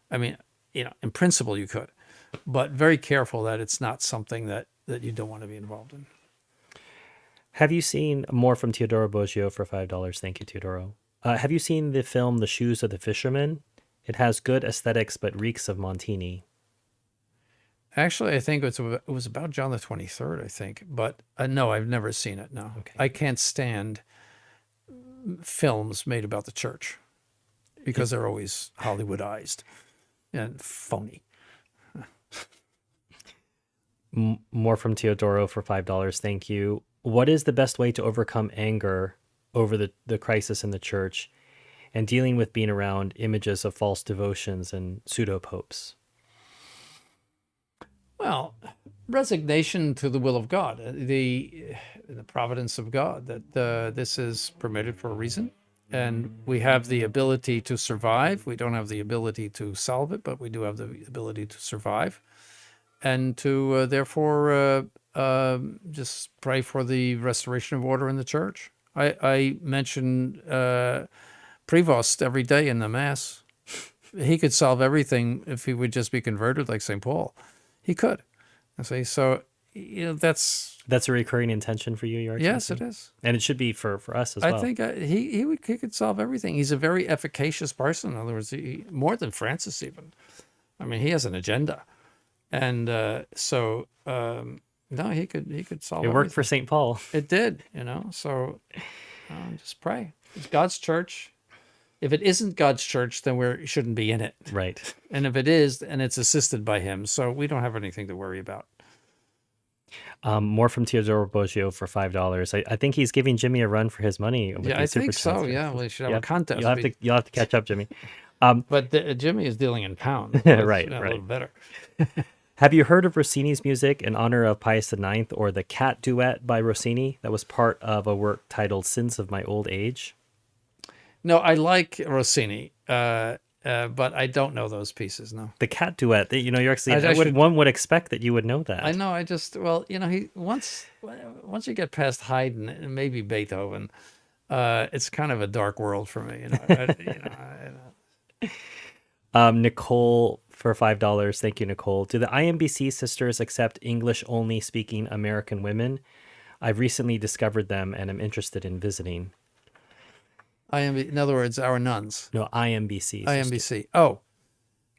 I mean, in principle you could, but very careful that it's not something that you don't want to be involved in. Have you seen more from Teodoro Boggio for $5? Thank you, Teodoro. Have you seen the film The Shoes of the Fisherman? It has good aesthetics but reeks of Montini. Actually, I think it was about John the 23rd, I think. But no, I've never seen it, no. Okay. I can't stand films made about the church because they're always Hollywoodized and phony. More from Teodoro for $5. Thank you. What is the best way to overcome anger over the crisis in the church and dealing with being around images of false devotions and pseudo-popes? Well, resignation to the will of God, the providence of God, that this is permitted for a reason. And we have the ability to survive. We don't have the ability to solve it, but we do have the ability to survive. And to therefore just pray for the restoration of order in the church. I mention Prevost every day in the Mass. He could solve everything if he would just be converted like St. Paul. He could. I say, so, that's a recurring intention for you, Your Excellency? Yes, it is. And it should be for us as well. I think he could solve everything. He's a very efficacious person. In other words, more than Francis even. I mean, he has an agenda. And no, he could solve it. It worked everything. for St. Paul. It did, so just pray. It's God's church. If it isn't God's church, then we shouldn't be in it. Right. And if it is, and it's assisted by him, so we don't have anything to worry about. More from Teodoro Boggio for $5. I think he's giving Jimmy a run for his money. With I these super think so. chats. Yeah, we should have a contest. You'll have to catch up, Jimmy. But Jimmy is dealing in pounds. Right. A little better. Have you heard of Rossini's music in honor of Pius IX, or the Cat Duet by Rossini that was part of a work titled Sins of My Old Age? No, I like Rossini, but I don't know those pieces. No, the Cat Duet. You're actually one would expect that you would know that. I know. He once you get past Haydn and maybe Beethoven, it's kind of a dark world for me. Nicole for $5. Thank you, Nicole. Do the IMBC sisters accept English only speaking American women? I've recently discovered them and am interested in visiting. In other words, our nuns. No, IMBC. IMBC. Oh,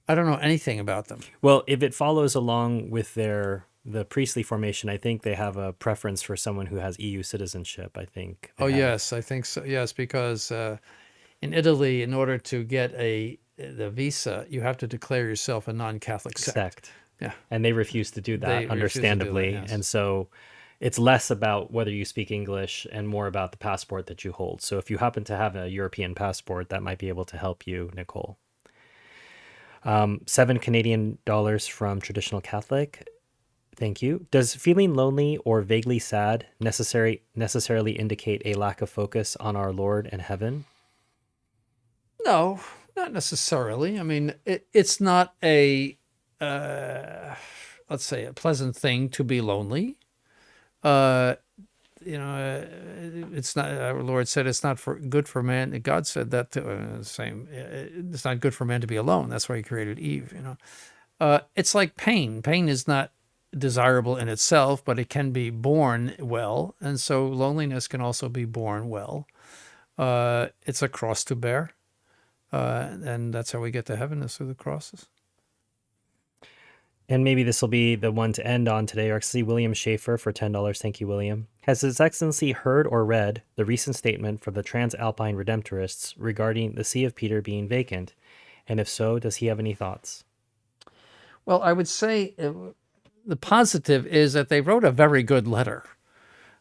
I don't know anything about them. Well, if it follows along with the priestly formation, I think they have a preference for someone who has EU citizenship, I think. Yes, I think so. Yes, because in Italy, in order to get the visa, you have to declare yourself a non-Catholic sect. Yeah. And they refuse to do that, understandably. Yes. And so it's less about whether you speak English and more about the passport that you hold. So if you happen to have a European passport, that might be able to help you, Nicole. $7 Canadian from Traditional Catholic. Thank you. Does feeling lonely or vaguely sad necessarily indicate a lack of focus on our Lord and heaven? No, not necessarily. I mean, it's not a, let's say, a pleasant thing to be lonely. It's not. Our Lord said it's not good for man. God said that too. Same. It's not good for man to be alone. That's why He created Eve. It's like pain. Pain is not desirable in itself, but it can be borne well, and so loneliness can also be borne well. It's a cross to bear, and that's how we get to heaven, is through the crosses. And maybe this will be the one to end on today. Our Excellency William Schaefer for $10. Thank you, William. Has His Excellency heard or read the recent statement from the Transalpine Redemptorists regarding the See of Peter being vacant? And if so, does he have any thoughts? Well, I would say the positive is that they wrote a very good letter.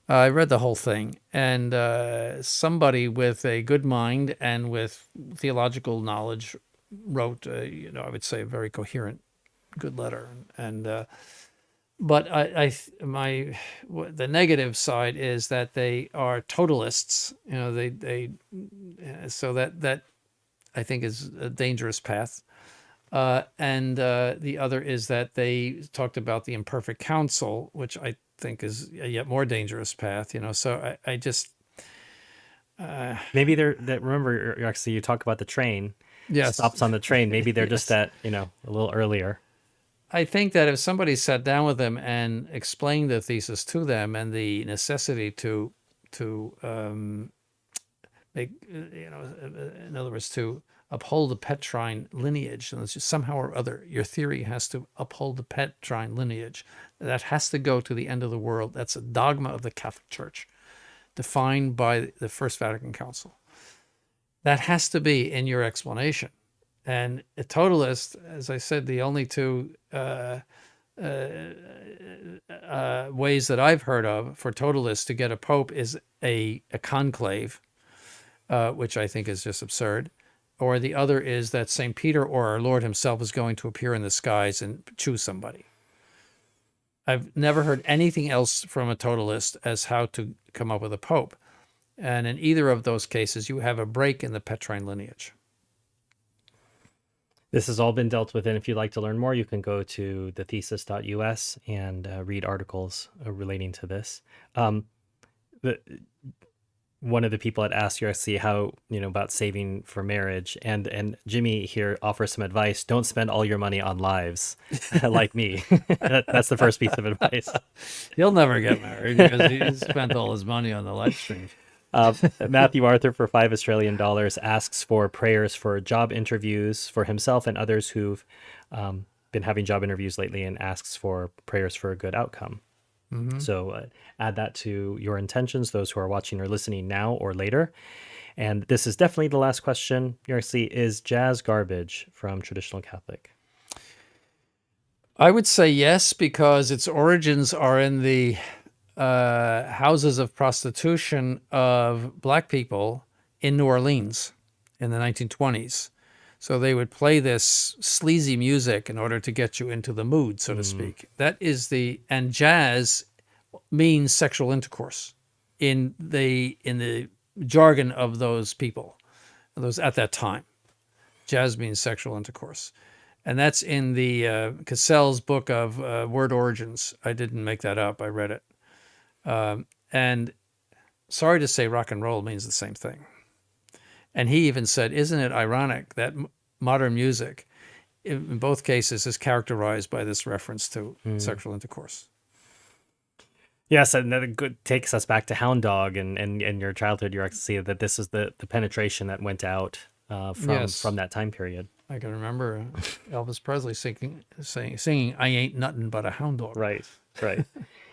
I read the whole thing, and somebody with a good mind and with theological knowledge wrote, I would say, a very coherent, good letter. And but the negative side is that they are totalists. So that I think is a dangerous path. And the other is that they talked about the imperfect counsel, which I think is a yet more dangerous path. So I just maybe remember, actually, you talk about the train. Yes. Stops on the train. Maybe they're just a little earlier. I think that if somebody sat down with them and explained the thesis to them and the necessity to make, in other words, to uphold the Petrine lineage. And somehow or other, your theory has to uphold the Petrine lineage. That has to go to the end of the world. That's a dogma of the Catholic Church, defined by the First Vatican Council. That has to be in your explanation. And a totalist, as I said, the only two ways that I've heard of for totalists to get a pope is a conclave, which I think is just absurd. Or the other is that St. Peter or our Lord himself is going to appear in the skies and choose somebody. I've never heard anything else from a totalist as how to come up with a pope. And in either of those cases, you have a break in the Petrine lineage. This has all been dealt with, and if you'd like to learn more, you can go to thethesis.us and read articles relating to this. One of the people had asked USC how, about saving for marriage, and Jimmy here offers some advice. Don't spend all your money on lives like me. That's the first piece of advice. He'll never get married because he spent all his money on the live stream. Matthew Arthur for $5 asks for prayers for job interviews for himself and others who've been having job interviews lately, and asks for prayers for a good outcome. Mm-hmm. So add that to your intentions, those who are watching or listening now or later. And this is definitely the last question. Is jazz garbage from traditional Catholic? I would say yes, because its origins are in the houses of prostitution of black people in New Orleans in the 1920s. So they would play this sleazy music in order to get you into the mood, so to speak. That is and jazz means sexual intercourse in the jargon of those people, those at that time. Jazz means sexual intercourse. And that's in the Cassell's book of word origins. I didn't make that up. I read it. And sorry to say, rock and roll means the same thing. And he even said, isn't it ironic that modern music, in both cases, is characterized by this reference to sexual intercourse? Yes, and that takes us back to Hound Dog and your childhood, your ecstasy, that this is the penetration that went out from that time period. I can remember Elvis Presley singing, "I ain't nothing but a hound dog." Right.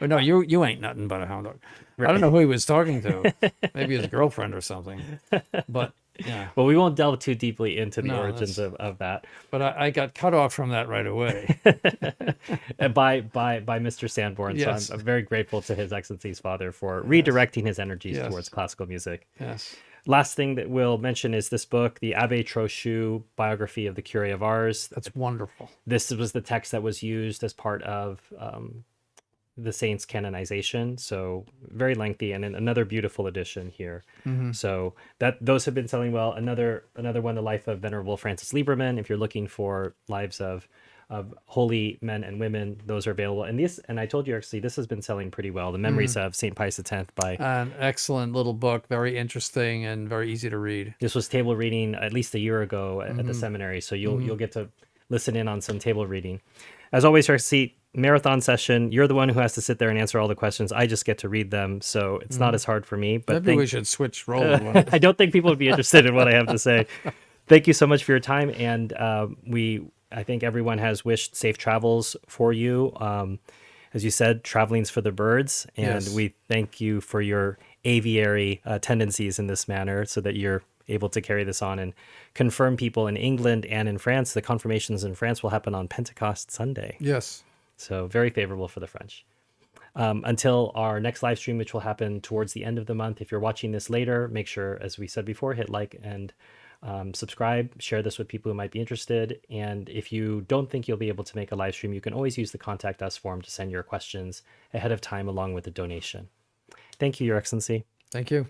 But no, you ain't nothing but a hound dog. Right. I don't know who he was talking to. Maybe his girlfriend or something. But yeah. Well, we won't delve too deeply into the origins of that. But I got cut off from that right away. by Mr. Sanborn. Yes. So I'm very grateful to His Excellency's father for redirecting his energies towards classical music. Yes. Last thing that we'll mention is this book, the Abbé Trochu biography of the Curé of Ars. That's wonderful. This was the text that was used as part of the saint's canonization, so very lengthy, and another beautiful edition here. Mm-hmm. So those have been selling well. Another one, The Life of Venerable Francis Lieberman. If you're looking for lives of holy men and women, those are available. And I told you, actually, this has been selling pretty well. The Memories of St. Pius X by... An excellent little book, very interesting and very easy to read. This was table reading at least a year ago at the seminary, so you'll get to listen in on some table reading. As always, Your Excellency, marathon session. You're the one who has to sit there and answer all the questions. I just get to read them, so it's not as hard for me. But maybe we should switch roles. I don't think people would be interested in what I have to say. Thank you so much for your time, and I think everyone has wished safe travels for you. As you said, traveling's for the birds, and we thank you for your aviary tendencies in this manner, so that you're able to carry this on and confirm people in England and in France. The confirmations in France will happen on Pentecost Sunday. Yes. So very favorable for the French. Until our next live stream, which will happen towards the end of the month. If you're watching this later, make sure, as we said before, hit like and subscribe, share this with people who might be interested. And if you don't think you'll be able to make a live stream, you can always use the Contact Us form to send your questions ahead of time along with the donation. Thank you, Your Excellency. Thank you.